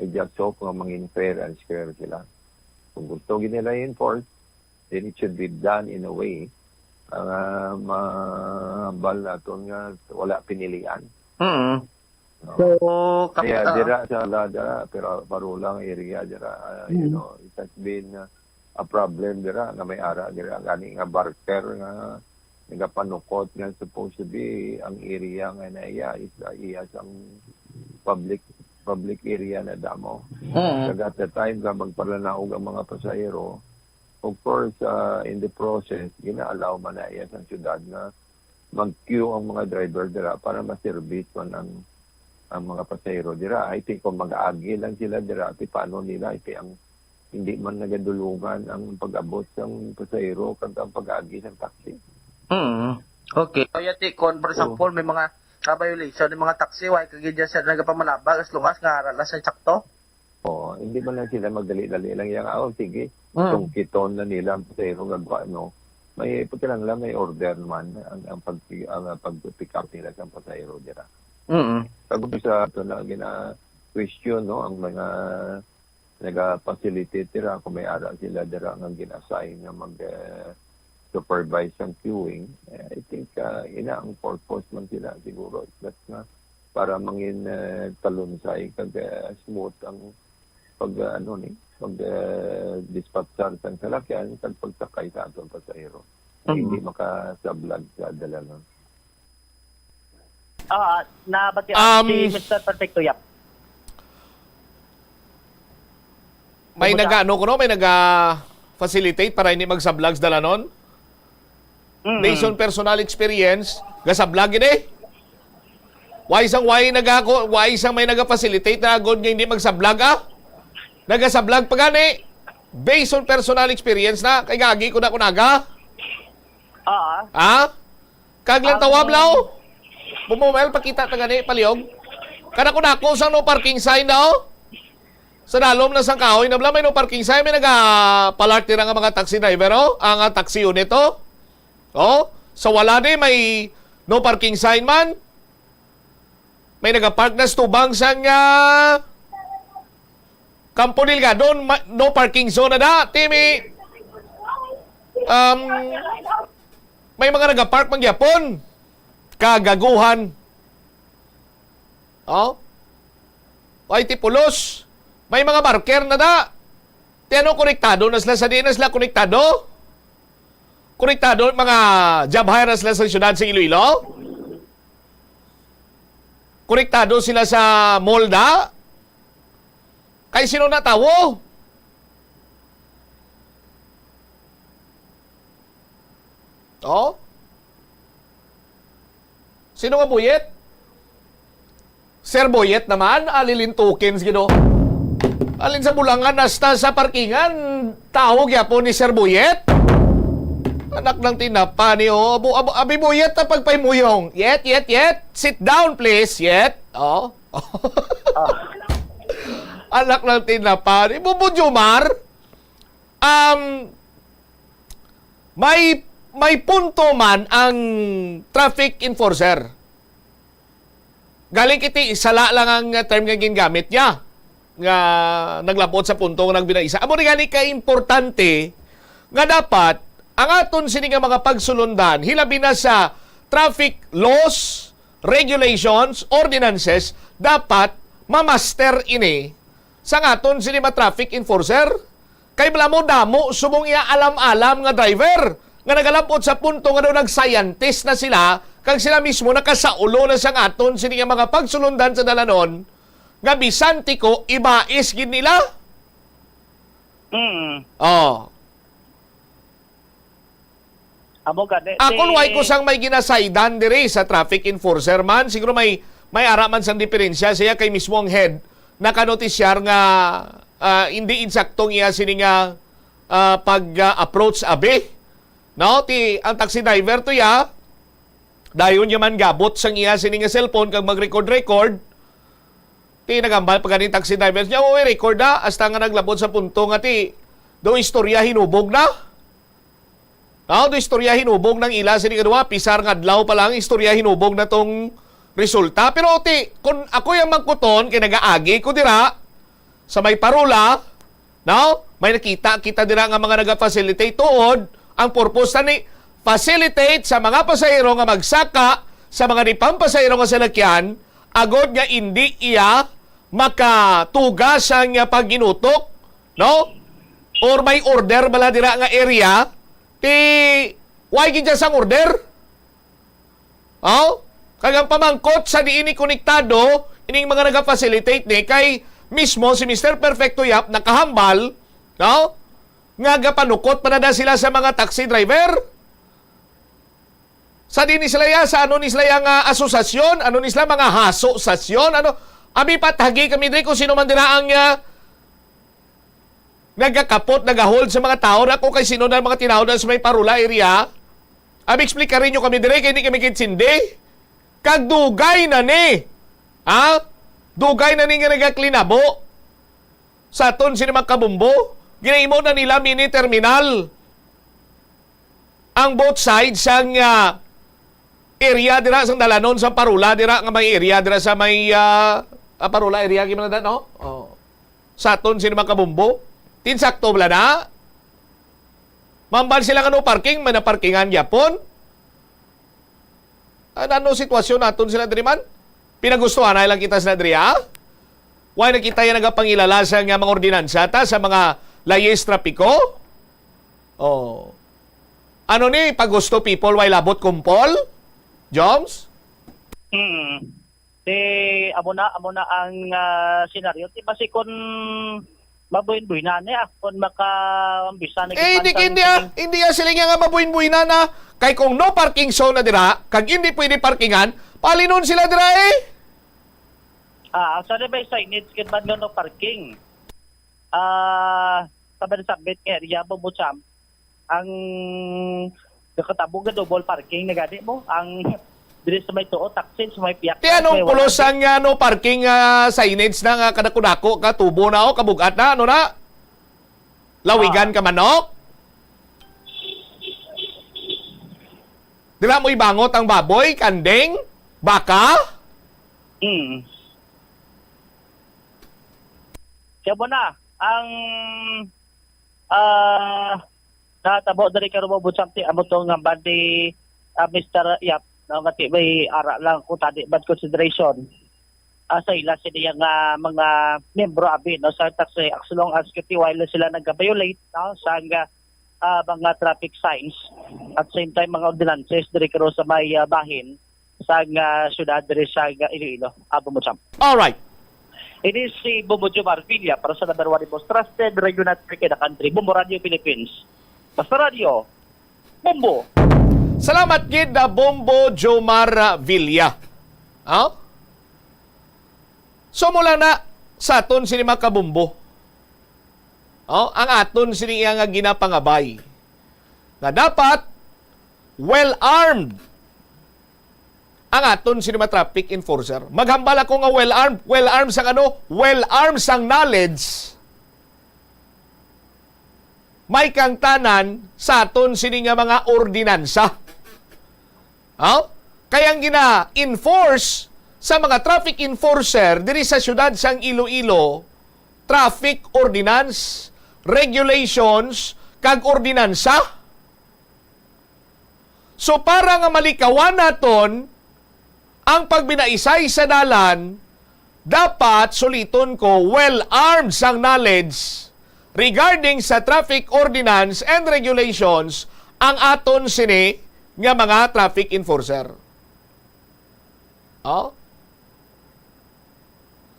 I just hope nga maging fair and square sila. Kung gusto nila i-enforce, then it should be done in a way mahambal natin nga wala pinilian. So, kaya dira sa dira, pero parulang area dira, you know, it has been a problem dira nga may ara dira gani nga barker nga nagapanukot nga supposed to be ang area nga naiya is ang public area na damo. Kag at the time ka magparanaog ang mga pasahero, of course in the process gina-allow man na iya sa syudad na mag-queue ang mga driver dira para ma-service man ang mga pasahero dira. I think kung mag-aagi lang sila dira, paano nila ang hindi man nagadulungan ang pag-abot ng pasahero kag ang pag-aagi ng taxi. Okay. Kaya kon, for example, may mga ka-violation ng mga taxi, why kagidya sir nagapamalabag as lungas nga arala sa sakto? Hindi man lang sila magdali-dali lang yan. Sige, tungkiton na nila ang pasahero may puti lang may order naman ang pag-pick up nila sa pasahero dira. Pag sa ito na gina-question, ang mga naga-facilitate dira, kung may ara sila dira ang gina-assign na mag-supervise ang queuing, I think ang purpose man sila siguro. That's na para mangin talunsay kag smooth ang pag-dispatchar sa salakyan kag pagtakay sa atong pasahero. Hindi makasablag sa dalanon. Si Mr. Perfecto, yap. May naga-facilitate para hindi magsablag sa dalanon? Based on personal experience, gasablag gini. Why isang may naga-facilitate na agad nga hindi magsablag Nagasablag pa gani. Based on personal experience na, kay gagi ko na kunaga. Kaglang tawab lao. Bumumel, pakita ta gani, paliyog. Kada kunako sang no parking sign daw. Sa dalom na sang kahoy, nabla may no parking sign, may nagapalarty nga mga taxi driver, ang taxi unit so wala din, may no parking sign man. May nagapark na stubang sang Campo Delgado, no parking zone na Timi. May mga nagapark mangyapon. Kagaguhan. Ay tipulos. May mga marker na Tiano konektado na sila sa di na sila konektado? Konektado mga job hire na sila sa syudad sa Iloilo? Konektado sila sa mall na? Kay sino natawo? Sino nga buyet? Sir Boyet naman, alilin tokens gino. Alin sa bulangan nasta sa parkingan, tawag yapon ni Sir Boyet. Anak ng tinapa ni Abi Boyet na pagpaymuyong. Yet. Sit down please, Yet. Anak ng tinapa ni Bubudjumar. May punto man ang traffic enforcer. Galing kiti, isala lang ang term nga gingamit niya. Nga naglapot sa punto nga nagbinaisa. Amo ni gani ka importante nga dapat ang aton sini nga mga pagsulundan hilabi na sa traffic laws, regulations, ordinances dapat mamaster ini sa aton sini mga traffic enforcer. Kay bala mo damo subong iya alam-alam nga driver nga nagalapot sa punto nga daw nag-scientist na sila kag sila mismo nakasaulo na sa aton sini nga mga pagsulundan sa dalanon nga bisan tiko ibais gid nila. Akon way ko sang may ginasaydan diri sa traffic enforcer man, siguro may ara man sang diferensya siya kay mismo ang head nakanotisyar nga hindi insaktong iya sini nga pag-approach abi. No, ang taxi driver to ya dayon yaman gabot sang iya sini nga cellphone kag mag-record. Nagambal pa ganing taxi driver niya, record na, hasta nga naglabot sa punto nga do istorya hinubog na. Do istorya hinubog ng ila sini kadua, pisar nga adlaw pa lang istorya hinubog na tong resulta. Pero kung ako yung magkuton, kinagaagi ko dira sa may parula, may nakita dira nga mga naga-facilitate tuod, ang purpose ni facilitate sa mga pasahero nga magsaka sa mga dipampasahero nga salakyan, agod nga hindi iya makatugas ang pag-inutok, or may order bala dira nga area, why gidya sang order? Kagang pamangkot sa diini konektado, ining mga naga-facilitate ni, kay mismo si Mr. Perfecto Yap nakahambal, nga gapanukot pa na sila sa mga taxi driver. Sa di ni sila sa ano ni sila nga asosasyon, ano ni sila mga hasosasyon, abi patagi kami diri kung sino man dira ang nagakapot, nagahold sa mga tao na kung kay sino na mga tinawag sa may parula area. explica rin nyo kami dire, kaya hindi kami kitsindi. Kagdugay na ni. Ha? Dugay na ni nga nagaklinabo. Sa aton sini makabumbo. Ginaimo na nila mini terminal. Ang both sides sang area dira sang dalanon sa Parula dira nga may area dira sa may Parula area gimana no? Oh. Sa aton sini makabumbo. Tinsakto bla na. Mambal sila kano parking, may naparkingan yapon. Ano sitwasyon naton sila diri man? Pinagustuhan na lang kita sa diri ha? Why nakita yan nagapangilala sa mga ordinansa ta sa mga layes trapiko? Oh. Ano ni pagusto people why labot kumpol? Joms? Amo na ang senaryo. Di ba si kon mabuin-buin na niya kung maka-ambisa na hindi sila nga mabuin-buin na kay kung no parking zone na dira kag hindi pwede parkingan palinon sila dira sa ba signage kin man no parking sabi sa bit area Bumutsam ang nakatabog na double parking na gani mo ang diri sa may tuo taxi sa may piyak. Ti anong pulos ang no parking signage na nga kadako-dako ka tubo na o kabugat na ano na? Lawigan ka manok? Dila mo ibangot ang baboy, kandeng, baka? Kaya mo na ang natabo dari ka rumo Butsamti amo to nga bandi Mr. Yap nga may ara lang ko tadi bad consideration sa ila sila nga mga membro abi no sa taxi as long as kiti while sila nag-violate no sa mga traffic signs at same time mga ordinances diri karo sa may bahin sa syudad diri sa Iloilo Bumutsam. All right. It is si Bobojo Marvilla para sa number 1 most trusted radio network in the country, Bombo Radio Philippines. Basta Radio, Bombo. Salamat gid na Bombo Jomar Villa. So mula na sa aton sini makabumbo. Ang aton sini nga ginapangabay. Na dapat well-armed ang aton sini traffic enforcer. Maghambal ako nga well-armed sang ano? Well-armed sang knowledge. May kang tanan sa aton sini nga mga ordinansa. Kaya gina-enforce sa mga traffic enforcer diri sa syudad sang Iloilo, traffic ordinance, regulations, kag ordinansa. So para nga malikawan naton ang pagbinaisay sa dalan, dapat suliton ko well-armed sang knowledge regarding sa traffic ordinance and regulations ang aton sini nga mga traffic enforcer.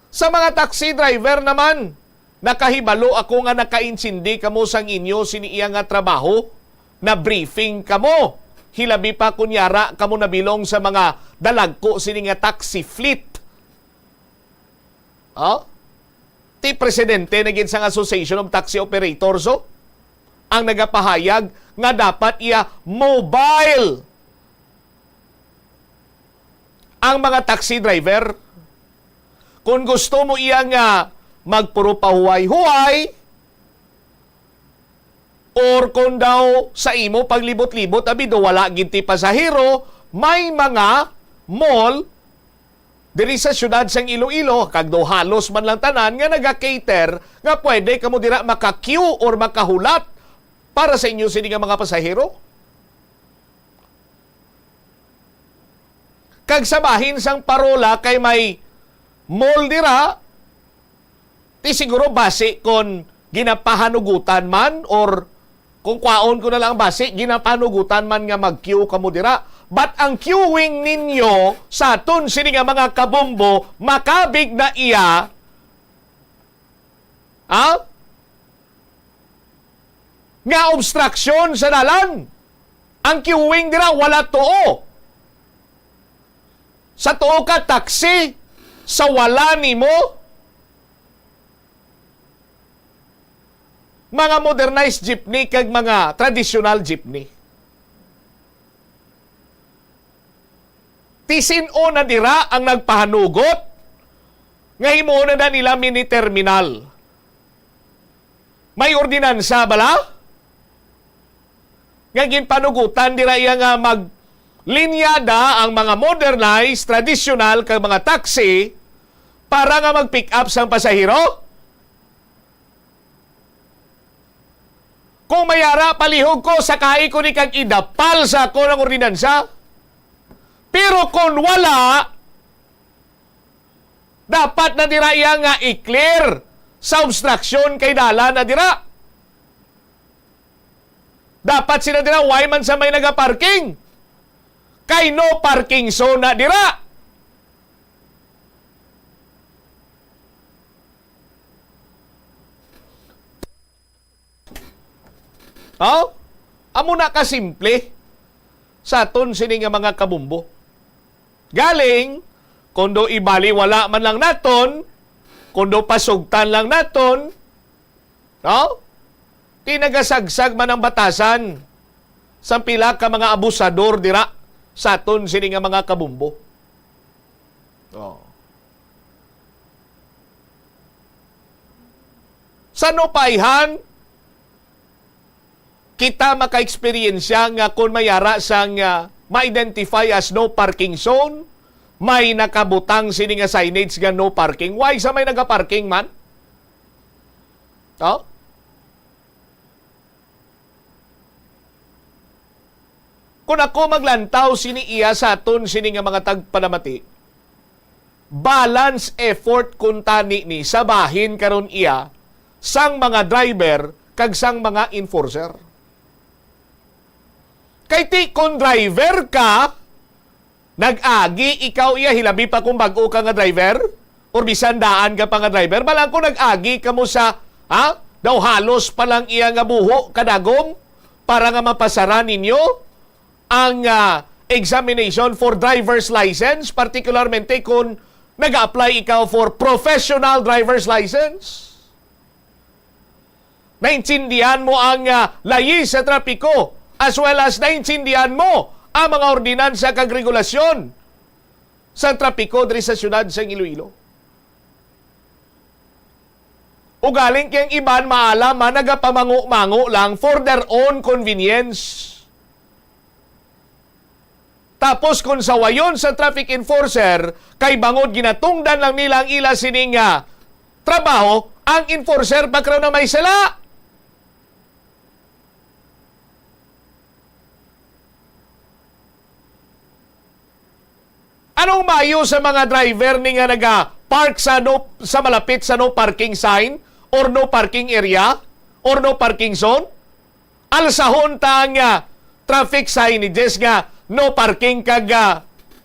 Sa mga taxi driver naman, nakahibalo ako nga nakainsindi kamo sang inyo siniya nga trabaho, na briefing kamo. Hilabi pa kunyara kamo nabilong sa mga dalagko sini nga taxi fleet. Ti presidente naging sang Association of Taxi Operators ang nagapahayag nga dapat iya mobile ang mga taxi driver. Kung gusto mo iya nga magpuro pahuway-huway or kung daw sa imo paglibot-libot abido wala ginti pasahero, may mga mall diri sa syudad sang Iloilo kag do halos man lang tanan nga naga-cater nga pwede kamo dira maka-queue or makahulat para sa inyo sini nga mga pasahero. Kag sa bahin sang Parola kay may mall dira, ti siguro base kon ginapahanugutan man or kung kwaon ko na lang base, ginapahanugutan man nga mag-queue kamo dira. But ang queuing ninyo sa aton sini nga mga kabombo, makabig na iya, nga obstruction sa dalan. Ang queuing dira wala too. Sa too ka taxi, sa wala nimo mga modernized jeepney kag mga traditional jeepney. Tisin-o na dira ang nagpahanugot nga himuon na nila mini terminal. May ordinansa bala? Nga ginpanugutan dira iya nga maglinyada ang mga modernized, traditional kag mga taxi para nga mag-pick up sang pasahero? Kung mayara, palihog ko, sakay ko ni kag idapal sa ako ng ordinansa. Pero kung wala, dapat na dira iya nga i-clear sa obstruction kay dala na dira. Dapat sila dira, why man sa may nagaparking? Kay no parking zone na dira. Oh? Amo na ka simple sa aton sini nga mga kabumbo. Galing, kundo ibali wala man lang naton, kundo pasugtan lang naton, no? Tinagasagsag man ang batasan sa pila ka mga abusador dira sa aton sini nga mga kabumbo. Oh. Sa nopayhan, kita maka-experiensya nga kung mayara sang ma-identify as no parking zone, may nakabutang sini nga signage nga no parking. Why sa may nagaparking man? Oh? Kung ako maglantaw sini iya sa aton sini nga mga tagpanamati, balance effort kun tani ni sabahin karon iya sang mga driver kag sang mga enforcer. Kay ti kung driver ka, nag-agi, ikaw iya, hilabi pa kung bago ka nga driver, or bisan daan ka pa nga driver, balang kung nag-agi ka mo sa, daw halos pa lang iya nga buho, kadagom, para nga mapasara ninyo ang examination for driver's license, particularmente kung nag-apply ikaw for professional driver's license. Naintindihan mo ang layis sa trapiko, as well as naintindihan mo ang mga ordinansa kag regulasyon sa trapiko diri sa syudad sa Iloilo. Ugaling kayang iban maalam nagapamango-mango lang for their own convenience. Tapos kung sawayon sa traffic enforcer, kay bangod ginatungdan lang nila ang ila sining trabaho, ang enforcer bakraw na may sala. Anong mayo sa mga driver ni nga naga-park sa malapit sa no parking sign or no parking area or no parking zone? Alsahon ta nga traffic signages nga no parking kag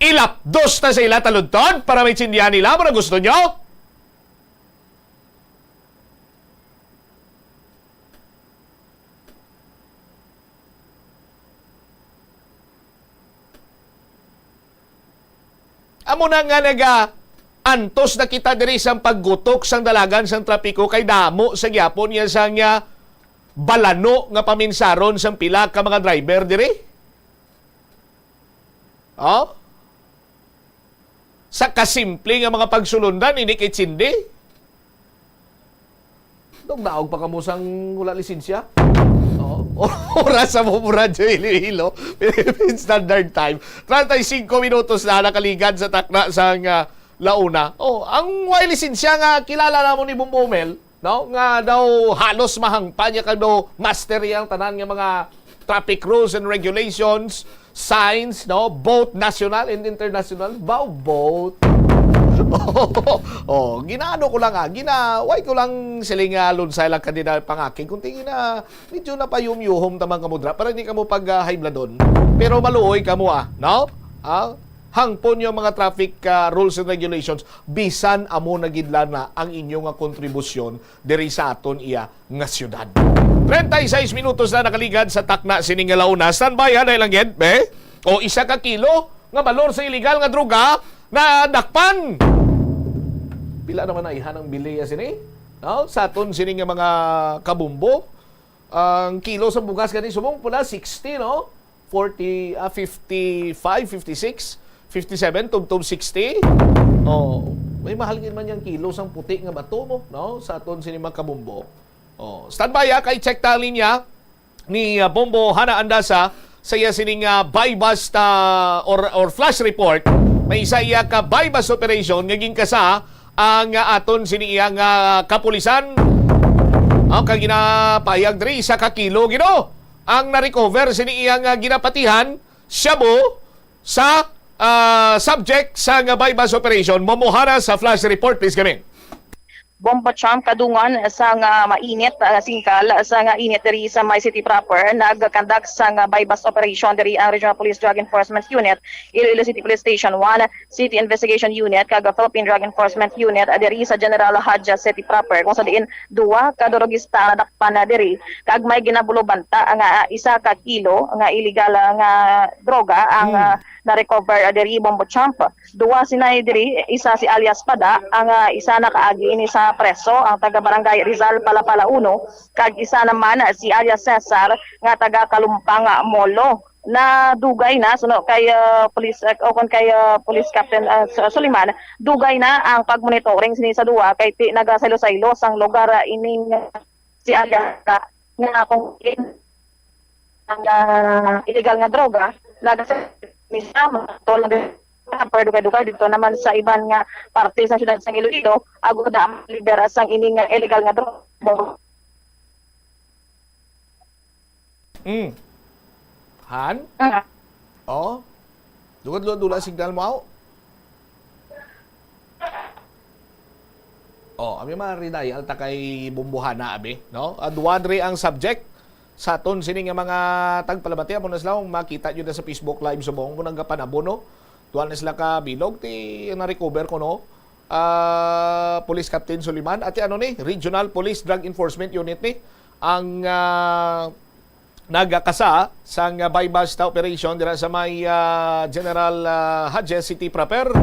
ilapdos na sa ila taludtod para may tsindihan nila mo na gusto nyo? Amo na nga antos na kita diri sang paggutok sang dalagan sang trapiko kay damo sa gyapon niya sang balano nga paminsaron sang pila ka mga driver diri. Oh? Sa kasimple nga mga pagsulundan ini kay tsindi. Daog pa kamo sang wala lisensya. Oras sa Radyo Iloilo, Philippine Standard Time. 35 minutos na nakaligad sa takna sa launa. Ang way lisensya nga kilala na mo ni Bumbomel, no? Nga daw halos mahangpa niya ka daw master yang tanan nga mga traffic rules and regulations, signs, no? Both national and international. Both. Ginaano ko lang ginaway ko lang siling lunsay lang kanina pangaking kung tingin na medyo na pa yumyuhom tamang kamudra para hindi ka mo pag-high bloodon. Pero maluoy ka mo no? Hangpon yung mga traffic rules and regulations bisan amo nagidla na ang inyong kontribusyon diri sa aton iya nga syudad. 36 minutos na nakaligad sa takna sining launa. Standby dahil lang gid, o 1 ka kilo nga balor sa illegal nga droga na dakpan. Pila naman na ihanang biliya sini? No? Sa aton sini nga mga kabumbo, ang kilo sa bugas kani subong pula 60, no? 40, 55, 56, 57 tubtob 60. Oh, may mahal gid man yang kilo sang puti nga bato mo, no? Sa aton sini Kabumbo. Oh, standby kay check ta linya ni Bombo Hana Andasa saya sining buy-bust or flash report. May isa iya ka buy-bust operation nga ginkasa ang aton sini iyang kapulisan. Ang kaginapayag diri sa ka kilo gino ang na-recover sini iyang ginapatihan shabu sa subject sa buy-bust operation. Momohara sa flash report please kami. Bomba Champ kadungan sa nga mainit singkal sa nga init diri sa May City proper nagkandak sa nga buy-bust operation diri ang Regional Police Drug Enforcement Unit, Iloilo City Police Station 1, City Investigation Unit kag Philippine Drug Enforcement Unit diri sa General Hadja City proper kung sa diin duwa ka drogista nadakpan na diri kag may ginabulo banta nga 1 ka kilo nga illegal nga droga ang na-recover diri Bombo Champ. Duwa sinay diri, isa si alias Pada, ang isa nakaagi ini sa preso, ang taga Barangay Rizal Palapala 1, kag isa naman si alias Cesar nga taga Kalumpang Molo na dugay na suno kay police police captain Suliman, dugay na ang pagmonitoring sini sa duwa kay nagasaylo-saylo sang lugar ining si alias nga kung ang illegal nga droga misama tolong duga dito naman sa iban nga parte sa syudad sang Iloilo ago da libera sang ini nga illegal nga droga. Han? Oh. Dugad-dula signal mo ako. Oh, ami mariday alta kay Bumbuhana abi, no? Duwadre ang subject sa aton sini nga mga tagpalabati mo na sila makita nyo na sa Facebook live subong mo nang gapanabo no tuwan na sila ka bilog ti na-recover ko no Police Captain Suliman at ano ni Regional Police Drug Enforcement Unit ni ang nagakasa sa buy-bust operation dira sa may General Hadja City proper.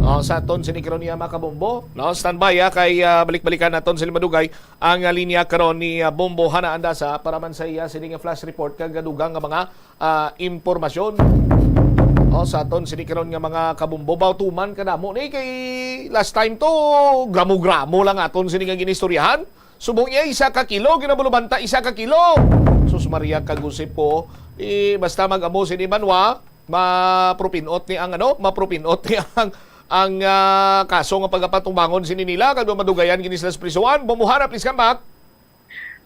Sa aton sini karon niya Makabombo, no, standby kay balik-balikan naton sila madugay ang linya karon ni Bombo Hana Andasa para man sa iya sini nga flash report kag dugang nga mga impormasyon. Sa aton sini karon nga mga kabombo bawtuman kanamo ni kay last time to gramo-gramo lang aton sini nga ginistoryahan. Subong iya 1 ka kilo ginabulubanta 1 ka kilo. Sus Maria kagusip ko basta mag-amo sini Manwa mapropinot ni ang mapropinot ni ang kaso nga pagpatubangon sini nila kag madugayan kini sila sa prisuan. Bumuhara please come back.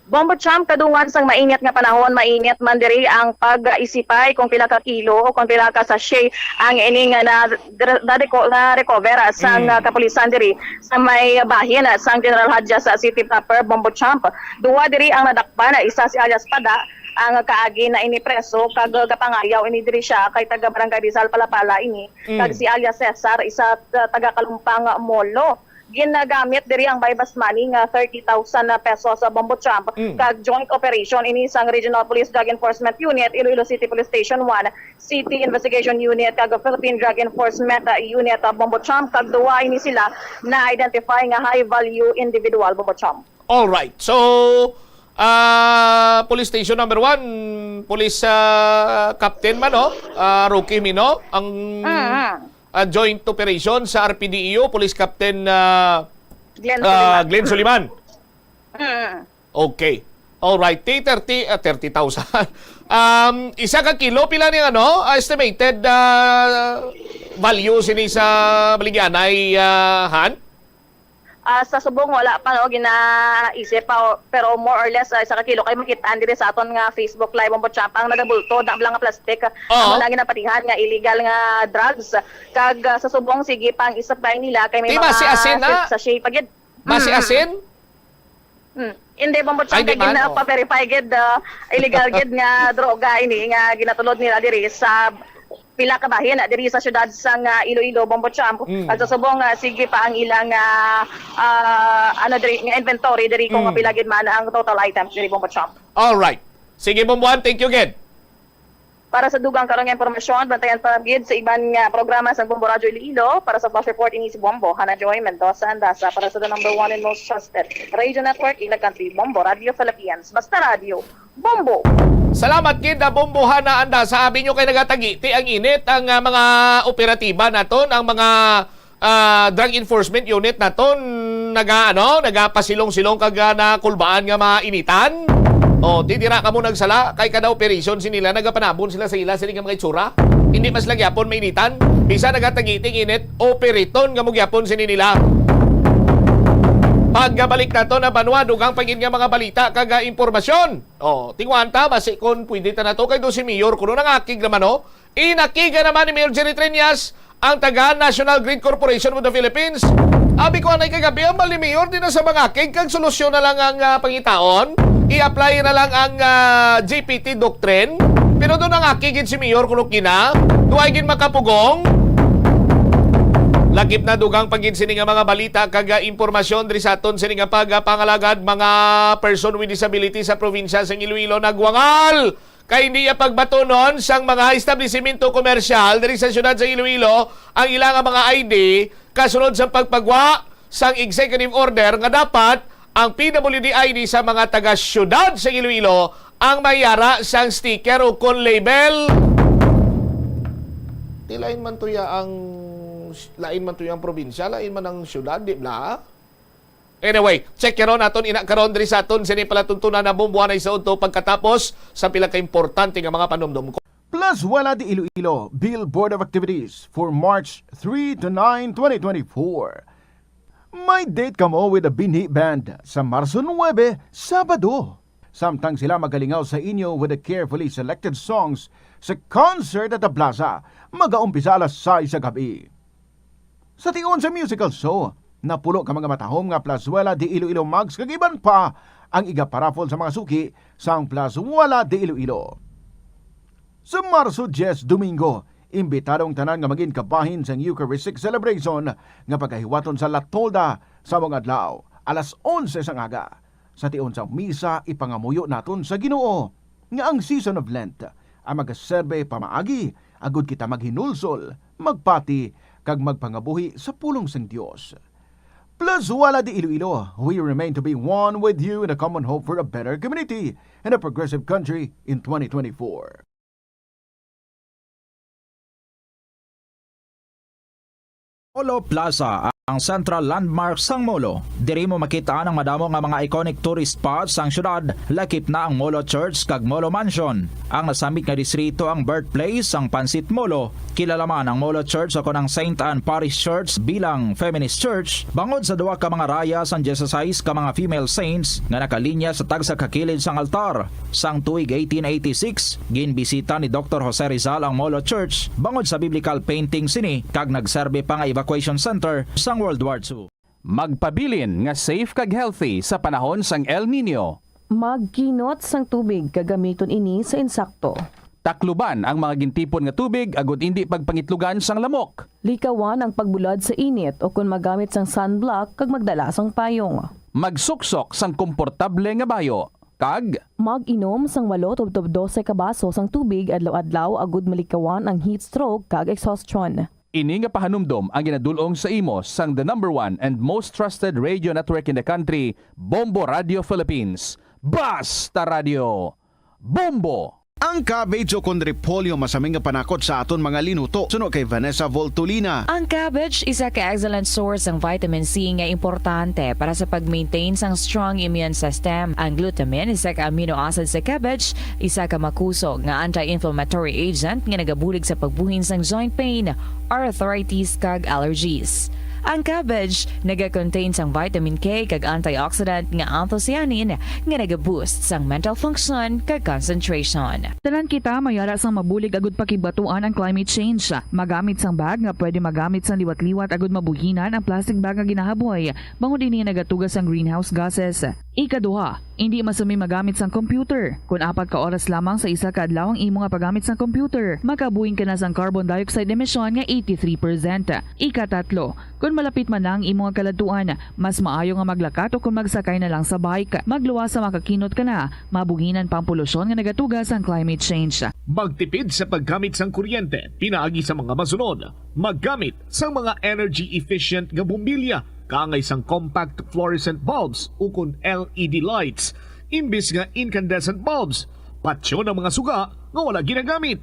Bombo Champ kadungan sang mainit nga panahon, mainit man diri ang pag-isipay kung pila ka kilo o kung pila ka sachet ang ining na recover sang kapulisan diri sa may bahin sang General Hadja sa City proper. Bombo Champ duwa diri ang nadakpan, isa si alias Pada ang kaagi na inipreso kag gapangayaw ini diri siya kay taga Barangay Rizal Palapala ini kag si alias Cesar isa taga Kalumpang Molo. Ginagamit diri ang buy-bust money nga 30,000 pesos sa Bombo Champ kag joint operation ini sang Regional Police Drug Enforcement Unit, Iloilo City Police Station 1, City Investigation Unit kag Philippine Drug Enforcement Unit Bombo Champ kag duwa ini sila na identify nga high value individual Bombo Champ. All right. So Police Station number 1, Police Captain man no, Rookie Mino ang joint operation sa RPDEO, Police Captain Glenn Suliman. Okay. All right, 30,000. 1 ka kilo pila ni estimated value sini sa baligyanay Han? Sa subong wala pa ginaisip pa pero more or less 1 ka kilo kay makitaan diri sa aton nga Facebook live Bombo Champ ang nagabulto na blang nga plastic ang mga ginapatihan nga illegal nga drugs kag sa subong sige pang isapay nila kay may mga sa shape pagid base asin hindi Bombo Champ kay gina-verify gid illegal gid nga droga ini nga ginatulod nila diri sa pila ka bahin diri sa syudad sang Iloilo Bombo Champ at sa subong sige pa ang ilang diri nga inventory diri kung pila gid man ang total items diri Bombo Champ. All right. Sige Bomboan, thank you again. Para sa dugang karong impormasyon, bantayan pa gid sa iban nga programa sa Bombo Radyo Iloilo. Para sa Flash Report ini si Bombo, Hana Joy Mendoza Andasa. Para sa the number 1 and most trusted radio network in the country, Bombo Radio Philippines. Basta Radio, Bombo! Salamat kid na Bombo Hana Andasa. Sabi nyo kay nagatagiti ang init ang mga operatiba naton, ang mga drug enforcement unit naton nagapasilong-silong kag na kulbaan nga mainitan. O, titira ka mo nagsala, kay kada operation sinila, nagapanabon sila sa ila, sila nga mga itsura. Hindi mas lagyapon mainitan. Bisa nagatagiting init, operiton nga mo gyapon sinila. Pagkabalik na to na banwa, dugang pagin nga mga balita, kaga impormasyon. O, tingwanta, basi kung pwede ta na to, kay do si Mayor, kuno nangakig naman o. Inakiga naman ni Mayor Jerry Triñas, ang taga National Grid Corporation of the Philippines. Abi ko anay kagabi, ang mali Mayor, din na sa mga kig, kag solusyon na lang ang pangitaon. I-apply na lang ang GPT doctrine. Pero doon ang akigin si Mayor kung kina. Duwaigin makapugong. Lakip na dugang pagin sini nga mga balita kag impormasyon diri sa aton sini nga pagpangalagad mga person with disability sa probinsya sa Iloilo nagwangal. Kay hindi pagbatonon sang mga establishmento komersyal diri sa syudad sa Iloilo ang ilang mga ID kasunod sa pagpagwa sang executive order nga dapat ang PWD ID sa mga taga-syudad sa Iloilo ang mayara sang sticker o kon label. Lain man tuya ang probinsya, lain man ang syudad, di ba? Anyway, check karon aton inakaron diri sa aton sini pala tuntunan na bumbuhan ay sa unto pagkatapos sa pila ka importante nga mga panumdum ko. Plus wala di Iloilo Billboard of Activities for March 3 to 9, 2024. May date ka mo with the Binhi Band sa Marso 9, Sabado. Samtang sila magalingaw sa inyo with the carefully selected songs sa concert at the plaza, mag-aumpisa alas 6 sa gabi. Sa tion sa musical show, napulo ka mga matahom nga Plazuela de Iloilo Mags kagiban pa ang iga-paraffol sa mga suki sang Plazuela de Iloilo. Sa Marso 10, Domingo, imbitadong tanan nga maging kabahin sa Eucharistic celebration nga pagkahiwaton sa Latolda sa mga adlaw alas 11 sa ngaga. Sa tion sa misa ipangamuyo naton sa Ginoo nga ang season of Lent ang magaserbe pamaagi agud kita maghinulsol, magpati kag magpangabuhi sa pulong sang Dios. Plus wala di Iloilo, we remain to be one with you in a common hope for a better community and a progressive country in 2024. Molo Plaza, ang central landmark sang Molo. Diri mo makita ang madamo nga mga iconic tourist spots sang syudad, lakip na ang Molo Church kag Molo Mansion. Ang nasamit nga distrito ang birthplace sang Pansit Molo. Kilala man ang Molo Church o ang St. Anne Parish Church bilang feminist church, bangod sa duwa ka mga raya sang 16 ka mga female saints nga nakalinya sa tagsa kakilid sang altar. Sang tuig 1886, ginbisita ni Dr. Jose Rizal ang Molo Church bangod sa biblical painting sini kag nagserbe pa nga evacuation center sang World War II. Magpabilin nga safe kag healthy sa panahon sang El Nino. Magkinot sang tubig kagamiton ini sa insakto. Takluban ang mga gintipon nga tubig agud hindi pagpangitlugan sang lamok. Likawan ang pagbulad sa init o kung magamit sang sunblock kag magdala sang payong. Magsuksok sang komportable nga bayo. Kag mag-inom sang 8 tubtob 12 ka baso sang tubig adlaw-adlaw agud malikawan ang heat stroke kag exhaustion. Ini nga pahanumdom ang ginadulong sa imo sang the number 1 and most trusted radio network in the country, Bombo Radio Philippines. Basta Radio Bombo! Ang cabbage o kon repolyo masaming nga panakot sa aton mga linuto. Suno kay Vanessa Voltolina. Ang cabbage isa ka excellent source ng vitamin C nga importante para sa pag-maintain sang strong immune system. Ang glutamine isa ka amino acid sa cabbage, isa ka makusog nga anti-inflammatory agent nga nagabulig sa pagbuhin sang joint pain, arthritis kag allergies. Ang cabbage naga-contain sang vitamin K kag antioxidant nga anthocyanin nga naga-boost sang mental function kag concentration. Tanan kita mayara sang mabulig agud pakibatuan ang climate change. Magamit sang bag nga pwede magamit sang liwat-liwat agud mabuhinan ang plastic bag nga ginahaboy. Bangod ini nagatugas sang greenhouse gases. Ikaduha, hindi masumi magamit sang computer. Kung 4 ka oras lamang sa isa ka adlaw ang imo nga paggamit sang computer, makabuhing ka na sang carbon dioxide emission nga 83%. Ikatatlo, kung malapit man lang imo nga kaladuan, mas maayo nga maglakat o kung magsakay na lang sa bike. Magluwas sa makakinot ka na, mabuhinan pang polusyon nga nagatuga sang climate change. Magtipid sa paggamit sang kuryente, pinaagi sa mga masunod. Maggamit sa mga energy efficient nga bumbilya, kaangay sang compact fluorescent bulbs ukon LED lights, imbis nga incandescent bulbs. Patsyo ng mga suga nga wala ginagamit.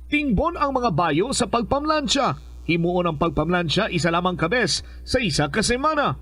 Tingbon ang mga bayo sa pagpamlansya. Himuon ang pagpamlansya isa lamang kabes sa isa ka semana.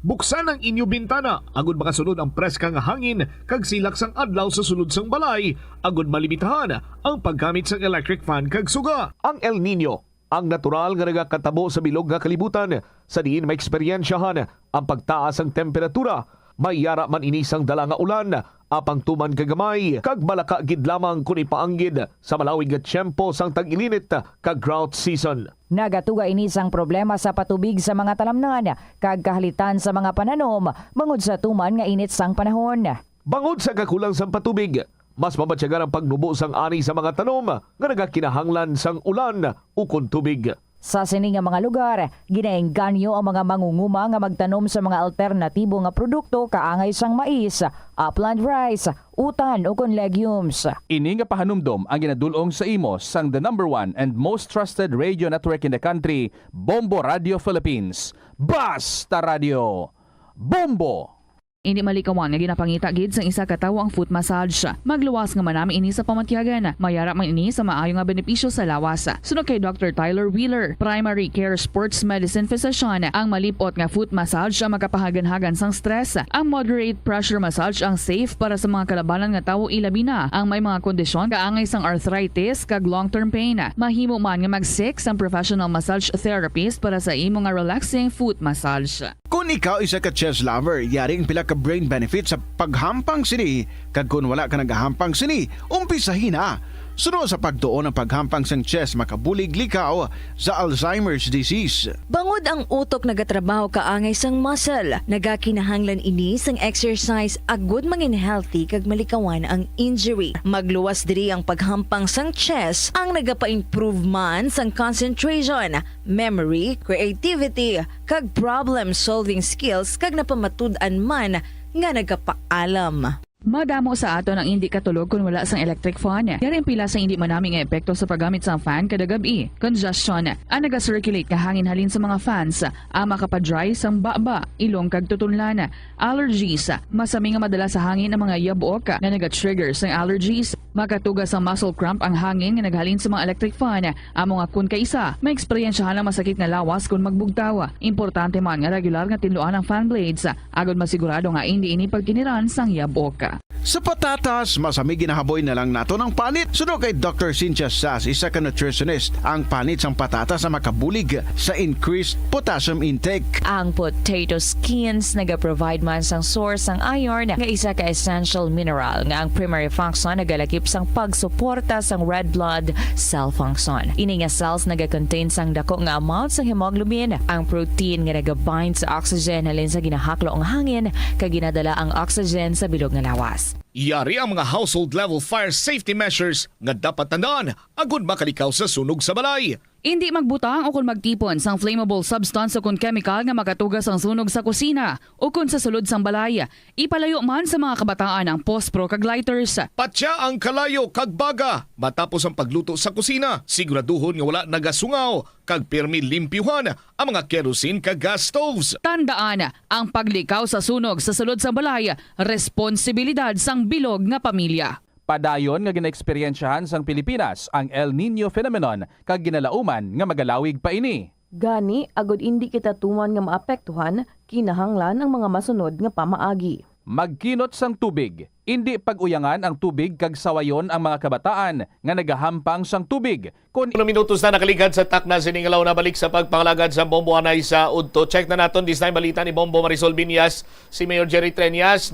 Buksan ang inyo bintana agud makasunod ang preska nga hangin kag silak sang adlaw sa sulod sang balay agud malimitahan ang paggamit sang electric fan kag suga. Ang El Nino ang natural nga nagakatabo sa bilog nga kalibutan sa diin maeksperiensyahan ang pagtaas ang temperatura. May yara man inisang dala nga ulan, apang tuman kagamay, kag malaka gid lamang kung ipaanggid sa malawig nga tiyempo sang tag-ilinit kag drought season. Nagatuga ini sang problema sa patubig sa mga talamnan, kag kahalitan sa mga pananom, bangod sa tuman nga init sang panahon. Bangod sa kakulang sang patubig, mas mabatyagan ang pagnubo sang ani sa mga tanom nga nagakinahanglan sang ulan ukon tubig. Sa sini nga mga lugar, ginaengganyo ang mga mangunguma nga magtanom sa mga alternatibo nga produkto kaangay sang mais, upland rice, utan o kon legumes. Ini nga pahanumdom ang ginadulong sa imo sang the number 1 and most trusted radio network in the country, Bombo Radio Philippines. Basta Radio Bombo! Hindi malikawan nga ginapangita gid sang isa ka tawo ang foot massage. Magluwas nga manami ini sa pamatyagan. Mayara man ini sa maayo nga benepisyo sa lawas. Sunod kay Dr. Tyler Wheeler, Primary Care Sports Medicine Physician, ang malipot nga foot massage ang makapahagan-hagan sang stress. Ang moderate pressure massage ang safe para sa mga kalabanan nga tawo ilabi na ang may mga kondisyon kaangay sang arthritis kag long-term pain. Mahimo man nga mag-seek sang professional massage therapist para sa imo nga relaxing foot massage. Kung ikaw isa ka chess lover, yaring pila ka brain benefit sa paghampang sini. Kag kung wala ka nagahampang sini, umpisahin na. Sunod sa pagtuon ng paghampang sang chess makabulig likaw sa Alzheimer's disease. Bangod ang utok nagatrabaho kaangay sang muscle, nagakinahanglan ini sang exercise agud mangin healthy kag malikawan ang injury. Magluwas diri ang paghampang sang chess ang nagapa-improve man sang concentration, memory, creativity, kag problem-solving skills kag napamatud-an man nga nagapaalam. Madamo sa ato ang hindi katulog kung wala sang electric fan. Yaring pila sa hindi manaming nga epekto sa paggamit sang fan kada gabi. Congestion, ang naga-circulate nga hangin halin sa mga fans, ang makapadry sang baba, ilong kag tutunlan. Allergies, masami nga madala sa hangin ang mga yabok na naga-trigger sang allergies. Makatugas ang muscle cramp ang hangin nga naghalin sa mga electric fan. Amo nga kun kaisa, may eksperyensyahan lang masakit nga lawas kung magbugtaw. Importante man nga regular nga tinluan ang fan blades, agad masigurado nga hindi ini pagkiniran sang yabok. Sa patatas, masami ginahaboy na lang nato ng panit. Sunod kay Dr. Cynthia Sass, isa ka nutritionist, ang panit sang patatas na makabulig sa increased potassium intake. Ang potato skins nagaprovide man sang source sang iron nga isa ka essential mineral nga ang primary function nagalakip sang pagsuporta sang red blood cell function. Ini nga cells nagakontain sang dako nga amount sang hemoglobin, ang protein nga nagabind sa oxygen halin sa ginahaklo ang hangin kag ginadala ang oxygen sa bilog nga lawas. Yari ang mga household level fire safety measures nga dapat tandaan agud makalikaw sa sunog sa balay. Hindi magbutang o kung magtipon sang flammable substance o kung chemical nga makatugas ang sunog sa kusina o kung sa sulod sang balay. Ipalayo man sa mga kabataan ang pospro kag lighters. Patya ang kalayo kag baga matapos ang pagluto sa kusina. Siguraduhon nga wala nagasungaw kag pirmi limpyuhan ang mga kerosene kag gas stoves. Tandaan, ang paglikaw sa sunog sa sulod sang balay, responsibilidad sang bilog nga pamilya. Padayon nga ginaeksperyensyahan sang Pilipinas ang El Nino phenomenon kag ginalauman nga magalawig pa ini. Gani, agod hindi kita tuman nga maapektuhan, kinahanglan ang mga masunod nga pamaagi. Magkinot sang tubig. Hindi pag-uyangan ang tubig kag sawayon ang mga kabataan nga nagahampang sang tubig. Kung minutos na nakaligad sa takna siningalaw na balik sa pagpangalagad sa Bombo Anay sa Udto. Check na naton this time balita ni Bombo Marisol Binyas, si Mayor Jerry Treñas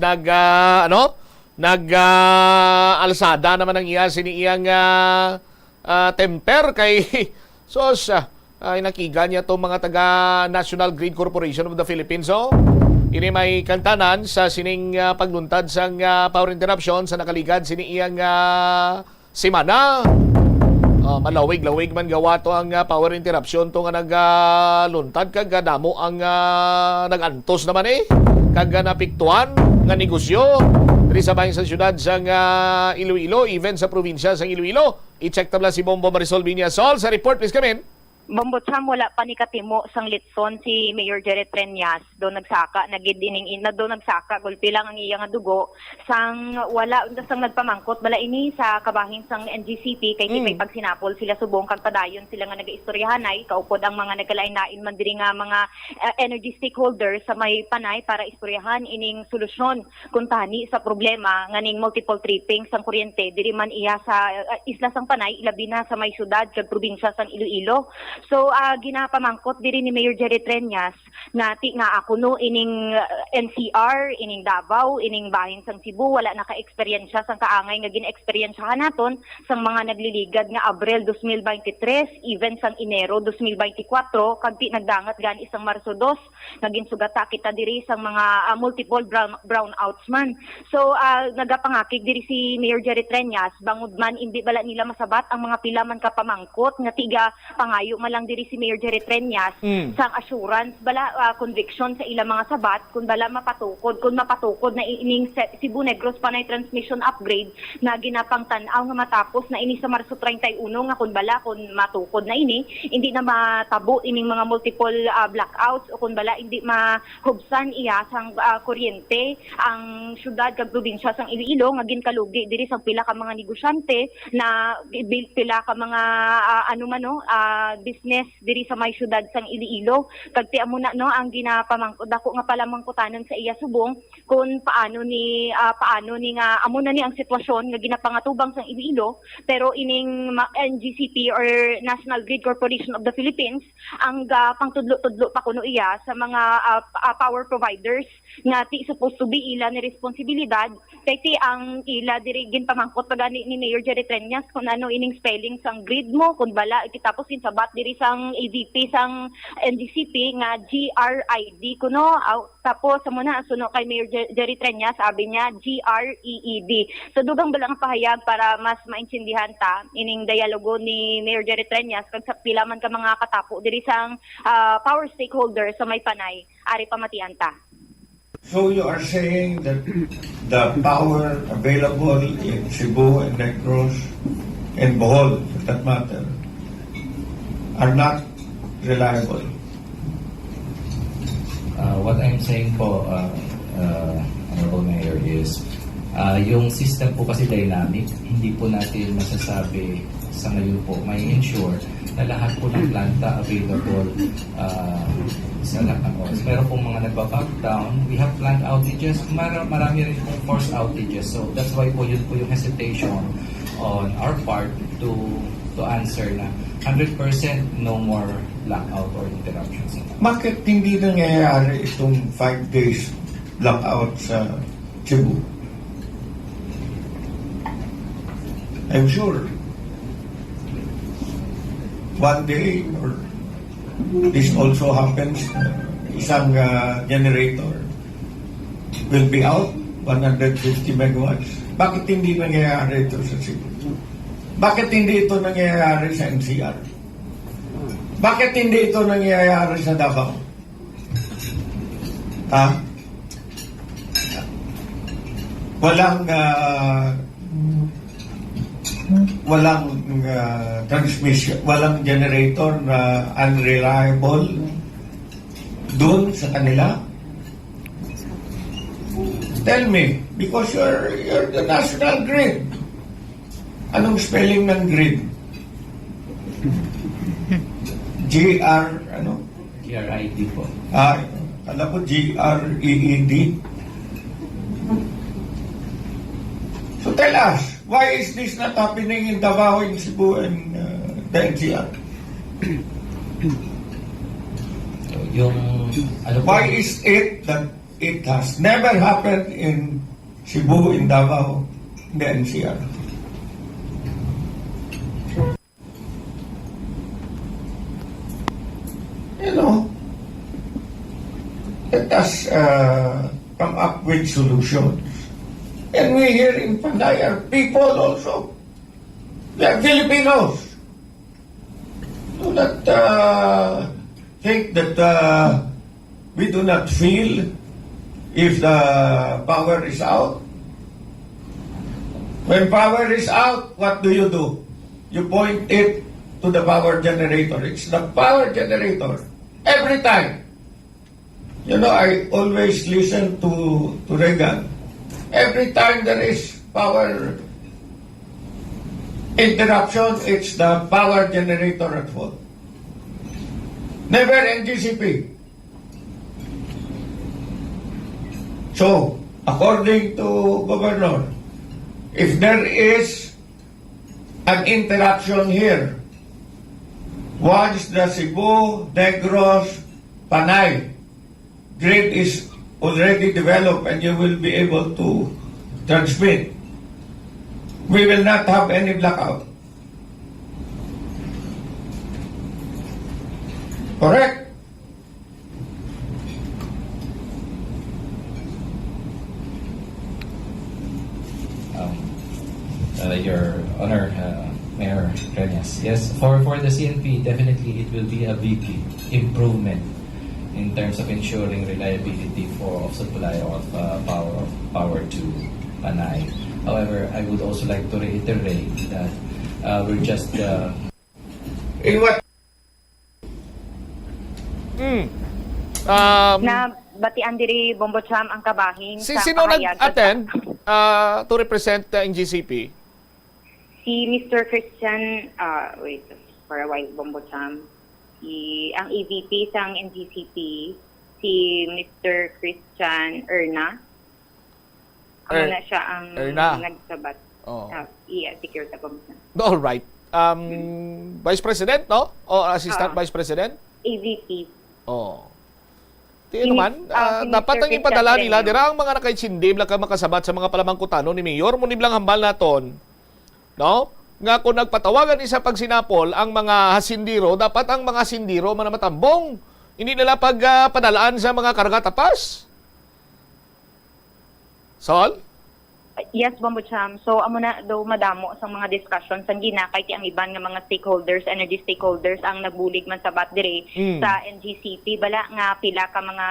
alsada naman ang iya siniiyang temper kay sos ay nakiga niya to mga taga National Grid Corporation of the Philippines. Ini may kantanan sa sining pagluntad sang power interruption sa nakaligad siniiyang semana. Malawig-lawig man gawa to ang power interruption to nga nagluntad kag damo ang nagantos naman kag napiktuan nga negosyo diri sa bahin sa syudad sang Iloilo, even sa probinsya sang Iloilo. I-check tabla si Bombo Marisol Viñasol sa report, please come in. Bombo Cham, wala pa ni katimo sang litson si Mayor Jerry Treñas. Doon nagsaka, nagidining na doon nagsaka, gulpi lang ang iyang dugo. Sang wala, sang nagpamangkot, bala ini sa kabahin sang NGCP, kay may pagsinapol sila subong kag padayon sila nga nagaistoryahanay, kaupod ang mga nagkalain-lain man diri nga mga energy stakeholders sa may panay para istoryahan ining solusyon kung tani sa problema nga ning multiple tripping sang kuryente diri man iya sa isla sang panay, ilabi na sa may syudad kag probinsya sang Iloilo. So ginapamangkot diri ni Mayor Jerry Treñas nga ako no ining NCR, ining Davao, ining bahin sang Cebu wala naka-eksperyensya sang kaangay nga gina-eksperyensyahan naton sang mga nagliligad nga Abril 2023 even sang Enero 2024 kag ti nagdangat gan isang Marso 2 naging sugata kita diri sang mga multiple brownouts man. So nagapangakig diri si Mayor Jerry Treñas bangod man hindi bala nila masabat ang mga pila man kapamangkot nga tiga pangayo lang diri si Mayor Jerry Treñas sang assurance bala conviction sa ilang mga sabat kung bala mapatukod na ining Cebu Negros Panay transmission upgrade na ginapang tan-aw nga matapos na ini sa Marso 31 nga kung bala kung matukod na ini hindi na matabo ining mga multiple blackouts o kung bala hindi mahubsan iya sang kuryente ang syudad kag probinsya sang Iloilo nga ginkalugi diri sang pila ka mga negosyante na pila ka mga business diri sa may syudad sang Iloilo kag ti amo na no ang ginapamangkot dako nga pala mangkutanon sa iya subong kung paano ni nga amo na ni ang sitwasyon nga ginapangatubang sang Iloilo pero ining NGCP or National Grid Corporation of the Philippines ang pangtudlo-tudlo pa kuno iya sa mga power providers nga ti supposed to be ila ni responsibilidad kay ti ang ila diri ginpamangkot pagani ni Mayor Jerry Treñas kung ano ining spelling sang grid mo kung bala kitapos sabat diri sang AVP sang NGCP nga GRID kuno tapos sa muna suno kay Mayor Jerry Treñas sabi niya GREED. So dugang balang pahayag para mas maintindihan ta ining dialogo ni Mayor Jerry Treñas kag sa pila man ka mga katapo diri sang power stakeholders sa may panay ari pamatian ta. So you are saying that the power available in Cebu and Negros and Bohol, for that matter, are not reliable? What I'm saying po, Honorable Mayor, is yung system po kasi dynamic, hindi po natin masasabi sa ngayon po, may ensure na lahat po ng planta available sa lahat ng oras. Meron pong mga nagbaback down, we have plant outages, marami rin pong force outages. So that's why po yun po yung hesitation on our part to answer na 100% no more blackout or interruptions. Bakit hindi nangyayari itong 5 days blackout sa Cebu? I'm sure one day or this also happens, isang generator will be out, 150 megawatts. Bakit hindi nangyayari ito sa Cebu? Bakit hindi ito nangyayari sa NCR? Bakit hindi ito nangyayari sa Davao? Walang transmission, walang generator na unreliable doon sa kanila? Tell me, because you're the national grid. Anong spelling ng grid? GRID po. Alam ko GREED. So tell us, why is this not happening in Davao, in Cebu, and the NCR? Why is it that it has never happened in Cebu, in Davao, in the NCR? let us come up with solutions. And we here in Panay are people also. They are Filipinos. Do not think that we do not feel if the power is out. When power is out, what do? You point it to the power generator. It's the power generator. Every time. You know, I always listen to Reagan. Every time there is power interruption, it's the power generator at fault. Never NGCP. So, according to Governor, if there is an interruption here, once the Cebu, Negros, Panay grid is already developed and you will be able to transmit, we will not have any blackout. Correct? Your Honor, Mayor Renyas. Yes, for the CNP, definitely it will be a big improvement in terms of ensuring reliability of supply of power to Panay. However, I would also like to reiterate that we're just in what? Na batian diri Bombo Cham ang kabahin sa Sino pahayag. nag-attend to represent the NGCP? Si Mr. Christian, wait, for a while, Bombo Cham. Ang EVP sang NGCP, si Mr. Christian Erna. Ano na siya ang nagsabat sa security commission. All right. Vice President, no? O Assistant Vice President? EVP. Oh. Tiyan naman, dapat ang ipadala nila, dira ang mga nakaitsindib lang ka makasabat sa mga palamangkutano ni Mayor, munib lang hambal naton. No? Nga kung nagpatawagan isa pag sinapol ang mga hasindiro, dapat ang mga hasindiro manamatambong. Hindi nila padalaan sa mga karga tapas. Sol? Yes, Bombo Cham. So, amo na daw madamo sa mga discussions ang ginakay ti ang iban nga mga stakeholders, energy stakeholders ang nagbulig man sa battery sa NGCP. Bala nga pila ka mga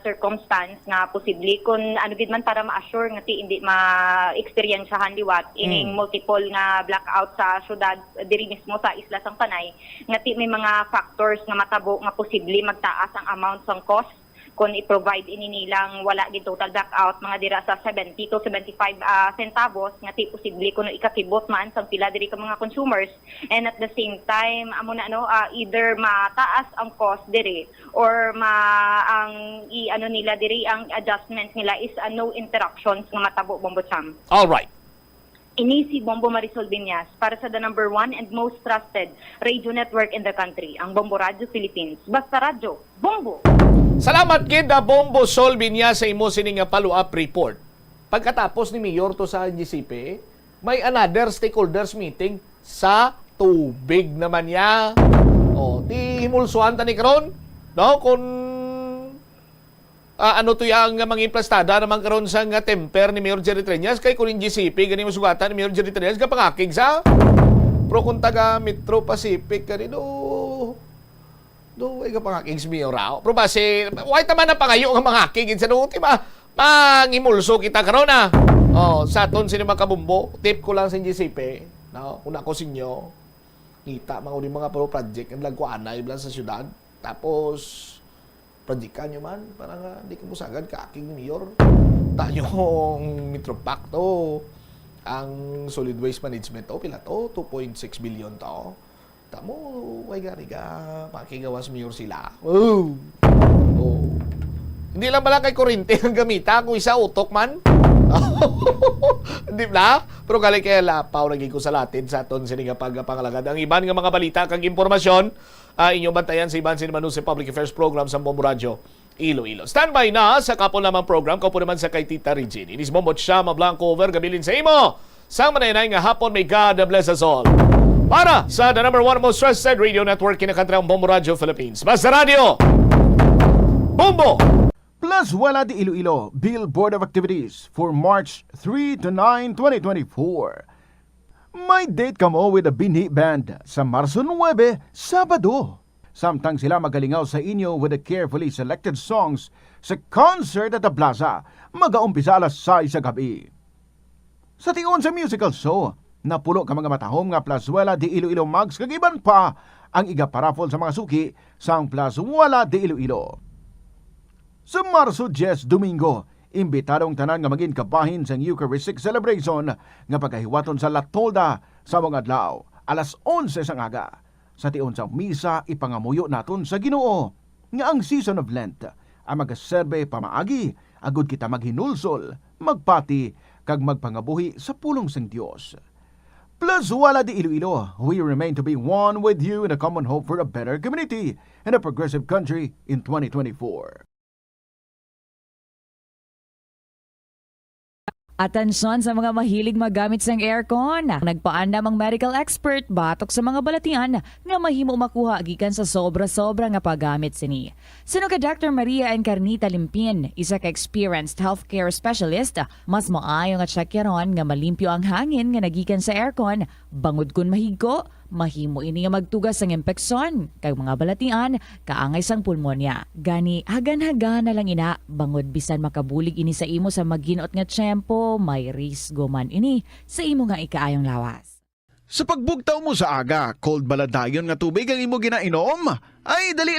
circumstance nga posible kung ano gid man para ma-assure nga ti hindi ma-experiensyahan liwat ining multiple nga blackout sa syudad diri mismo sa isla sang Panay nga ti may mga factors nga matabo nga posible magtaas ang amount sang cost kung i-provide ini nilang wala gid total blackout mga dira sa 70 to 75 centavos nga ti posible kuno ikakibot man sang pila diri ka mga consumers, and at the same time amo na either mataas ang cost diri or ang nila diri ang adjustment nila is no interruptions nga matabo, Bombo Cham. All right. Ini si Bombo Marisol Binyas para sa the number 1 and most trusted radio network in the country, ang Bombo Radio Philippines. Basta radyo, Bombo! Salamat kid Bombo Sol Binyas sa imo sining follow-up report. Pagkatapos ni Mayor to sa NGCP, may another stakeholders meeting sa tubig naman niya. O, di himulsuhan ta ni karon, no? Kung ano to yung mga implastada naman karon sa nga temper ni Mayor Jerry Treñas kay kung NGCP gani masugatan ni Mayor Jerry Treñas kapangakig sa pro kung taga Metro Pacific kanino ay kapangakig si Mayor Rao. Pero base, why taman na pangayo nga mangakig sa nung mangimulso kita karon na. Sa aton sino makabumbo, tip ko lang sa NGCP, no? Una ko sinyo, kita mga pro project ang lagkuanay lang sa syudad. Tapos projectan nyo man, para nga di ka musagad kaaking Mayor. Tanyong Metro Pac to, ang solid waste management to, pila to, 2.6 billion to. Tamo, way gariga, makigawas Mayor sila. Oh. Hindi lang pala kay kurente ang gamita, kung isa utok man. Hindi ba? Pero galing kaya lapaw, naging ko sa latin sa aton sininga pagpangalagad. Ang iban nga mga balita kag impormasyon, inyong bantayan sa iban sinimanu sa Public Affairs Program sa Bombo Radio Iloilo. Standby na sa kapon lamang program, kaupo naman sa kay Tita Regine. Inis Bombo Chama Blanco over, gabilin sa imo. Sa manaynay nga hapon, may God bless us all. Para sa the number 1 most trusted radio network kinakantang Bombo Radio Philippines. Basta Radio! Bombo! Plus wala di Iloilo Bill Board of Activities for March 3 to 9, 2024. May date kamo with the Binhi Band sa Marso 9, Sabado. Samtang sila magalingaw sa inyo with the carefully selected songs sa concert at the plaza, mag-aumpisa alas 6 sa gabi. Sa tion sa musical show, napulo ka mga matahom nga Plazuela de Iloilo Mags kagiban pa ang iga-paraffol sa mga suki sa Plazuela de Iloilo. Sa Marso 10, Domingo, imbitadong tanan nga maging kabahin sa Eucharistic Celebration nga pagkahiwaton sa Latolda sa mga adlaw, alas 11 sa ngaga. Sa tion sa misa, ipangamuyo naton sa Ginoo nga ang season of Lent ang magaserbe pamaagi, agud kita maghinulsol, magpati, kag magpangabuhi sa pulong sang Dios. Plus wala di Iloilo, we remain to be one with you in a common hope for a better community and a progressive country in 2024. Atensyon sa mga mahilig magamit sang aircon. Nagpaandam ang medical expert batok sa mga balatian nga mahimo makuha gikan sa sobra-sobra nga paggamit sini. Sino ka Dr. Maria Encarnita Limpin, isa ka experienced healthcare specialist, mas maayo nga tsakyaron nga malimpyo ang hangin nga nagikan sa aircon, bangod kun mahigko, mahimo ini nga magtugas sang impeksyon kag mga balatian kaangay sang pulmonya. Gani hagan-hagan na lang ina bangod bisan makabulig ini sa imo sa maginot nga tiyempo, may risgo man ini sa imo nga ikaayong lawas. Sa pagbugtaw mo sa aga, cold baladayon nga tubig ang imo ginainom? Ay, dali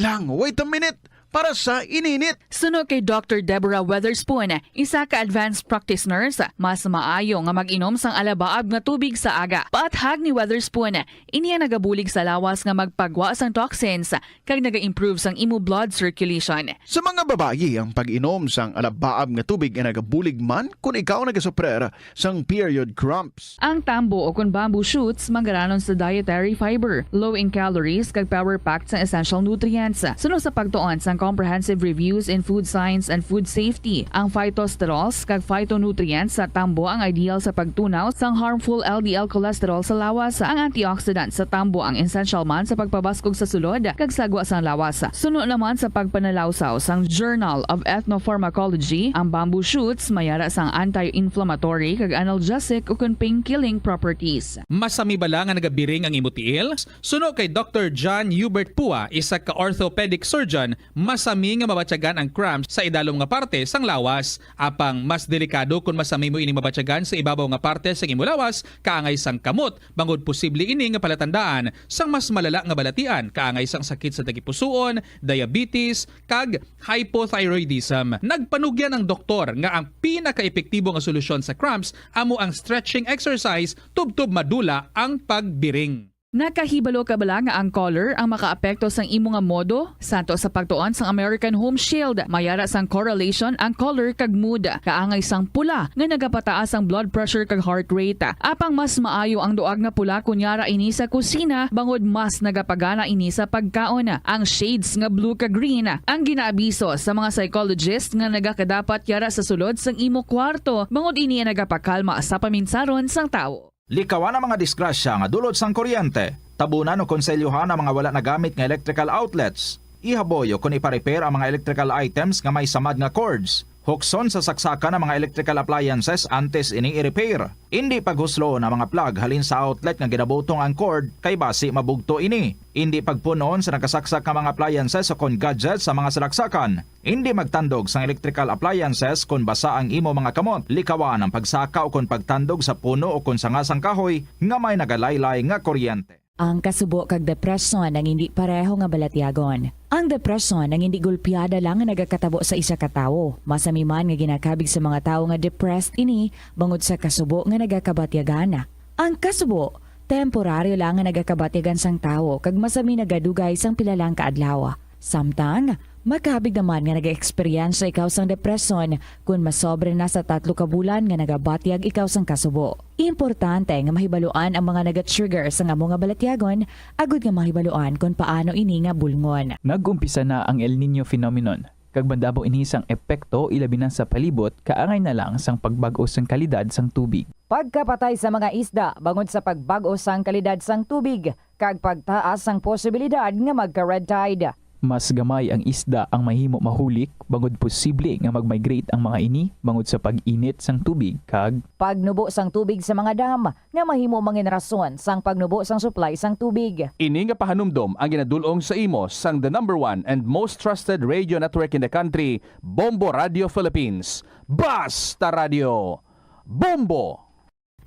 lang, wait a minute. Para sa ininit. Suno kay Dr. Deborah Weatherspoon, isa ka advanced practice nurse, mas maayo nga mag-inom sang alabaab nga tubig sa aga. Paathag ni Weatherspoon, iniya nagabulig sa lawas nga magpagwa sang toxins kag naga-improve sang imo blood circulation. Sa mga babayi, ang pag-inom sang alabaab nga tubig ay nagabulig man kung ikaw nagasuprer sang period cramps. Ang tambo o kung bamboo shoots manggaranon sa dietary fiber, low in calories kag power-packed sa essential nutrients. Suno sa pagtuon sang comprehensive reviews in food science and food safety. Ang phytosterols kag phytonutrients sa tambo ang ideal sa pagtunaw sang harmful LDL cholesterol sa lawas. Ang antioxidants sa tambo ang essential man sa pagpabaskog sa sulod kag sagwa sang lawas. Suno naman sa pagpanalawsaw sang Journal of Ethnopharmacology, ang bamboo shoots mayara sang anti-inflammatory kag analgesic o pain-killing properties. Masami bala nga nagabiring ang imutiil? Suno kay Dr. John Hubert Pua, isa ka orthopedic surgeon, masami nga mabatyagan ang cramps sa idalom nga parte sang lawas. Apang mas delikado kung masami mo ini mabatyagan sa ibabaw nga parte sang imo lawas, kaangay sang kamot, bangod posible ini nga palatandaan sang mas malala nga balatian, kaangay sang sakit sa tagipusoon, diabetes, kag hypothyroidism. Nagpanugyan ang doktor nga ang pinaka-epektibo nga solusyon sa cramps amo ang stretching exercise tubtob madula ang pagbiring. Nakahibalo ka bala nga ang color ang makaapekto sang imo nga modo? Santo sa pagtuon sang American Home Shield, mayara sang correlation ang color kag mood. Kaangay sang pula nga nagapataas ang blood pressure kag heart rate. Apang mas maayo ang duag nga pula kunyara ini sa kusina, bangod mas nagapagana ini sa pagkaon. Ang shades nga blue kag green ang ginaabiso sa mga psychologist nga nagakadapat yara sa sulod sang imo kwarto, bangod ini nagapakalma sa paminsaron sang tawo. Likawan ang mga disgrasya nga dulot sang kuryente. Tabunan o konselyuhan ang mga wala nagamit nga electrical outlets. Ihaboyo kung ipa-repair ang mga electrical items nga may samad nga cords. Hukson sa saksakan ng mga electrical appliances antes ini i-repair. Hindi paghuslo na mga plug halin sa outlet nga ginabutong ang cord kay basi mabugto ini. Hindi pagpunon sa nakasaksak nga mga appliances o kon gadgets sa mga salaksakan. Hindi magtandog sa electrical appliances kung basa ang imo mga kamot. Likawan ang pagsaka o kung pagtandog sa puno o kung sangasang kahoy nga may nagalaylay nga kuryente. Ang kasubo kag depresyon ang hindi pareho nga balatyagon. Ang depresyon ang hindi gulpiyada lang nga nagakatabo sa isa ka tawo. Masami man nga ginakabig sa mga tawo nga depressed ini bangod sa kasubo nga nagakabatyagan. Ang kasubo temporaryo lang nga nagakabatyagan sang tawo kag masami nagadugay sang pilalang kaadlaw. Samtang makabig naman nga nag-experience ikaw sang depresyon kung masobre na sa 3 ka bulan nga nagabatyag ikaw sang kasubo. Importante nga mahibaluan ang mga naga-trigger sa nga mga balatyagon, agud nga mahibaluan kung paano ini nga bulngon. Nag-umpisa na ang El Nino phenomenon. Kag bandabo ini sang epekto ilabi na sa palibot, kaangay na lang sang pagbago sang kalidad sang tubig. Pagkapatay sa mga isda bangod sa pagbago sang kalidad sang tubig, kag pagtaas sang posibilidad nga magka-red tide. Mas gamay ang isda ang mahimo mahulik bangod posible nga mag-migrate ang mga ini bangod sa pag-init sang tubig kag Pagnubo sang tubig sa mga dam nga mahimo mangin rason sang pagnubo sang supply sang tubig. Ini nga pahanumdom ang ginadulong sa imo sang the #1 and most trusted radio network in the country, Bombo Radio Philippines. Basta Radio Bombo!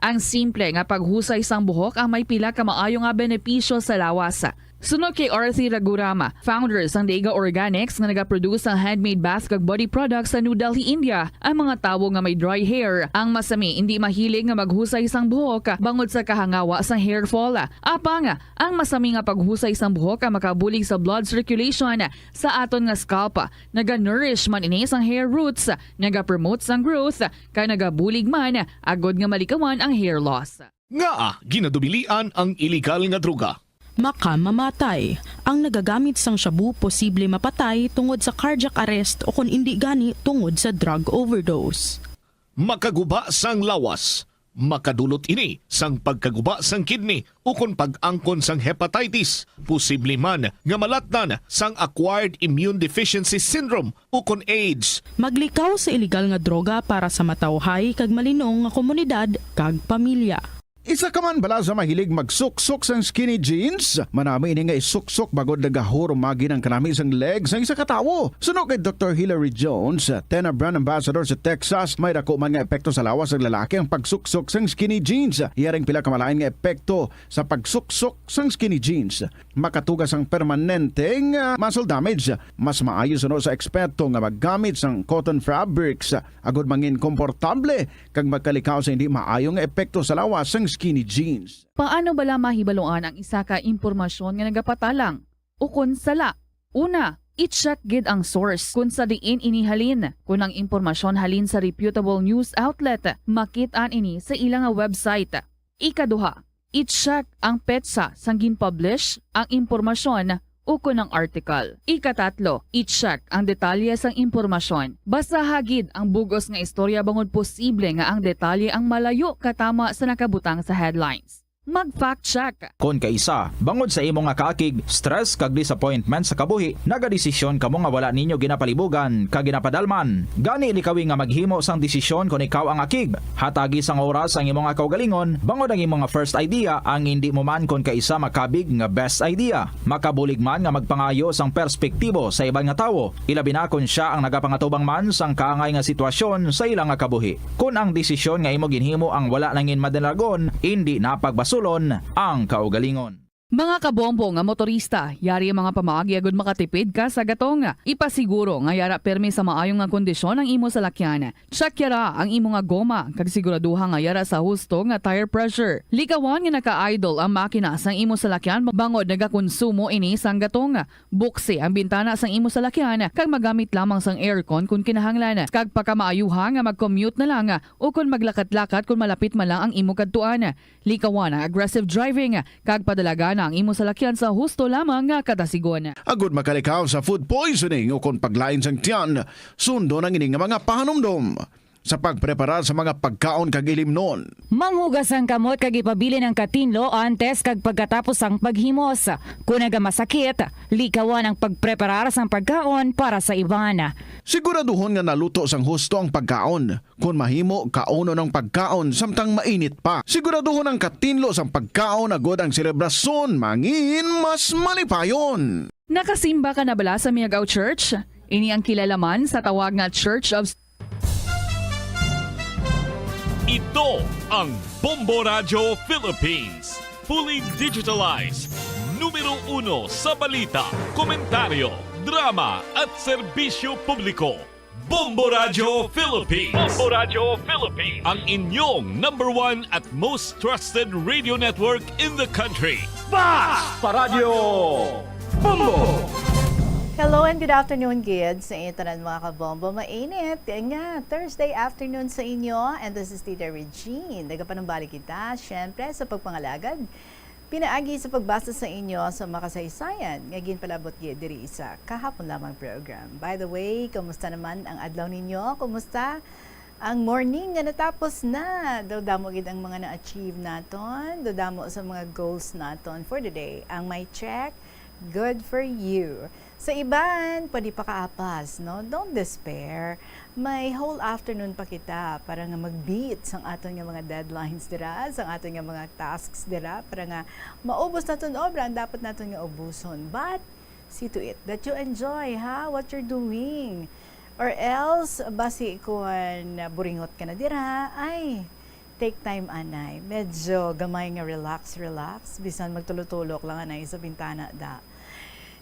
Ang simple nga paghusay sang buhok ang may pila ka maayo nga benepisyo sa lawas. Sunod kay Arthi Ragurama, founder sang Dega Organics nga nagaproduce ng handmade bath kag body products sa New Delhi, India. Ang mga tawo nga may dry hair, ang masami hindi mahilig nga maghusay sang buhok bangod sa kahangawa sang hair fall. Apang, ang masami nga paghusay sang buhok ang makabulig sa blood circulation sa aton nga scalp. Naga-nourish man ini sang hair roots, naga-promote sang growth, kay nagabulig man agod nga malikawan ang hair loss. Nga ginadubilian ang illegal nga droga. Makamamatay. Ang nagagamit sang shabu posible mapatay tungod sa cardiac arrest o kung hindi gani tungod sa drug overdose. Makaguba sang lawas. Makadulot ini sang pagkaguba sang kidney o kung pag-angkon sang hepatitis. Posible man nga malatnan sang acquired immune deficiency syndrome o kung AIDS. Maglikaw sa illegal nga droga para sa matawhay kag malinong nga komunidad kag pamilya. Isa ka man bala sa mahilig magsuksok sang skinny jeans? Manami ini nga isuksok bagod nagahurumagi ng kanami sang legs ng isa katawo. Sunog kay Dr. Hilary Jones, Tena Brand Ambassador sa Texas, may dako man nga epekto sa lawas ng lalaki ang pagsuksok sang skinny jeans. Iyaring pila kamalain nga epekto sa pagsuksok sang skinny jeans. Makatugas ang permanenteng muscle damage. Mas maayo suno sa eksperto nga maggamit sang cotton fabrics. Agod mangin komportable kag magkalikaw sa hindi maayong epekto sa lawas sang skinny jeans. Paano bala mahibaloan ang isa ka impormasyon nga nagapatalang? Ukon sala. Una, i-check gid ang source kung sa diin inihalin. Kung ang impormasyon halin sa reputable news outlet, makit-an ini sa ilang website. Ikaduha, i-check ang petsa sang gin-publish ang impormasyon ukon ng article. Ikatatlo, i-check ang detalye sang impormasyon. Basta hagid ang bugos nga istorya bangod posible nga ang detalye ang malayo katama sa nakabutang sa headlines. Mag-fact check. Kung kaisa, bangod sa imo nga kaakig, stress kag disappointment sa kabuhi, nagadesisyon kamo nga wala ninyo ginapalibugan kag ginapadalman. Gani likawi nga maghimo sang desisyon kung ikaw ang akig. Hatagi sang oras ang imo nga kaugalingon, bangod ang imo nga first idea ang hindi mo man kung kaisa makabig nga best idea. Makabulig man nga magpangayo sang perspektibo sa ibang nga tawo, ilabi na kung siya ang nagapangatubang man sang kaangay nga sitwasyon sa ilang nga kabuhi. Kung ang desisyon nga imo ginhimo ang wala nangin madalagon, hindi napagbaso ang kaugalingon. Mga kabombo nga motorista, yari ang mga pamaagi agud makatipid ka sa gatong. Ipasiguro nga yara permi sa maayong nga kondisyon ang imo salakyan. Check yara ang imo nga goma kag siguraduha nga yara sa husto nga tire pressure. Likawan nga naka-idle ang makina sang imo salakyan bangod nagakonsumo ini sang gatong. Buksi ang bintana sang imo salakyan kag magamit lamang sang aircon kung kinahanglan. Kag pakamaayuha nga mag-commute na lang o kung maglakat-lakat kung malapit man lang ang imo kadtuan. Likawan ang aggressive driving kag padalagan ang imo salakyan sa husto lamang nga katasigon. Agud makalikaw sa food poisoning o kung paglain sang tiyan, sundo ng ining mga pahanumdom sa pagpreparar sa mga pagkaon kag ilimnon. Manghugas ang kamot kag ipabili ng katinlo antes kag pagkatapos ang paghimos. Kung nagamasakit, likawan ang pagpreparar sang pagkaon para sa iban. Siguraduhon nga naluto sang husto ang pagkaon. Kung mahimo, kauno ng pagkaon samtang mainit pa. Siguraduhon ang katinlo sang pagkaon agod ang selebrasyon mangin mas malipayon. Nakasimba ka na bala sa Miagaw Church? Ini ang kilalaman sa tawag nga Church of Ito ang Bombo Radio Philippines. Fully digitalized. Numero 1 sa balita, komentaryo, drama at serbisyo publiko. Bombo Radio Philippines. Bombo Radio Philippines. Ang inyong #1 at most trusted radio network in the country. Basta Radio Bombo! Hello and good afternoon, kids. Sa itanan mga kabombo, mainit. Nga, Thursday afternoon sa inyo. And this is Tita Regine. Nagapanumbalik kita, syempre, sa pagpangalagad. Pinaagi sa pagbasa sa inyo sa makasaysayan. Ngagin palabot diri isa kahapon lamang program. By the way, kumusta naman ang adlaw ninyo? Kumusta ang morning nga natapos na? Dodamo gid ang mga na-achieve naton. Dodamo sa mga goals naton for the day. Ang may check, good for you. Sa iban, pwede pa kaapas, no? Don't despair. May whole afternoon pa kita para nga mag-beat sang aton nga mga deadlines dira, sang aton nga mga tasks dira, para nga maubos naton obra ang dapat naton nga ubuson. But, see to it that you enjoy, what you're doing. Or else, basi kung buringot ka na dira, ay, take time anay. Medyo gamay nga relax, bisan magtulog-tulog lang anay sa bintana da.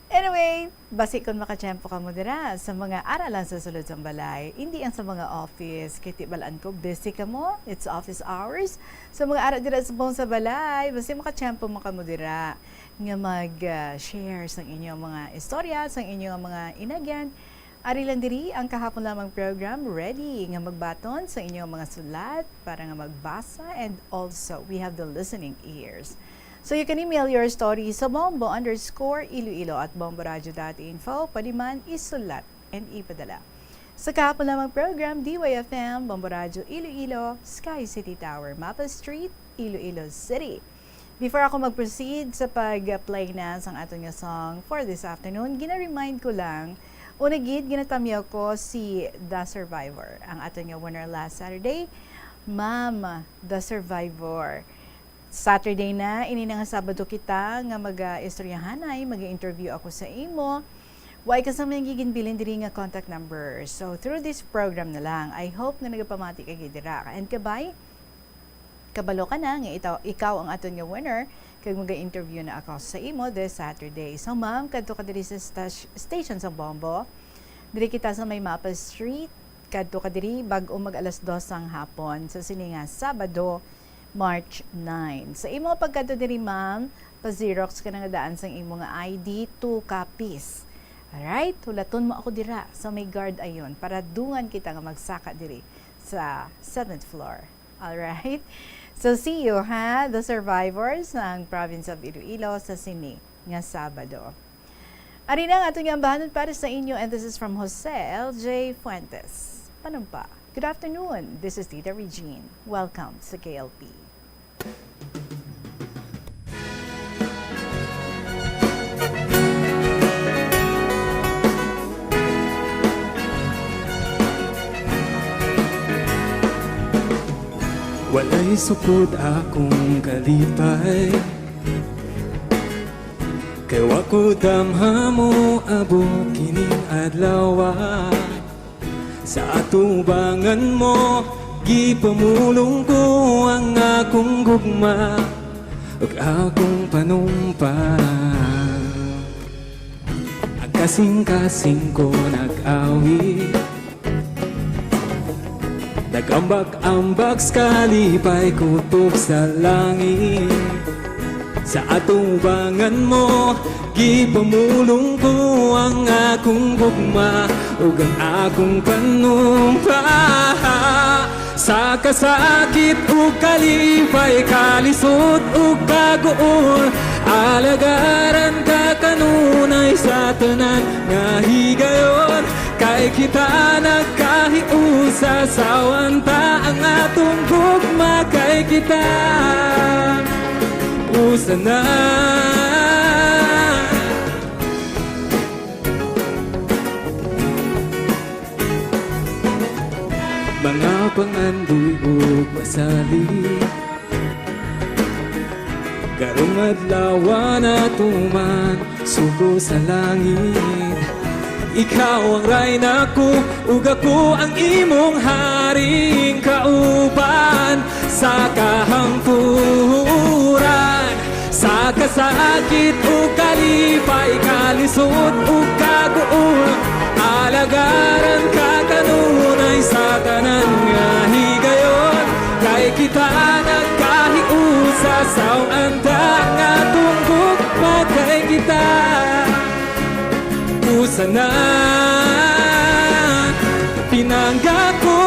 Anyway, basi kung makachempo ka mo dira sa mga aralan sa sulod sa balay, hindi ang sa mga office. Kaya tibalaan ko, busy ka mo, it's office hours. Sa mga ara dira sa buong sa balay, basi makachempo mo ka mo dira nga mag-share sa inyong mga istorya, sa inyong mga inagyan. Ari lang diri ang kahapon lamang program, ready nga magbaton sa inyong mga sulat para nga magbasa, and also we have the listening ears. So you can email your story sa bombo_iloilo@bomboradio.info. Pwede man isulat and ipadala. Sa kahapon lamang program, DYFM, Bombo Radio Iloilo, Sky City Tower, Mapa Street, Iloilo City. Before ako mag-proceed sa pag-play na sang aton nga song for this afternoon, gina-remind ko lang, unagid, ginatamyaw ko si The Survivor, ang aton nga winner last Saturday, Ma'am The Survivor. Saturday na, ini nga Sabado kita nga mag-istoryahanay, mag-interview ako sa imo. Why kasama yung giginbilin diri nga contact number. So through this program na lang, I hope na nagapamati ka gidira. And kabay, kabalo ka na nga ikaw ang aton nga winner kag mag-interview na ako sa imo this Saturday. So ma'am, kadto ka diri sa station sa Bombo. Diri kita sa may Mapa Street. Kadto ka diri bag-o mag-alas 2 ang hapon sa sininga Sabado, March 9. Sa imo pagkadto diri ma'am, pa-Xerox ka nga daan sang imo nga ID, 2 copies. Alright, hulaton mo ako dira sa may guard ayon para dungan kita nga magsaka diri sa 7th floor. Alright? So see you The survivors ng province of Iloilo sa sini nga Sabado. Ari na nga atong ambahanon para sa inyo, and this is from Jose L.J. Fuentes. Panumpa. Good afternoon. This is Tita Regine. Welcome sa KLP. Walay supod akong kalipay, kay wako damha mo abot kining adlaw. Sa atubangan mo gipamulong ko ang akong gugma ug akong panumpa. Ang kasing-kasing ko nag-awi, nag-ambak-ambak kalipay kutob sa langit. Sa atubangan mo gipamulong ko ang akong gugma ug ang akong panumpa. Sa kasakit ug kalipay, kalisod ug kaguol, alagaran ka kanunay sa tanan nga higayon. Kay kita nagkahiusa sa wanta ang atong gugma, kay kita usa na. Mga pangandoy ug masali, karong adlaw na tuman sugo sa langit. Ikaw ang rayna ko, ug ako ang imong haring kauban. Sa kahangturan, sa kasakit ug kalipay, kalisod ug kaguol, alagaran ka kanunay sa tanan nga higayon. Kay kita nagkahiusa sa anda nga tunggok, kay kita usa na. Pinangga ko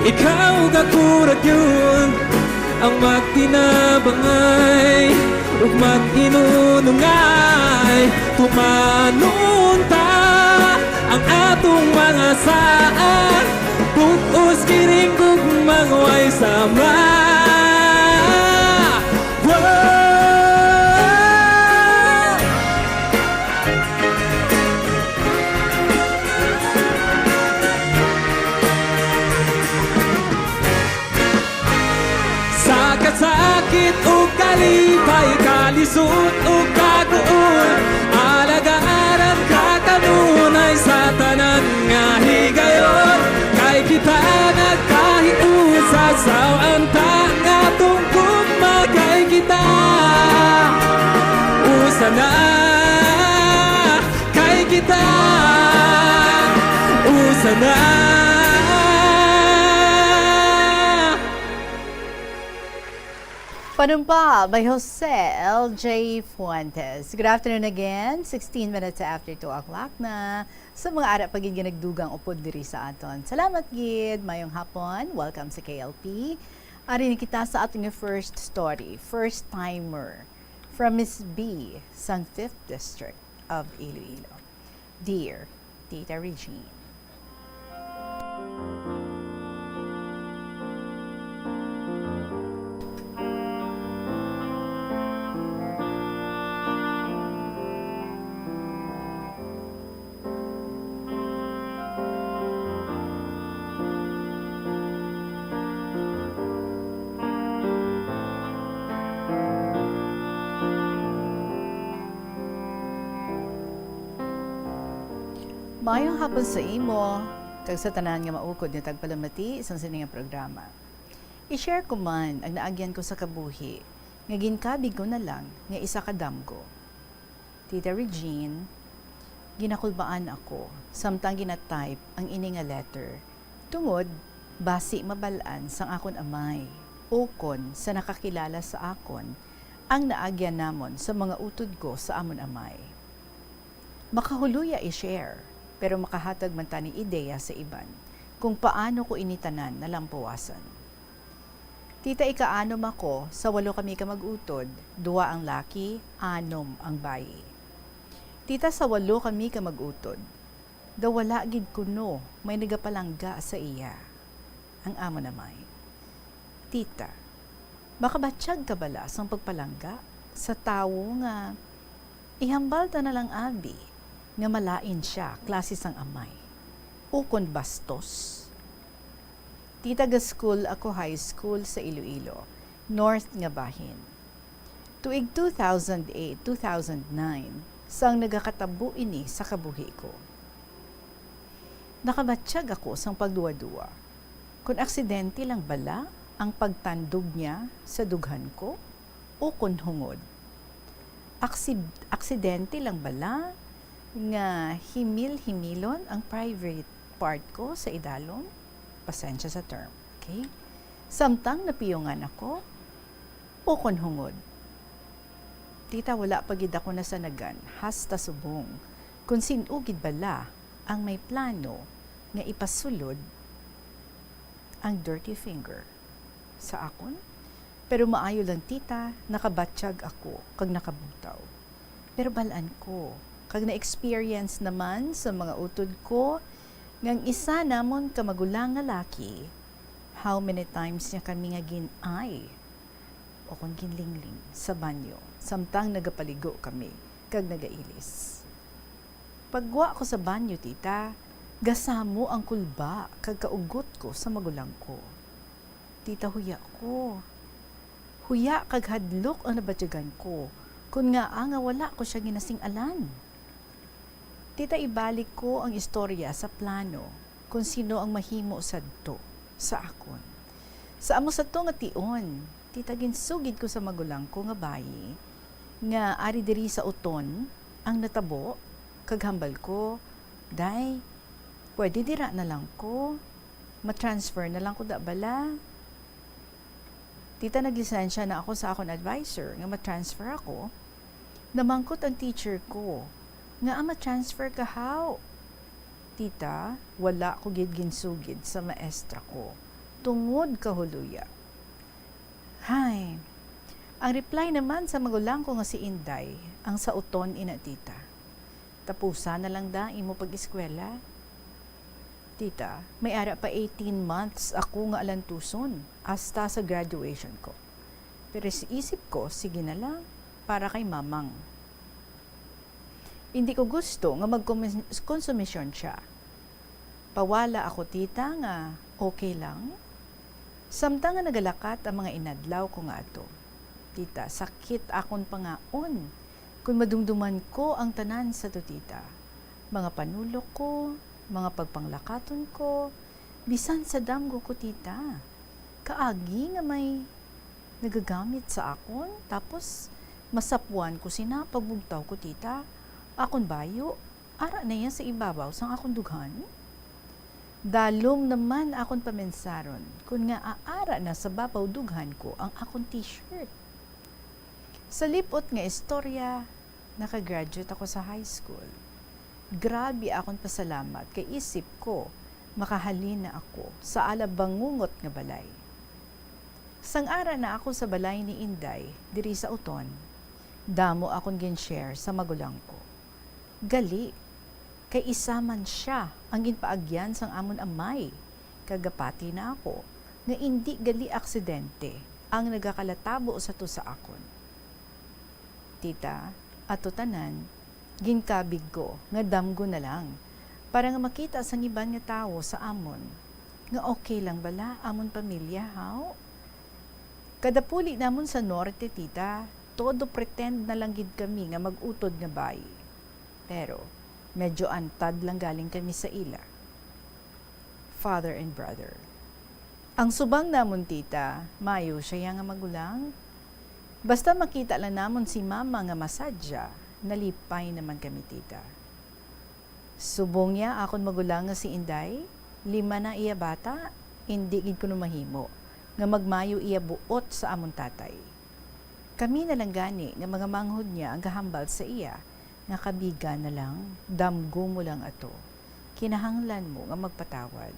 ikaw gakurat yun ang magtinabangay ug mag-inunungay. Tumanunta ang atong mga saan, putos kiring kung mangway sama. Wow! sakit o kalipay, kalisod o kaguol, alagaran ka kanunay sa tanan nga higayon. Kay kita nagkahiusasaw ang nga tungkol magay kita. Usa na kay kita, usa na. Panumpa by Jose L.J. Fuentes. Good afternoon again. 16 minutes after 2 o'clock na sa mga ara pagid nga nagdugang upod diri sa aton. Salamat gid. Mayong hapon. Welcome sa KLP. Ari ni kita sa ating first story. First timer from Miss B sang 5th District of Iloilo. Dear Tita Regine. Mayong hapon sa imo, kag sa tanan nga maukod ni tagpalamati isang sininga programa. I-share ko man ang naagyan ko sa kabuhi, nga ginkabig ko na lang nga isa ka damgo. Tita Regine, ginakulbaan ako, samtang ginatype ang ini nga letter, tungod basi mabalaan sang akon amay, ukon sa nakakilala sa akon, ang naagyan namon sa mga utod ko sa amon amay. Makahuluya i-share, pero makahatag man tani ideya sa iban kung paano ko initanan na lampuwasan. Tita, ikaanom ako, sa 8 kami ka mag-utod, 2 ang laki, 6 ang bayi. Tita, sa 8 kami ka mag-utod, wala gid kuno, may nagapalangga sa iya. Ang amo namay. Tita, makabatsyag ka bala sang pagpalangga sa tawo nga ihambal ta na lang abi, nga malain siya, klase sang amay. Ukon bastos. Tita, ga-school ako high school sa Iloilo, North nga bahin. Tuig 2008-2009, sang nagakatabo ini sa kabuhi ko. Nakabatsyag ako sang pagduwa-duwa. Kung aksidente lang bala ang pagtandog niya sa dughan ko, o kung hungod. Aksidente lang bala nga himil-himilon ang private part ko sa idalom, pasensya sa term, okay? Samtang napiyongan ako, ukon hungod. Tita, wala pagid ako nasanagan, hasta subong, kung sinugid bala ang may plano nga ipasulod ang dirty finger sa akon. Pero maayo lang tita, nakabatsyag ako kag nakabutaw. Pero balaan ko, kag na-experience naman sa mga utod ko, ngang isa namon ka magulang nga laki, how many times niya kami nga ginay o kung ginlingling sa banyo, samtang nagapaligo kami, kag nagailis. Pagwa ko sa banyo, tita, gasamo ang kulba, kag kaugot ko sa magulang ko. Tita, huya ko. Huya kag hadlok ang nabatyagan ko, kun nga nga wala ko siya ginasing-alan. Tita, ibalik ko ang istorya sa plano kung sino ang mahimo sadto sa akon. Sa amo sa to nga tion, tita, ginsugid ko sa magulang ko nga bayi, nga ari diri sa uton, ang natabo, kaghambal ko, day, pwede dira na lang ko, matransfer na lang ko da bala. Tita, naglisensya na ako sa akon advisor nga matransfer ako. Namangkot ang teacher ko nga ma-transfer ka how. Tita, wala ko gid ginsugid sa maestra ko. Tungod kahuluya. Hay, ang reply naman sa magulang ko nga si Inday, ang sa uton ina tita. Tapusa na lang da imo pag-eskwela. Tita, may ara pa 18 months ako nga alantuson hasta sa graduation ko. Pero sa isip ko, sige na lang, para kay mamang. Hindi ko gusto nga magkonsumisyon siya. Pawala ako, tita, nga okay lang. Samtang nga nagalakat ang mga inadlaw ko nga ato. Tita, sakit akon pangaon. Kung madumduman ko ang tanan sa to, tita. Mga panulok ko, mga pagpanglakaton ko, bisan sa damgo ko, tita. Kaagi nga may nagagamit sa akon, tapos masapuan ko sina pagbugtaw ko, tita. Akon bayo, ara na yan sa ibabaw sang akon dughan. Dalom naman akon pamensaron, kung nga aara na sa babaw dughan ko ang akon t-shirt. Sa lipot nga istorya, nakagraduate ako sa high school. Grabe akong pasalamat kay isip ko makahalin na ako sa alabangungot nga balay. Sang-ara na ako sa balay ni Inday diri sa Uton. Damo akong gin-share sa magulang ko. Gali, kay isa man siya ang ginpaagyan sang amon amay. Kagapati na ako nga hindi gali aksidente ang nagakalatabo sa to sa akon. Tita, ato tanan, ginkabig ko, nga damgo na lang, para nga makita sang iban nga tao sa amon, nga okay lang bala amon pamilya, haw? Kadapuli namon sa norte, tita, todo pretend na lang gid kami nga mag-utod nga bayi. Pero, medyo antad lang galing kami sa ila. Father and brother. Ang subang namon, tita, mayo siya nga magulang. Basta makita lang namon si mama nga masadya, nalipay naman kami, tita. Subong niya akon magulang nga si Inday, 5 na iya bata, hindi gid ko mahimo, nga magmayo iya buot sa amon tatay. Kami na lang gani nga mga manghod niya ang gahambal sa iya, nga kabiga na lang, damgo mo lang ato, kinahanglan mo nga magpatawad.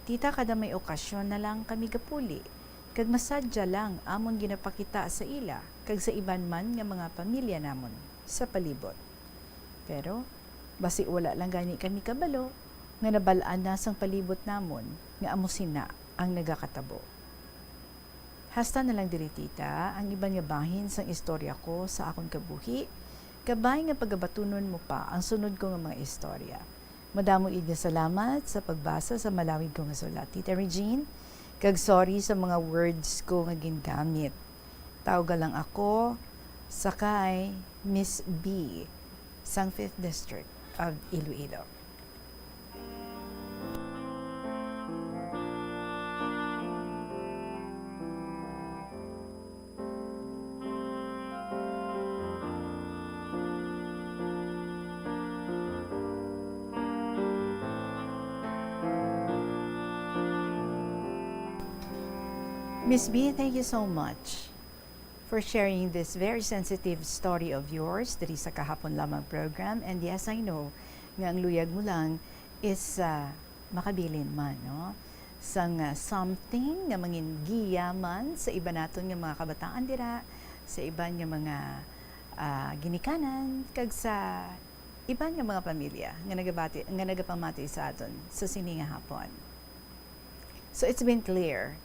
Tita, kada may okasyon na lang kami gapuli, kag masadya lang amon ginapakita sa ila, kag sa iban man nga mga pamilya namon sa palibot. Pero, basi wala lang gani kami kabalo, nga nabalaan na sang palibot namon, nga amo sina ang nagakatabo. Hasta na lang diri, tita, ang iban nga bahin sang istorya ko sa akon kabuhi, kabay nga pagabatunon mo pa ang sunod ko nga mga istorya. Madamo id nga salamat sa pagbasa sa malawig ko nga sulat, Tita Regine, kag sorry sa mga words ko nga gingamit. Tawga lang ako sakay Miss B sang 5th District of Iloilo. Miss B, thank you so much for sharing this very sensitive story of yours diri sa kahapon lamang program. And yes, I know nga ang luyag mo lang is makabilin man, no? Sang something nga mangin giyaman sa iba naton nga mga kabataan dira, sa iba nga mga ginikanan, kag sa iban nga mga pamilya nga nagapamati sa aton sa sininga hapon. So it's been clear,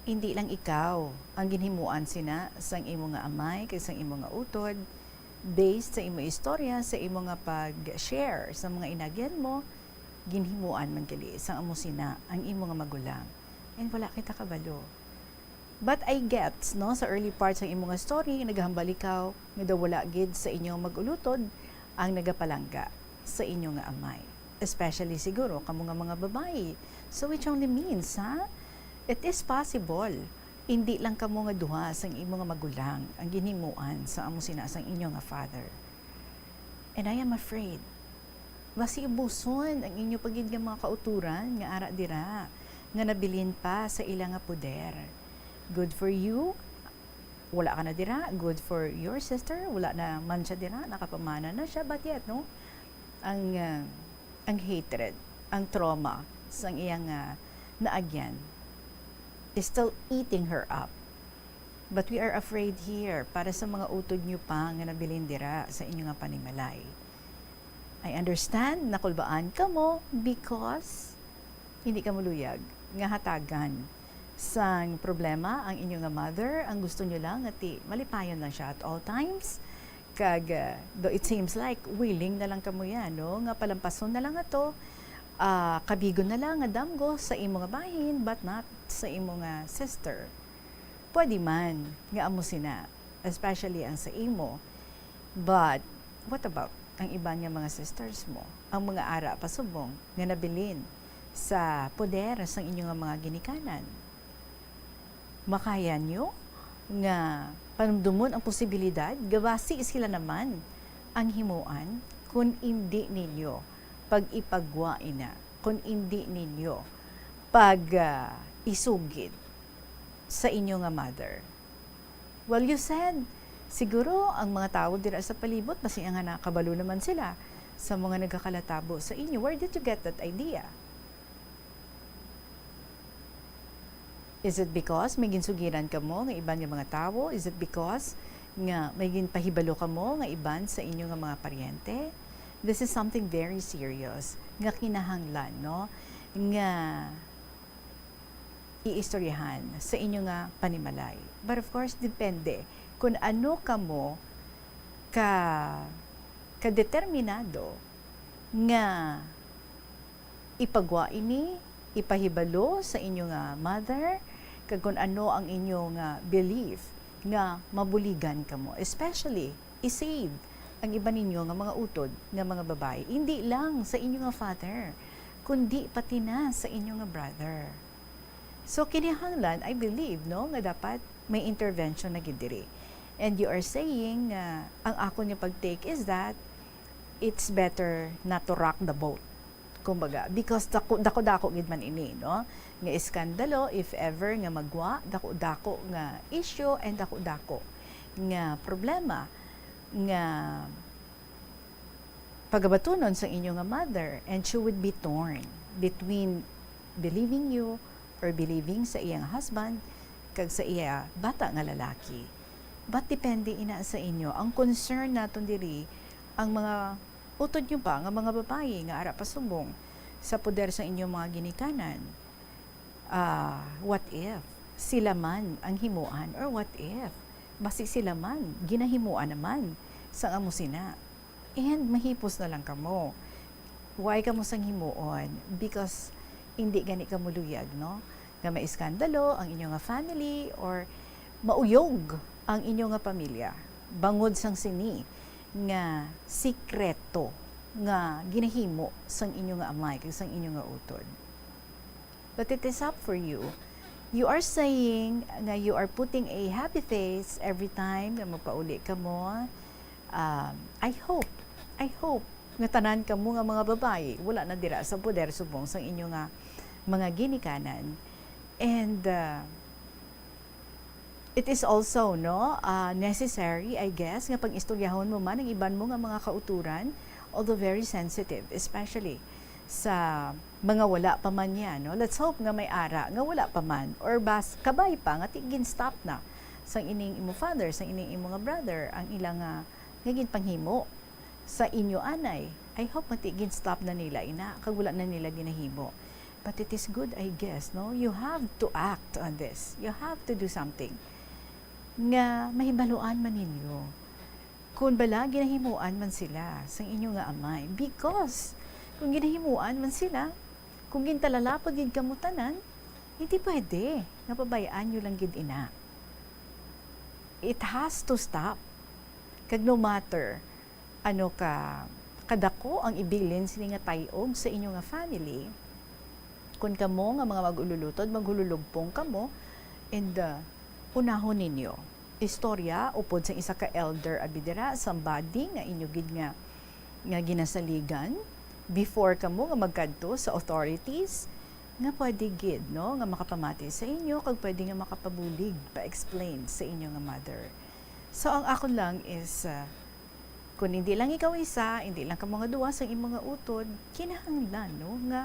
hindi lang ikaw ang ginhimuan sina sang imo nga amay kay sang imo nga utod, based sa imo istorya, sa imo nga pag-share sa mga inagyan mo, ginhimuan man gali sang amo sina ang imo nga magulang. And wala kita kabalo. But I get, no, sa early parts ng imo nga story, naghambal ikaw nga daw wala gid sa inyo magulutod ang nagapalangga sa inyo nga amay. Especially siguro kamo nga mga babae. So which only means, it is possible, hindi lang kamo nga duha sang imo nga magulang ang ginhimuan sa amo sinasang inyo nga father. And I am afraid, basi ibuson ang inyo pagid nga mga kauturan nga ara dira, nga nabilin pa sa ilang nga poder. Good for you, wala ka na dira. Good for your sister, wala na man siya dira, nakapamana na siya, but yet, no, ang hatred, ang trauma sang iyang naagyan is still eating her up. But we are afraid here para sa mga utod nyo pa nga nabilin dira sa inyo nga panimalay. I understand, nakulbaan ka mo because hindi ka muluyag nga hatagan sang problema ang inyo nga mother. Ang gusto nyo lang at malipayon lang siya at all times. Kag, though it seems like willing na lang kamo yan, no? Nga palampason na lang ato, kabigo na lang nga damgo sa imo nga bahin, but not sa imo nga sister. pwede man nga amo sina, especially ang sa imo. But what about ang iba nga mga sisters mo, ang mga ara pasubong nga nabilin sa poder sa inyong mga ginikanan? Makaya nyo nga panumdumon ang posibilidad, gawasi sila naman ang himuan kung hindi ninyo pag-ipagwa ina, kung hindi ninyo isugid sa inyo nga mother. Well, you said, siguro ang mga tao dira sa palibot, basi nga nakabalo naman sila sa mga nagkakalatabo sa inyo. Where did you get that idea? Is it because may ginsugiran ka mo nga iban nga mga tao? Is it because nga may ginpahibalo ka mo nga iban sa inyo nga mga paryente? This is something very serious nga kinahanglan, no? Nga iistoryahan sa inyo nga panimalay. But of course, depende kung ano ka mo kadeterminado nga ipagwa ini, ipahibalo sa inyo nga mother, kag kung ano ang inyo nga belief nga mabuligan ka mo. Especially, isave ang iba ninyo nga mga utod nga mga babae. Hindi lang sa inyo nga father, kundi pati na sa inyo nga brother. So, kinihanglan, I believe, no, nga dapat may intervention na gidiri. And you are saying, ang ako niya pag-take is that it's better not to rock the boat. Kumbaga, because dako-dako gid man ini, no? Nga iskandalo, if ever nga magwa, dako-dako nga issue, and dako-dako nga problema, nga pagabatunon sa inyo nga mother, and she would be torn between believing you or believing sa iyang husband kag sa iya bata nga lalaki. But depende ina sa inyo. Ang concern naton diri ang mga utod nyo pa nga mga babae nga ara pasubong sa poder sa inyong mga ginikanan. What if sila man ang himuan, or what if basi sila man ginahimuan naman sa amo sina, and mahipos na lang kamo. Why kamo sang himuon? Because hindi gani ka muluyag, no? Nga may iskandalo ang inyong nga family, or mauyog ang inyong nga pamilya. Bangod sang sini nga sikreto nga ginahimo sang inyong nga amay kag sang inyong nga utod. But it is up for you. You are saying nga you are putting a happy face every time nga magpauli ka mo. I hope nga tanan ka mo nga mga babae wala na dira sa poder subong sang inyong nga mga ginikanan. And it is also necessary, I guess, nga pag-istoryahon mo man ang iban mo nga mga kauturan, although very sensitive, especially sa mga wala pa man yan. No? Let's hope nga may ara nga wala pa man, or bas kabay pa nga tigin stop na sang ining imo father, sang ining imo nga brother, ang ilang nga panghimo sa inyo anay. I hope matigin stop na nila ina kag wala na nila ginahimo. But it is good, I guess, no? You have to act on this. You have to do something nga mahibaluan man ninyo. Kung bala, ginahimuan man sila sa inyo nga amay. Because, kung ginahimuan man sila, kung gintalalapag gid kamutanan, hindi pwede nga pabayaan nyo lang gid ina. It has to stop. Kag no matter ano kadako ang ibilin sini nga tayog sa inyo nga family, kung kamo nga mga mag-ululutod, maghululugpong kamo, and unahon ninyo. Istorya, upod sa isa ka elder abidira, somebody nga inyo gid nga ginasaligan, before kamo nga magkadto sa authorities, nga pwede gid, no? Nga makapamati sa inyo, kag pwede nga makapabulig, pa-explain sa inyo nga mother. So, ang ako lang is, kung hindi lang ikaw isa, hindi lang ka mga duwa sa imong mga utod, kinahanglan, no? Nga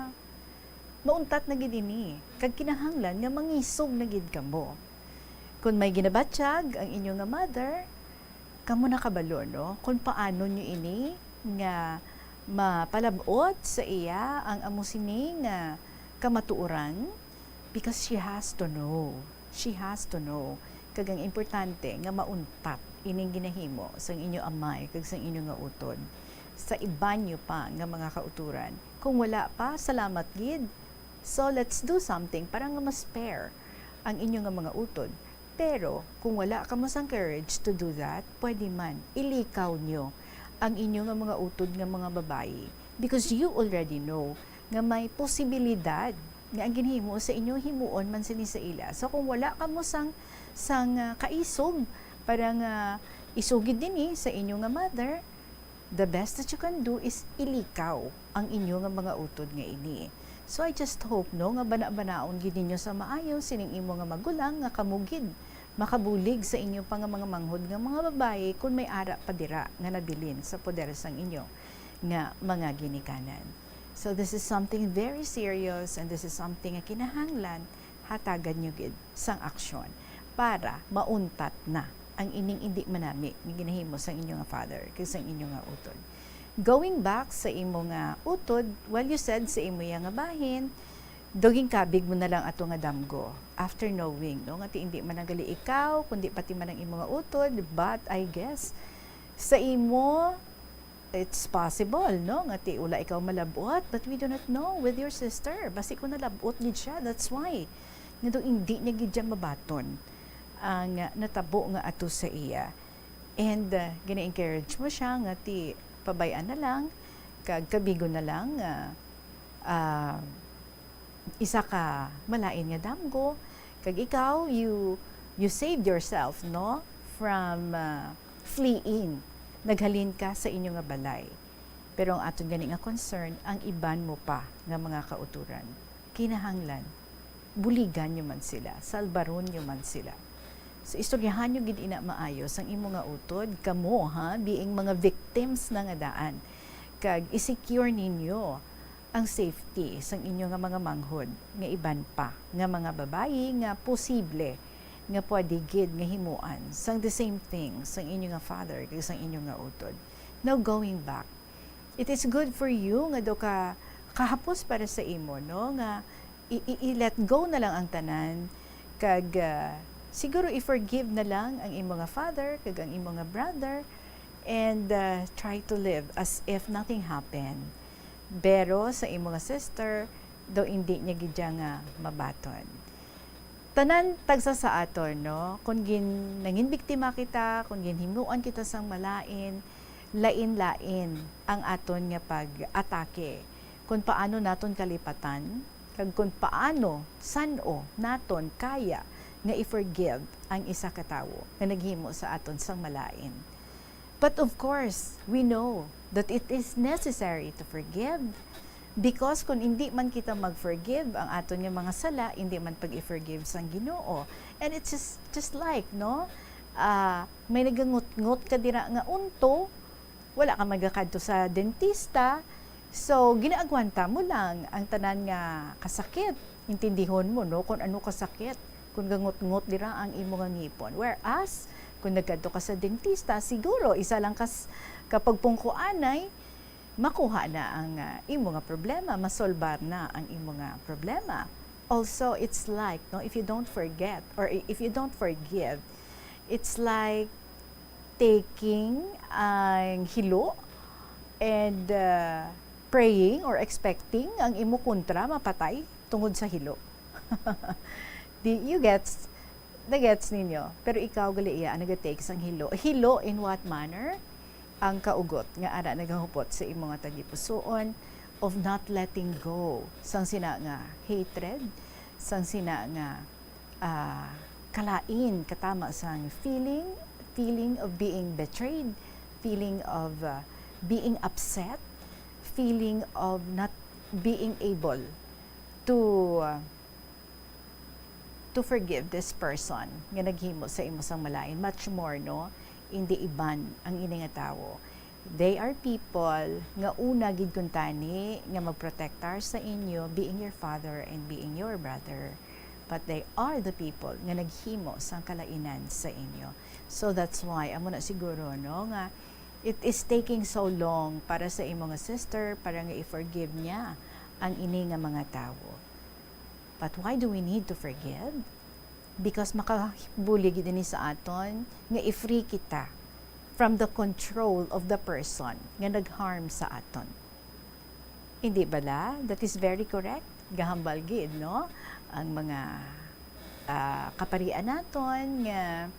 mauntat na gid ini, kag kinahanglan nga mangisog na gid kamo. Kung may ginabatsyag ang inyong nga mother, kamo nakabalo, no? Kung paano nyo ini nga mapalabot sa iya ang amo sini nga kamatuoran, because she has to know. She has to know. Kag ang importante nga mauntat ining ginahimo sa inyo amay kag sa inyo nga utod. Sa ibanyo pa nga mga kauturan. Kung wala pa, salamat gid. So let's do something para nga ma-spare ang inyo nga mga utod Pero kung wala ka mo sang courage to do that, pwede man ilikaw nyo ang inyo nga mga utod nga mga babae, because you already know nga may posibilidad nga ang ginhimo sa inyo himuon man sini sa ila. So kung wala ka mo sang kaisog para nga isugid din sa inyo nga mother, the best that you can do is ilikaw ang inyo nga mga utod nga ini. So I just hope no nga bana-banaon gid ninyo sa maayo sining imo nga magulang nga kamugid makabulig sa inyo pa nga mga manghod nga mga babae kung may ara pa dira nga nabilin sa poder sang inyo nga mga ginikanan. So this is something very serious, and this is something nga kinahanglan hatagan nyo gid sang aksyon para mauntat na ang ining hindi manami nga ginahimo sang inyo nga father kay sang inyo nga utod. Going back sa imo nga utod, well, you said sa imo nga bahin, doging kabig mo na lang ato nga damgo after knowing no nga hindi man nagali ikaw kundi pati man ang imo nga utod, but I guess sa imo it's possible no nga ti ula ikaw malabot, but we do not know with your sister basi ko nalabot gid siya. That's why nga hindi niya gid siya mabaton ang natabo nga ato sa iya, and gina-encourage mo siya nga ti pabayaan na lang, kag kabigo na lang, isa ka malain nga damgo, kag ikaw, you saved yourself, no? From fleeing. Naghalin ka sa inyo nga balay. Pero ang aton gani nga concern, ang iban mo pa nga mga kauturan. Kinahanglan, buligan nyo man sila, salbaron nyo man sila. So istoryahan nyo gid ina maayos ang imo nga utod, kamo being mga victims na nga daan. Kag i-secure ninyo ang safety sang inyo nga mga manghod nga iban pa nga mga babayi nga posible nga pwede gid nga himuan sang the same thing sang inyo nga father kag sang inyo nga utod. Now going back, it is good for you nga do ka kahapos para sa imo no nga i-let go na lang ang tanan, kag siguro i-forgive na lang ang imo nga father kag ang imo nga brother, and try to live as if nothing happened. Pero sa imo nga sister, do hindi niya gid nga mabaton. Tanan tagsa sa aton no, kung nangin biktima kita, kung himuan kita sang malain, lain-lain ang aton nga pag-atake. Kung paano naton kalipatan, kag kung paano san-o naton kaya nga i-forgive ang isa ka tawo nga naghimo sa aton sang malain. But of course, we know that it is necessary to forgive, because kung hindi man kita mag-forgive ang aton nga mga sala, hindi man pag-i-forgive sang Ginoo. And it's just like, no? May nagangot-ngot ka dira nga unto, wala ka magakadto sa dentista, so ginaagwanta mo lang ang tanan nga kasakit. Intindihon mo, no? Kung ano kasakit, kung gangot-ngot dira ang imo nga ngipon. Whereas, kung nagkadto ka sa dentista, siguro isa lang kapag pungkuanay, makuha na ang imo nga problema, masolbar na ang imo nga problema. Also, it's like, no, if you don't forget or if you don't forgive, it's like taking ang hilo and praying or expecting ang imo kontra mapatay tungod sa hilo. You gets ninyo. Pero ikaw gali iya nagatake sang hilo. Hilo in what manner? Ang kaugot nga ara nagahupot sa imong nga tagipusoon of not letting go sang sina nga hatred, sang sina nga kalain katama sang feeling of being betrayed, feeling of being upset, feeling of not being able to forgive this person nga naghimo sa imo sang malain. Much more, no? Hindi iban ang ini nga tawo. They are people nga una gid kuntani nga magprotektar sa inyo, being your father and being your brother. But they are the people nga naghimo sang kalainan sa inyo. So that's why amo na siguro, no, nga it is taking so long para sa imo nga sister para nga i-forgive niya ang ini nga mga tawo. But why do we need to forgive? Because makabulig din sa aton nga i-free kita from the control of the person nga nag-harm sa aton. Hindi bala? That is very correct. Gahambal gid, no? Ang mga kaparian naton nga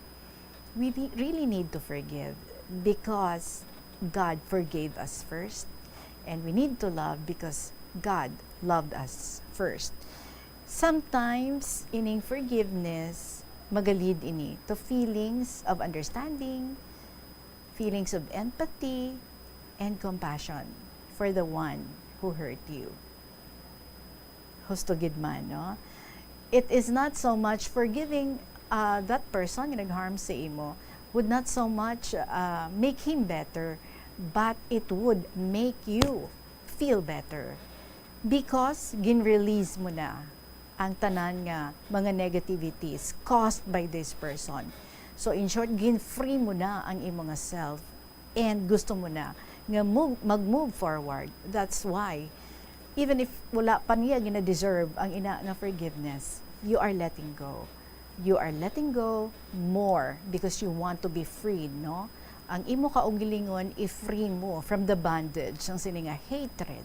we really need to forgive because God forgave us first, and we need to love because God loved us first. Sometimes ining forgiveness magalid ini to feelings of understanding, feelings of empathy and compassion for the one who hurt you. Husto gid man, no? It is not so much forgiving that person nga nag-harm sa imo would not so much make him better, but it would make you feel better because gin-release mo na ang tanan nga mga negativities caused by this person. So in short, gin-free mo na ang imong self and gusto mo na nga mag-move forward. That's why even if wala pa niya gina-deserve ang ina nga forgiveness, you are letting go. You are letting go more because you want to be freed, no? Ang imo kaugilingon, i-free mo from the bondage sang sininga hatred,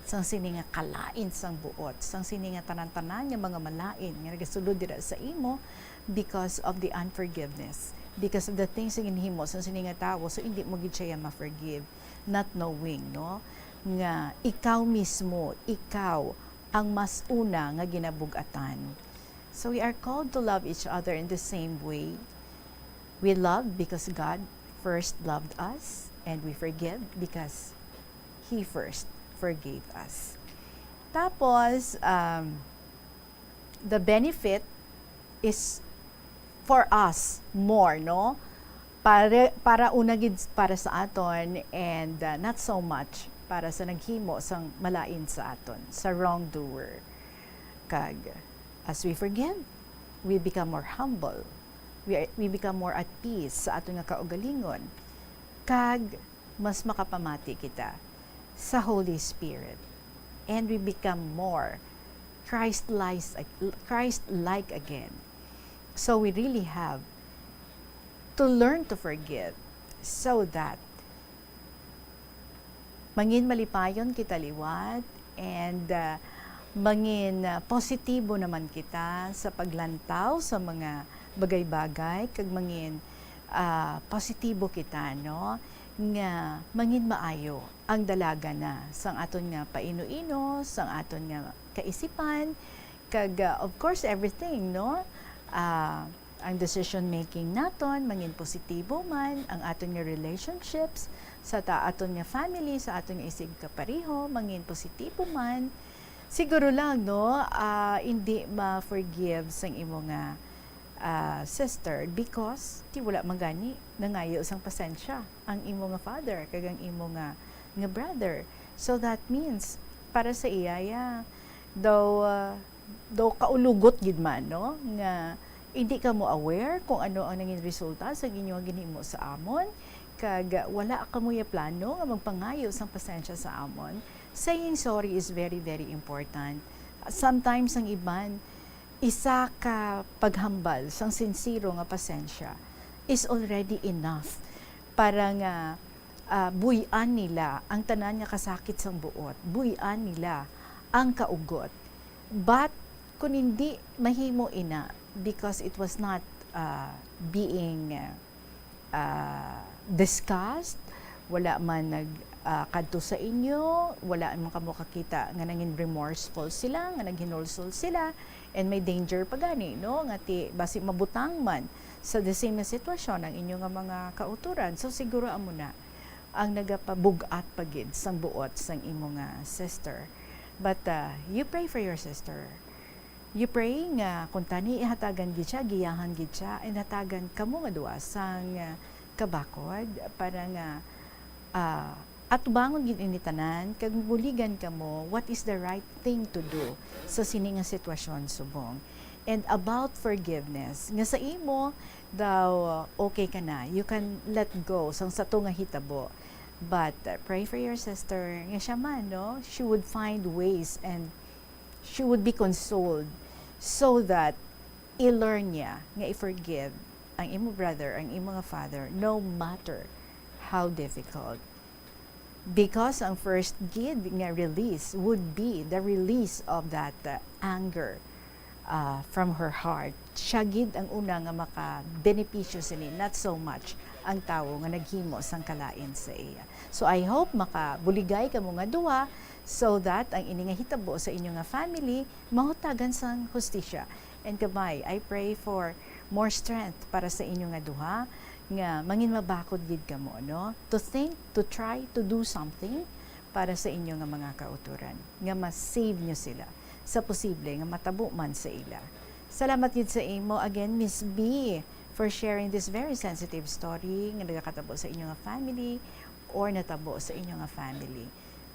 sang sininga kalain sang buot, sang sininga tanan-tanan nga mga malain nga nagasulod dira sa imo because of the unforgiveness, because of the things nga ginhimo sang sininga tawo, so hindi mo gid siya ma-forgive, not knowing, no? Nga ikaw mismo, ikaw ang mas una nga ginabugatan. So we are called to love each other in the same way. We love because God first loved us, and we forgive because He first forgave us. Tapos, the benefit is for us more, no? Para unagid para sa aton, and not so much para sa naghimo sang malain sa aton, sa wrongdoer. Kag, as we forgive, we become more humble. We become more at peace sa aton nga kaugalingon. Kag, mas makapamati kita sa Holy Spirit. And we become more Christ-like again. So we really have to learn to forgive so that mangin malipayon kita liwat and mangin positibo naman kita sa paglantaw sa mga bagay-bagay, kag mangin positibo kita, no? Nga mangin maayo ang dalaga na sang aton nga paino-ino, sang aton nga kaisipan, kag of course everything, no? Ang decision making naton mangin positibo man, ang aton nga relationships sa aton nga family, sa aton nga isig kapareho mangin positibo man. Siguro lang, no, hindi ma-forgive sang imo nga sister because ti wala magani nangayo sang pasensya ang imo nga father kag ang imo nga brother. So that means para sa iyaya daw kaulugot gid man, no, nga hindi ka mo aware kung ano ang nanging resulta sa ginyo ginhimo sa amon, kag wala ka mo plano nga magpangayo sang pasensya sa amon. Saying sorry is very, very important. Sometimes ang iban, isa ka paghambal sang sincero nga pasensya is already enough para nga buyan nila ang tanan nga kasakit sang buot, buyan nila ang kaugot. But kung hindi mahimo ina because it was not being discussed, wala man kadto sa inyo, wala man kamo kakita nga nangin remorseful sila, nga naghinulsol sila, and may danger pa gani, no, nga ti basi mabutang man sa the same sitwasyon ang inyo nga mga kauturan. So siguro amo na ang nagapabugat pagid sang buot sang imo nga sister. But you pray for your sister. You pray nga kung tani ihatagan gid siya, giyahan gid siya, and hatagan kamo nga duwa sang kabakod para nga at bangon gid ini tanan kag buligan kamo what is the right thing to do sa sini nga sitwasyon subong. And about forgiveness, nga sa imo daw okay ka na, you can let go sang sato nga hitabo, but pray for your sister nga siya man, no, she would find ways and she would be consoled so that i-learn niya nga i-forgive ang imo brother, ang imo nga father, no matter how difficult. Because ang first gid nga release would be the release of that anger, from her heart. Siya gid ang una nga maka-benepisyo sini, not so much ang tawo nga naghimo sang kalain sa iya. So I hope makabuligay kamo nga duha so that ang ini nga hitabo sa inyo nga family mahutagan sang hustisya. And kamay, I pray for more strength para sa inyo nga duha nga mangin mabakod gid kamo, no? To think, to try to do something para sa inyo nga mga kauturan, nga ma-save nyo sila sa posible nga matabo man sa ila. Salamat gid sa imo again, Miss B, for sharing this very sensitive story nga nagakatabo sa inyo nga family or natabo sa inyo nga family.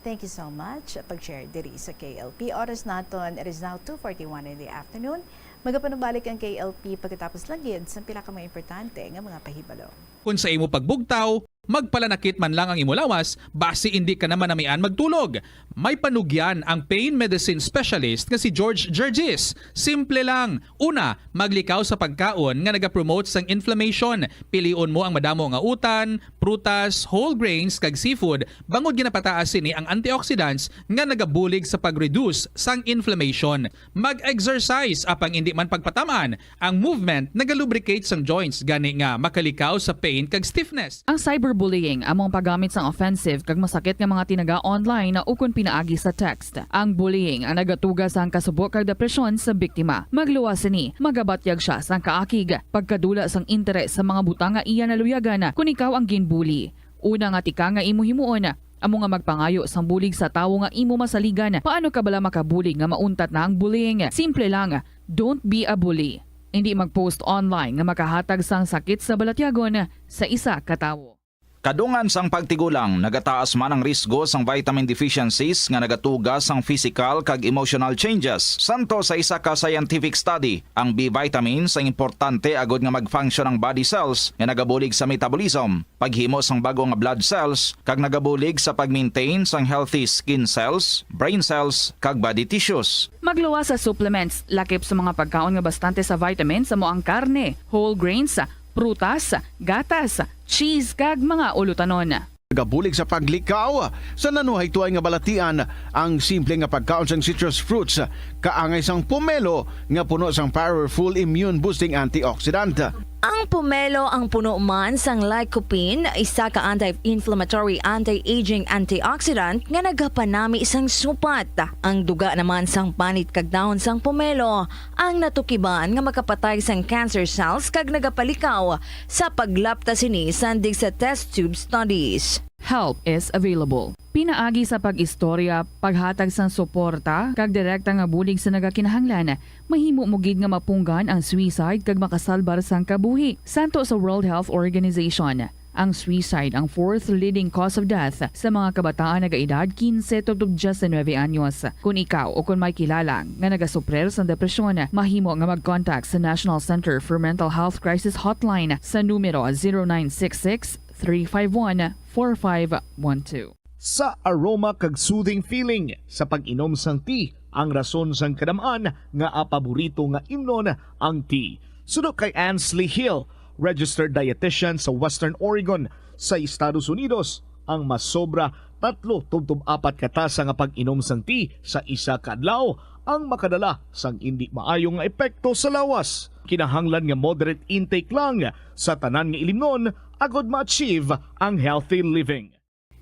Thank you so much pag-share diri sa KLP. Oras naton, it is now 2:41 in the afternoon. Magapanubalik ang KLP pagkatapos lang gid sa pila ka mga importante nga mga pahibalo. Kung sa imo pagbugtaw, magpalanakit man lang ang imo lawas, base hindi ka naman namian magtulog. May panugyan ang pain medicine specialist nga si George Gergis. Simple lang. Una, maglikaw sa pagkaon nga nagapromote sang inflammation. Pilion mo ang madamo nga utan, prutas, whole grains kag seafood. Bangod ginapataas sini ang antioxidants nga nagabulig sa pag-reduce sang inflammation. Mag-exercise apang hindi man pagpatamaan. Ang movement nagalubricate sang joints gani nga makalikaw sa pain kag stiffness. Ang cyberbullying among paggamit sang offensive kag masakit nga mga tinaga online na ukon pinaagi sa text. Ang bullying ang nagatuga sa kasubok kag depresyon sa biktima. Magluwas ni, magabatyag siya sang kaakig, pagkadula sang interes sa mga butang nga iya naluyagan kung ikaw ang ginbully. Una nga tika nga imo himuon, amo nga magpangayo sang bulig sa tawo nga imo masaligan. Paano ka bala makabulig nga mauntat na ang bullying? Simple lang, don't be a bully. Hindi mag-post online nga makahatag sang sakit sa balatyagon sa isa ka tawo. Kadungan sang pagtigulang, nagataas man ang risgo sang vitamin deficiencies nga nagatuga sang physical kag emotional changes. Santo sa isa ka scientific study, ang B vitamins ang importante agod nga mag-function ang body cells nga nagabulig sa metabolism, paghimo sang bago nga blood cells, kag nagabulig sa pag-maintain sang healthy skin cells, brain cells, kag body tissues. Magluwas sa supplements, lakip sa mga pagkaon nga bastante sa vitamins sa ang karne, whole grains, prutas, gatas, cheese kag mga ulutanon. Gabulig sa paglikaw sa nanuhay tuay nga balatian ang simple nga pagkaon sang citrus fruits kaangay sang pomelo nga puno sang powerful immune boosting antioxidant. Ang pomelo ang puno man sang lycopene, isa ka anti-inflammatory, anti-aging antioxidant nga nagapanami sang supat. Ang duga naman sang panit kag dahon sang pomelo ang natukiban nga makapatay sang cancer cells kag nagapalikaw sa paglapta sini sandig sa test tube studies. Help is available. Pinaagi sa pag-istorya, paghatag sang suporta, kag direkta nga bulig sa nagakinahanglan, mahimo mo gid nga mapunggan ang suicide kag makasalbar sang kabuhi. Santo sa World Health Organization, ang suicide ang fourth leading cause of death sa mga kabataan nagaedad 15 to 19 anyos. Kung ikaw o kung may kilala nga nagasuprer sa depresyon, mahimo nga mag-contact sa National Center for Mental Health Crisis Hotline sa numero 0966-351-4512. Sa aroma kag soothing feeling sa pag-inom sang tea, ang rason sang kadamaan nga paborito nga imnon ang tea. Suno kay Ansley Hill, registered dietitian sa Western Oregon sa Estados Unidos, ang mas sobra 3-4 katasa nga pag-inom sang tea sa isa ka adlaw ang makadala sang hindi maayong nga epekto sa lawas. Kinahanglan nga moderate intake lang sa tanan nga ilimnon agod ma-achieve ang healthy living.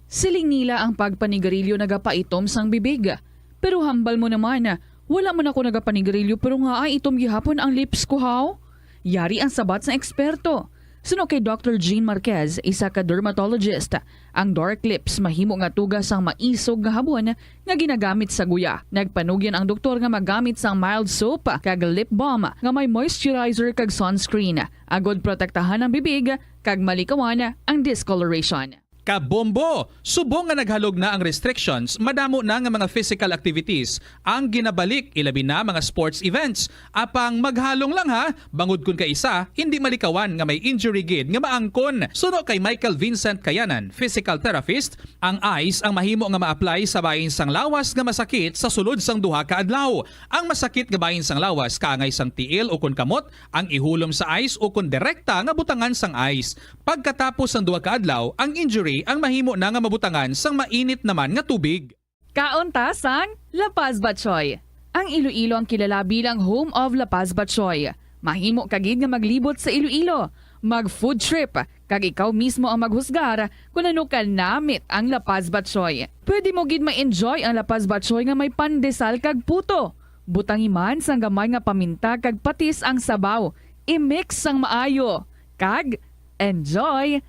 Siling nila ang pagpanigarilyo nagapaitom sang bibig. Pero hambal mo naman, wala mo na ako nagapanigarilyo pero nga ay itom gihapon ang lips ko haw. Yari ang sabat sa eksperto. Suno kay Dr. Jean Marquez, isa ka dermatologist, ang dark lips mahimo nga tugas sang maisog nga habon nga ginagamit sa guya. Nagpanugyan ang doktor nga magamit sang mild soap kag lip balm nga may moisturizer kag sunscreen. Agod protektahan ang bibig kag malikawan ang discoloration. Kabombo! Subong nga naghalog na ang restrictions, madamo na nga mga physical activities ang ginabalik, ilabi na mga sports events. Apang maghalong lang ha, bangod kun ka isa, hindi malikawan nga may injury gid nga maangkon. Suno kay Michael Vincent Kayanan, physical therapist, ang ice ang mahimo nga ma-apply sa bahin sang lawas nga masakit sa sulod sang duha ka adlaw. Ang masakit nga bahin sang lawas kaangay sang tiil o kun kamot, ang ihulom sa ice o kun direkta nga butangan sang ice. Pagkatapos sang duha ka adlaw, ang injury ang mahimo na nga mabutangan sang mainit naman nga tubig. Kaunta sang Lapaz Batchoy. Ang Iloilo ang kilala bilang home of La Paz Batchoy. Mahimo kagid nga maglibot sa Iloilo, mag-food trip, kag ikaw mismo ang maghusgar kung ano ka namit ang La Paz Batchoy. Pwede mo gid ma-enjoy ang La Paz Batchoy nga may pandesal kag puto. Butangi man sang gamay nga paminta kag patis ang sabaw. I-mix sang maayo. Kag, enjoy!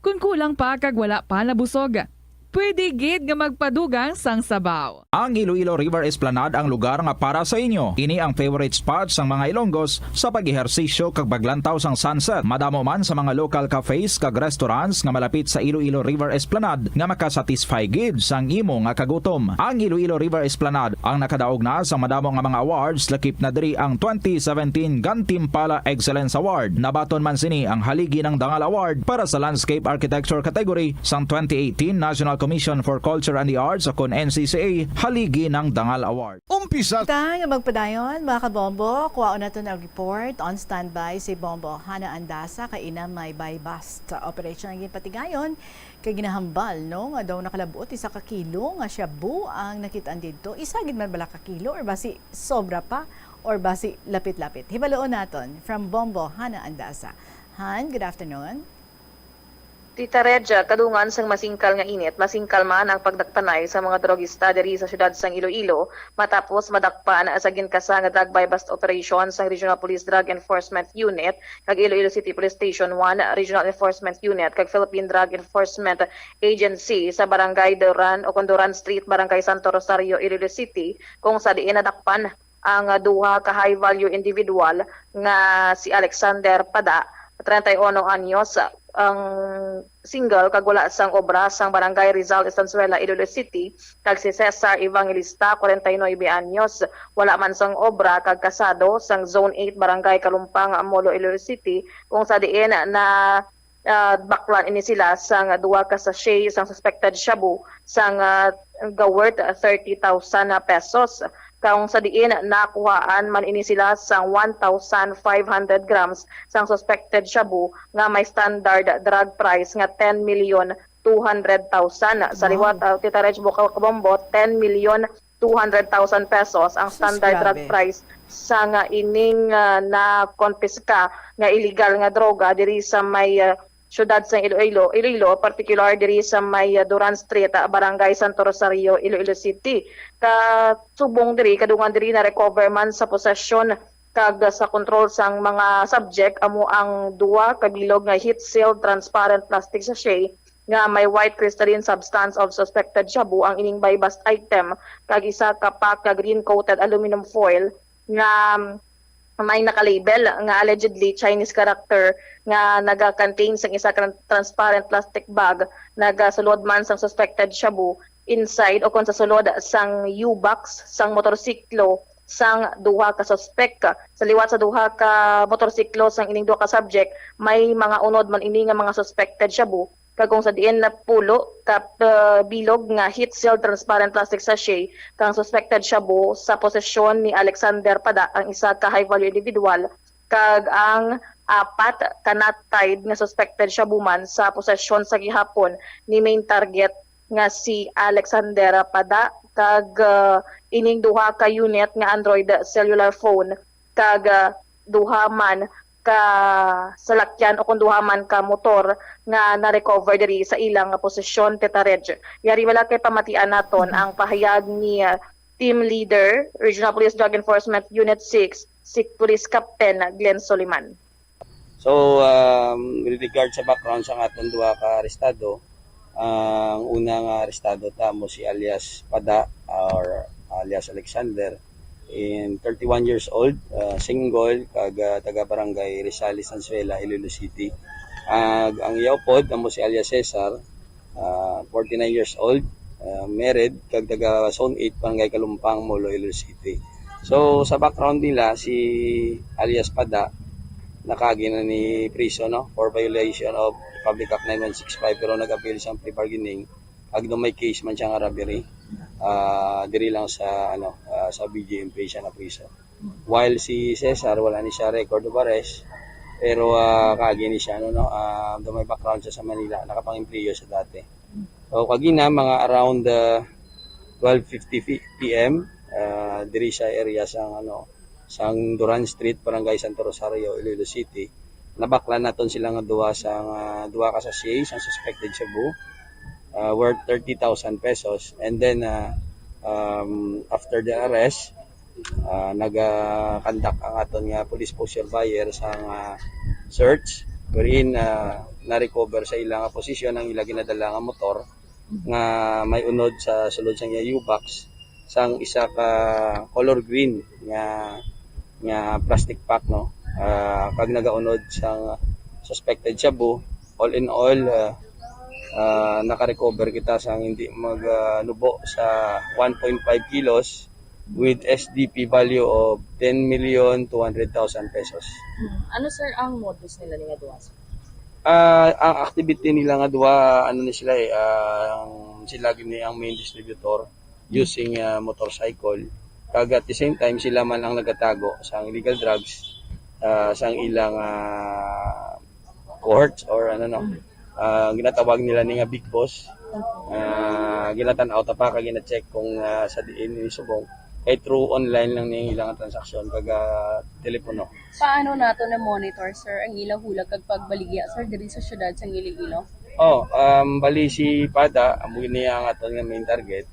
Kung kulang pa kag wala pa nabusog, pwede gid nga magpadugang sang sabaw. Ang Iloilo River Esplanade ang lugar nga para sa inyo. Ini ang favorite spot sang mga Ilonggos sa pag-ehersisyo kag paglantaw sang sunset. Madamo man sa mga local cafes kag restaurants nga malapit sa Iloilo River Esplanade nga makasatisfy gid sang imo nga kagutom. Ang Iloilo River Esplanade ang nakadaog na sa madamo nga mga awards, lakip na diri ang 2017 Gantimpala Excellence Award. Nabaton man sini ang haligi ng Dangal Award para sa Landscape Architecture category sang 2018 National Commission for Culture and the Arts o NCCA haligi ng Dangal Award. Umpisa Tang magpadayon mga kabombo, kuwaon na ito na report on standby si Bombo Hana Andasa kay ina may buy-bust operation ang patigayon kay ginahambal no nga daw nakalabot isa ka kilo nga shabu ang nakitaan dito. Isa gid man bala ka kilo or basi sobra pa or basi lapit-lapit. Hibaloon naton from Bombo Hana Andasa. Han, good afternoon. Tita Regia, kadungan sang masingkal nga init, masingkal man ang pagdakpanay sa mga drogista diri sa syudad sang Iloilo matapos madakpan sa ginkasa nga drug buy-bust operation sang Regional Police Drug Enforcement Unit kag Iloilo City Police Station 1 Regional Enforcement Unit kag Philippine Drug Enforcement Agency sa Barangay Duran o Duran Street, Barangay Santo Rosario, Iloilo City kung sa diin nadakpan ang duha ka high value individual nga si Alexander Pada, 31 anyos, ang single kag wala sang obra sang Barangay Rizal Estanzuela, Iloilo City kag si Cesar Evangelista, 49 anyos, wala man sang obra kag kasado sang Zone 8 Barangay Kalumpang, Molo, Iloilo City kung sa diin na baklan ini sila sang duha ka sachet sang suspected shabu sang worth 30,000 pesos. Kung sa diin nakuhaan man ini sila sang 1,500 grams sang suspected shabu nga may standard drug price nga 10,200,000. Sa liwat Tita Reg Kabombo, 10,200,000 pesos ang standard drug price sa nga ining na konpiska nga illegal nga droga diri sa may syudad sa Iloilo, particular diri sa may Duran Street, Barangay Santo Rosario, Iloilo City. Kasubong diri, kadungan diri na recover man sa possession kag sa control sang mga subject amo ang duwa kabilog nga heat sealed transparent plastic sachet nga may white crystalline substance of suspected shabu ang ining buy-bust item kag isa ka pack ka green coated aluminum foil nga may nakalabel nga allegedly Chinese character nga naga-contain sang isa ka transparent plastic bag nagasulod man sang suspected shabu inside o kon sa sulod sang U-box sang motorsiklo sang duha ka suspect. Sa liwat sa duha ka motorsiklo sang ining duha ka subject may mga unod man ini nga mga suspected shabu kagong sa diin na pulo ka bilog nga heat sealed transparent plastic sachet kang suspected shabu sa posesyon ni Alexander Pada, ang isa ka high value individual, kag ang apat ka not tied nga suspected shabu man sa posesyon sa gihapon ni main target nga si Alexander Pada, kag ining duha ka unit nga Android cellular phone kag duha man ka salakyan o kung duha man ka motor nga na-recover diri sa ilang posisyon, Tita Reg. Yari wala kay pamatian naton ang pahayag ni Team Leader, Regional Police Drug Enforcement Unit 6, si Police Captain Glenn Soliman. So, with regard sa background sa aton duha ka arestado, ang unang arestado tamo si alias Pada or alias Alexander, in 31 years old, single, kag taga Barangay Rizal Estanzuela, Iloilo City. Ang yaupod amo si alias Cesar, 49 years old, married, kag taga Zone 8 Barangay Kalumpang, Molo, Iloilo City. So sa background nila, si alias Pada nakagi na ni prison, no, for violation of Public Act 9165, pero nag-appeal sa plea bargaining. Kag may case man siya nga robbery, diri lang sa sa BGMP siya na prison. While si Cesar wala ni siya record of arrest, pero kagi ni siya may background siya sa Manila, nakapang-employo sa dati. So kagina mga around 12:50 PM diri sa area sang Duran Street, Barangay Santo Rosario, Iloilo City. Nabaklan naton sila nga duha ka sachet sang suspected shabu worth 30,000 pesos. And then after the arrest, nag-conduct ang aton nga police posture buyer sang search wherein na-recover sa ilang posisyon ang ilang ginadala nga motor nga may unod sa sulod sang U-box sang isa ka color green nga plastic pack kag nagaunod sang suspected shabu. All in all, naka-recover kita sang hindi magnubo sa 1.5 kilos with SDP value of 10,200,000 pesos. Ano sir ang modus nila nga duwa? Ang activity nila nga duwa, sila gini ang main distributor using motorcycle. Kag at the same time, sila man ang nagatago sa illegal drugs sa ilang cohorts or ginatawag nila ni nga big boss. Ginatan-out pa kag gina-check kung sa diin ni subong kay through online lang ning ilang transaksyon kag telepono. Paano nato na monitor sir ang ilang hulag kag pagbaligya sir diri sa syudad sa Iloilo? Bali si Pada amo niya ang aton nga main target.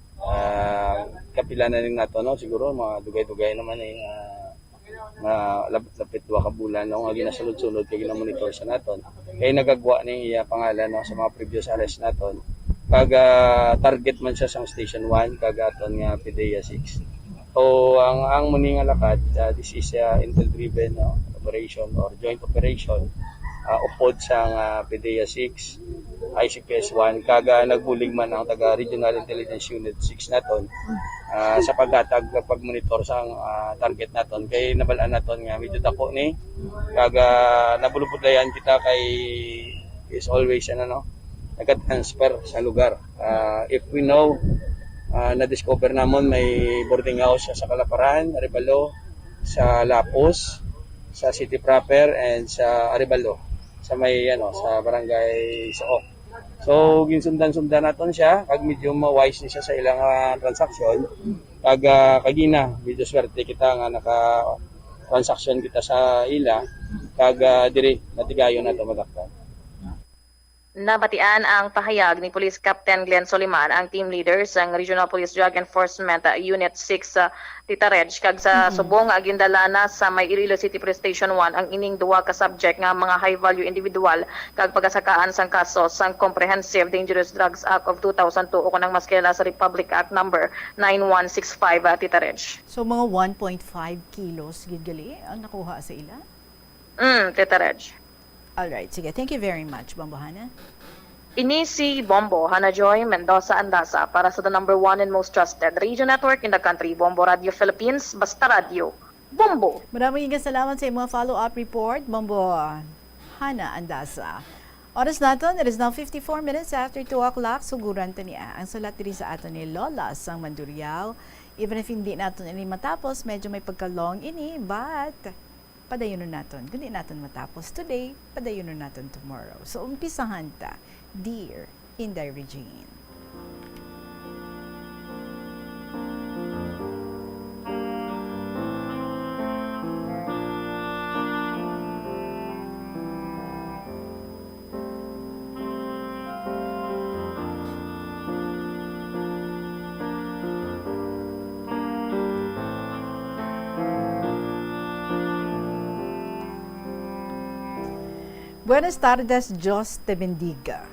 Kapila na rin nato siguro mga dugay-dugay naman lapit 2 ka bulan nga ginasulod-sulod kay gina-monitor sa naton. Kay nagagwa ning iya pangalan sa mga previous arrest naton. Kag target man siya sa Station 1 kag aton nga PDEA 6. So ang muni nga lakad, this is intel driven operation or joint operation upod sa PDEA 6, ICPS 1 kaga nagbulig man ang taga Regional Intelligence Unit 6 naton sa paghatag pagmonitor sa target naton kay nabalaan naton nga medyo dako ni kaga nabulupudlayan kita kay is always nag-transfer sa lugar. If we know na-discover namon may boarding house sa Kalaparan, Arevalo, sa Lapos, sa City Proper and sa Arevalo sa may sa barangay Sook. So ginsundan-sundan naton siya kag medyo ma-wise ni siya sa ilang transaksyon kag kagina medyo swerte kita nga naka transaction kita sa ila kag diri natigayon nato madakpan. Nabatian ang pahayag ni Police Captain Glenn Soliman, ang team leader sa Regional Police Drug Enforcement Unit 6 Titarej kag sa subong agindala na sa may Iloilo City Police Station 1 ang ining duwa ka subject nga mga high value individual kag pagasakaan sang kaso sang Comprehensive Dangerous Drugs Act of 2002 o kanang mas kilala sa Republic Act number 9165 Titarej. So mga 1.5 kilos gidgali ang nakuha sa ila? Titarej. Alright, sige. Thank you very much, Bombo Hana. Ini si Bombo Hana Joy Mendoza Andasa para sa the number 1 and most trusted radio network in the country, Bombo Radio Philippines, Basta Radio. Bombo! Maraming salamat sa mga follow-up report, Bombo Hana Andasa. Oras natin, it is now 54 minutes after 2 o'clock. Suguran ta niya ang salat diri sa aton ni Lola sang Mandurriao. Even if hindi natin ini matapos, medyo may pagka-long ini, but padayunon natin. Kundi natin matapos today, padayunon natin tomorrow. So, umpisahan ta, Dear Inday Regine. Buenas tardes, Diyos te bendiga.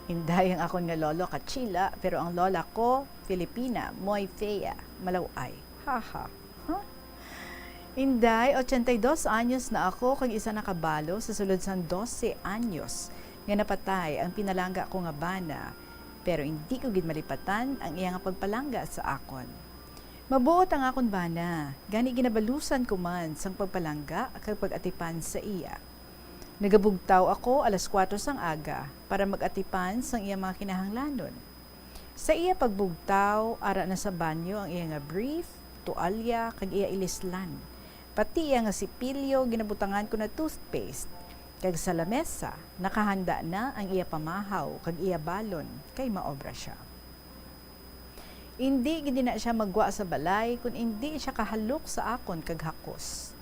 Inday ang akong nga lolo Kachila, pero ang lola ko, Filipina, Moy Fea, Malaway. Haha. Huh? Inday, 82 anyos na ako kag isa nakabalo sa sulod sang 12 anyos nga napatay ang pinalangga ko nga bana, pero hindi ko gid malipatan ang iya nga pagpalangga sa akon. Mabuot ang akon bana, gani ginabalusan ko man sang pagpalangga kag pag-atipan sa iya. Nagabugtaw ako alas 4 sang aga para mag-atipan sang iya mga kinahanglanon. Sa iya pagbugtaw, ara na sa banyo ang iya nga brief, tualya, kag iya ilislan. Pati iya nga sipilyo, ginabutangan ko na toothpaste. Kag sa lamesa, nakahanda na ang iya pamahaw, kag iya balon, kay maobra siya. Hindi gid na siya magwa sa balay kung hindi siya kahalok sa akon kag hakos.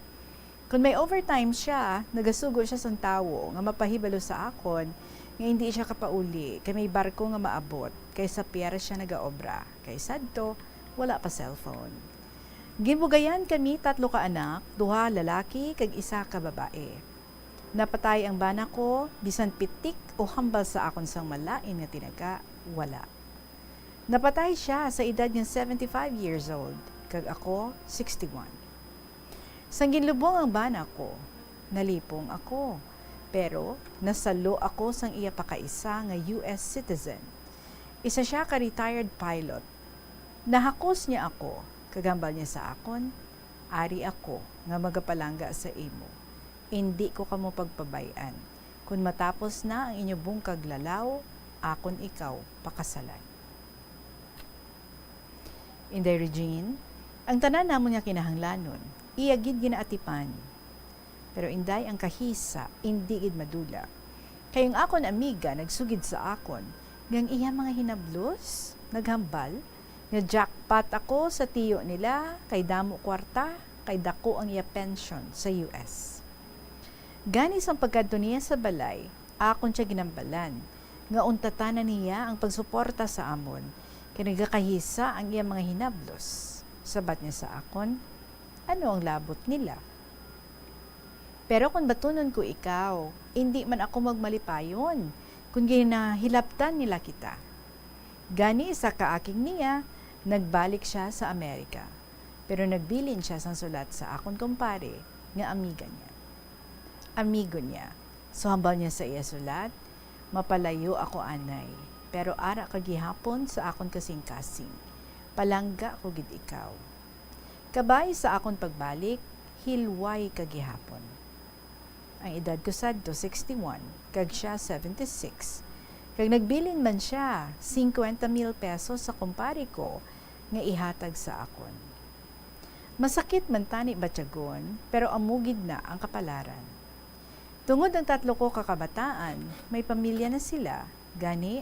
Kung may overtime siya, nagasugo siya sa tawo nga mapahibalo sa akon nga hindi siya kapauli kay may barko nga maabot kay sa pier siya nagaobra. Kay sadto wala pa cellphone. Ginbugayan kami 3 ka anak, 2 lalaki kag 1 ka babae. Napatay ang bana ko, bisan pitik o hambal sa akon sang malain nga tinaga, wala. Napatay siya sa edad ng 75 years old, kag ako 61. Sang ginlubong ang bana ko, nalipong ako, pero nasalo ako sang iya pakaisa nga US citizen. Isa siya ka retired pilot. Nahakos niya ako, kagambal niya sa akon, ari ako nga magapalangga sa imo. Hindi ko kamo pagpabayan. Kung matapos na ang inyo bung kaglalaw, akon ikaw pakasalan. Inday Regine, ang tanan namon nga kinahanglanon, iyagid ginaatipan. Pero inday ang kahisa, hindi gid madula. Kayong akon amiga nagsugid sa akon, ngang iya mga hinablos, naghambal, nga jackpot ako sa tiyo nila, kay damo kwarta, kay dako ang iya pension sa US. Ganis ang pagkadto niya sa balay, akon siya ginambalan, nga untatanan niya ang pagsuporta sa amon, kaya nagkakahisa ang iya mga hinablos. Sabat niya sa akon, ano ang labot nila? Pero kung batunon ko ikaw, hindi man ako magmalipayon, kung ginahilaptan nila kita. Gani sa kaaking niya, nagbalik siya sa Amerika. Pero nagbilin siya sang sulat sa akon kumpare, nga amiga niya. Amigo niya. So hambal niya sa iya sulat, mapalayo ako anay, pero ara kagihapon sa akon kasing-kasing. Palangga ko gid ikaw. Kabay sa akon pagbalik, hilway kagihapon. Ang edad ko sadto 61, kag siya 76. Kag nagbilin man siya 50,000 pesos sa kumpare ko nga ihatag sa akon. Masakit man tani batyagon, pero amugid na ang kapalaran. Tungod ang 3 ko kakabataan, may pamilya na sila, gani,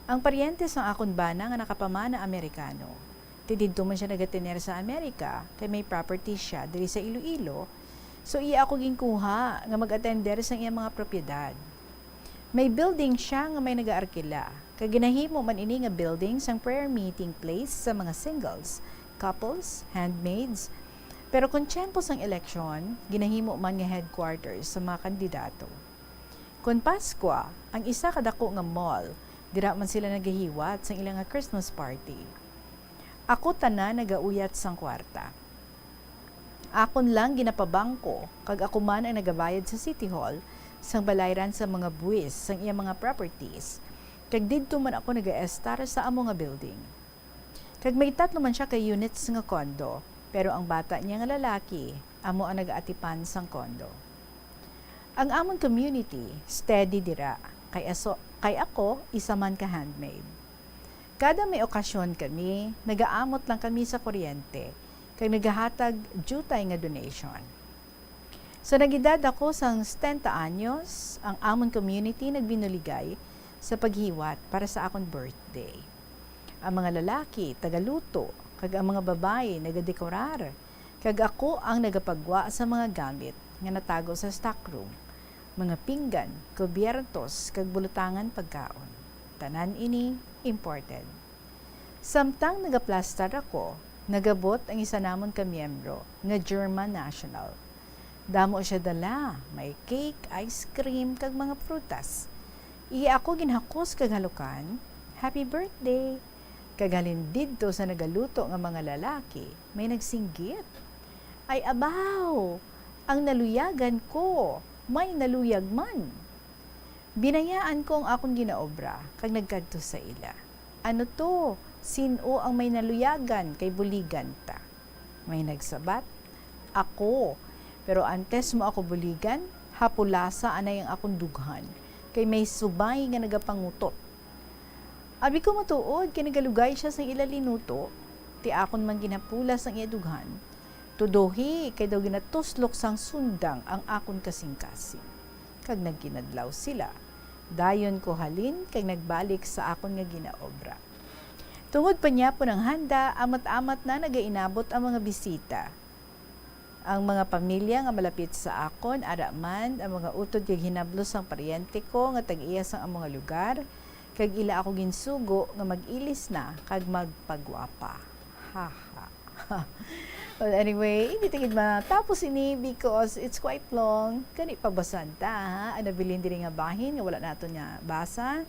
ang paryente sa akon bana nga nakapamana Amerikano. Tididto man siya nagatiner sa Amerika, kay may property siya diri sa Iloilo, so iya ako ginkuha nga mag-attender sa iyang mga propiedad. May building siya nga may nagaarkila, kay ginahimo man ini nga building sang prayer meeting place sa mga singles, couples, handmaids. Pero kung tiyempo sang eleksyon, ginahimo man nga headquarters sa mga kandidato. Kung Pasko, ang isa kadako nga mall, dira man sila nagahiwat sang ilang nga Christmas party. Ako tanan nagauyat sang kwarta. Akon lang ginapabangko, kag ako man ang nagabayad sa City Hall sang balayran sa mga buwis sang iya mga properties. Kag didto man ako naga-estar sa amo nga building. Kag may 3 man siya ka units nga kondo, pero ang bata niya nga lalaki, amo ang nagaatipan sang kondo. Ang amon community, steady dira, kay ako, isa man ka handmaid. Kada may okasyon kami, nagaamot lang kami sa kuryente, kay nagahatag jutay nga donation. Sa nagidad ako sang 70 anyos, ang amon community nagbinuligay sa paghiwat para sa akong birthday. Ang mga lalaki, tagaluto, kag ang mga babae, nagadekorar, kag ako ang nagapagwa sa mga gamit nga natago sa stockroom, mga pinggan, kubyertos, kag bulutangan pagkaon. Tanan ini, imported. Samtang nagaplastar ako, nagabot ang isa namon ka miyembro nga German national. Damo siya dala, may cake, ice cream, kag mga prutas. Iya ako ginhakos kag halukan, happy birthday! Kagalin didto sa nagaluto nga mga lalaki, may nagsinggit. Ay abaw! Ang naluyagan ko, may naluyag man. Binayaan ko ang akong ginaobra, kag nagkadto sa ila. Ano to? Sino ang may naluyagan kay buligan ta? May nagsabat, ako. Pero antes mo ako buligan, hapulasa anay ang akong dughan, kay may subay nga nagapangutot. Abi ko matuod, kay nagalugay siya sa ilalinuto, ti akon man ginapulas ang iadughan. Tudohi, kay daw ginatuslok sang sundang ang akon kasing-kasing. Kag nagkinadlaw sila. Dayon ko halin, kay nagbalik sa akon nga ginaobra. Tungod pa niya po ng handa, amat-amat na nagainabot ang mga bisita. Ang mga pamilya nga malapit sa akon, araman, ang mga utod kay hinablos ang paryente ko nga tag-iyas ang mga lugar, kag ila ako ginsugo nga mag-ilis na kag magpagwapa. Haha. Well, anyway, hindi tingid matapos ini because it's quite long. Kani pabasan ta, ha? Ano bilin diri nga bahin nga wala nato nga basa.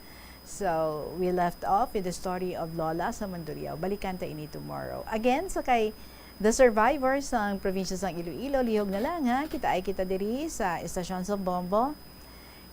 So, we left off with the story of Lola sa Mandurriao. Balikan ta ini tomorrow. Again, sa kay the survivors ng probinsya sang Iloilo, lihog na lang ha. Kita ay kita diri sa estasyon sa Bombo.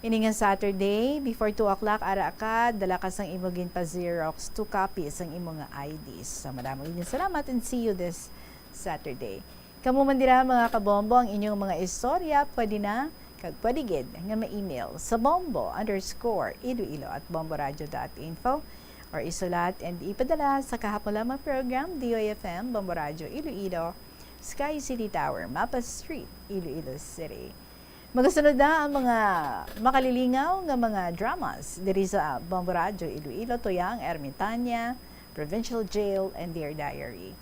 Iningan Saturday, before 2 o'clock, ara ka, dala ka sang imogin pa Xerox, 2 copies ang imong nga IDs. So, maraming salamat and see you this Saturday. Kamu man dira mga kabombo, ang inyong mga istorya, pwede na kag padigid nga ma-email sa bombo_iloilo@bomboradio.info or isulat and ipadala sa kahapon lamang program DOFM Bombo Radio Iloilo, Sky City Tower, Mapa Street, Iloilo City. Magasunod na ang mga makalilingaw nga mga dramas diri sa Bombo Radio Iloilo, Tuyang, Ermitaña, Provincial Jail, and Dear Diary.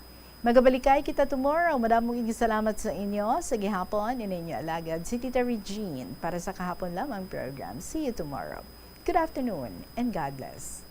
Magabalikay kita tomorrow. Madamong salamat sa inyo. Sa gihapon, ininyo alagad si Tita Regine para sa kahapon lamang program. See you tomorrow. Good afternoon and God bless.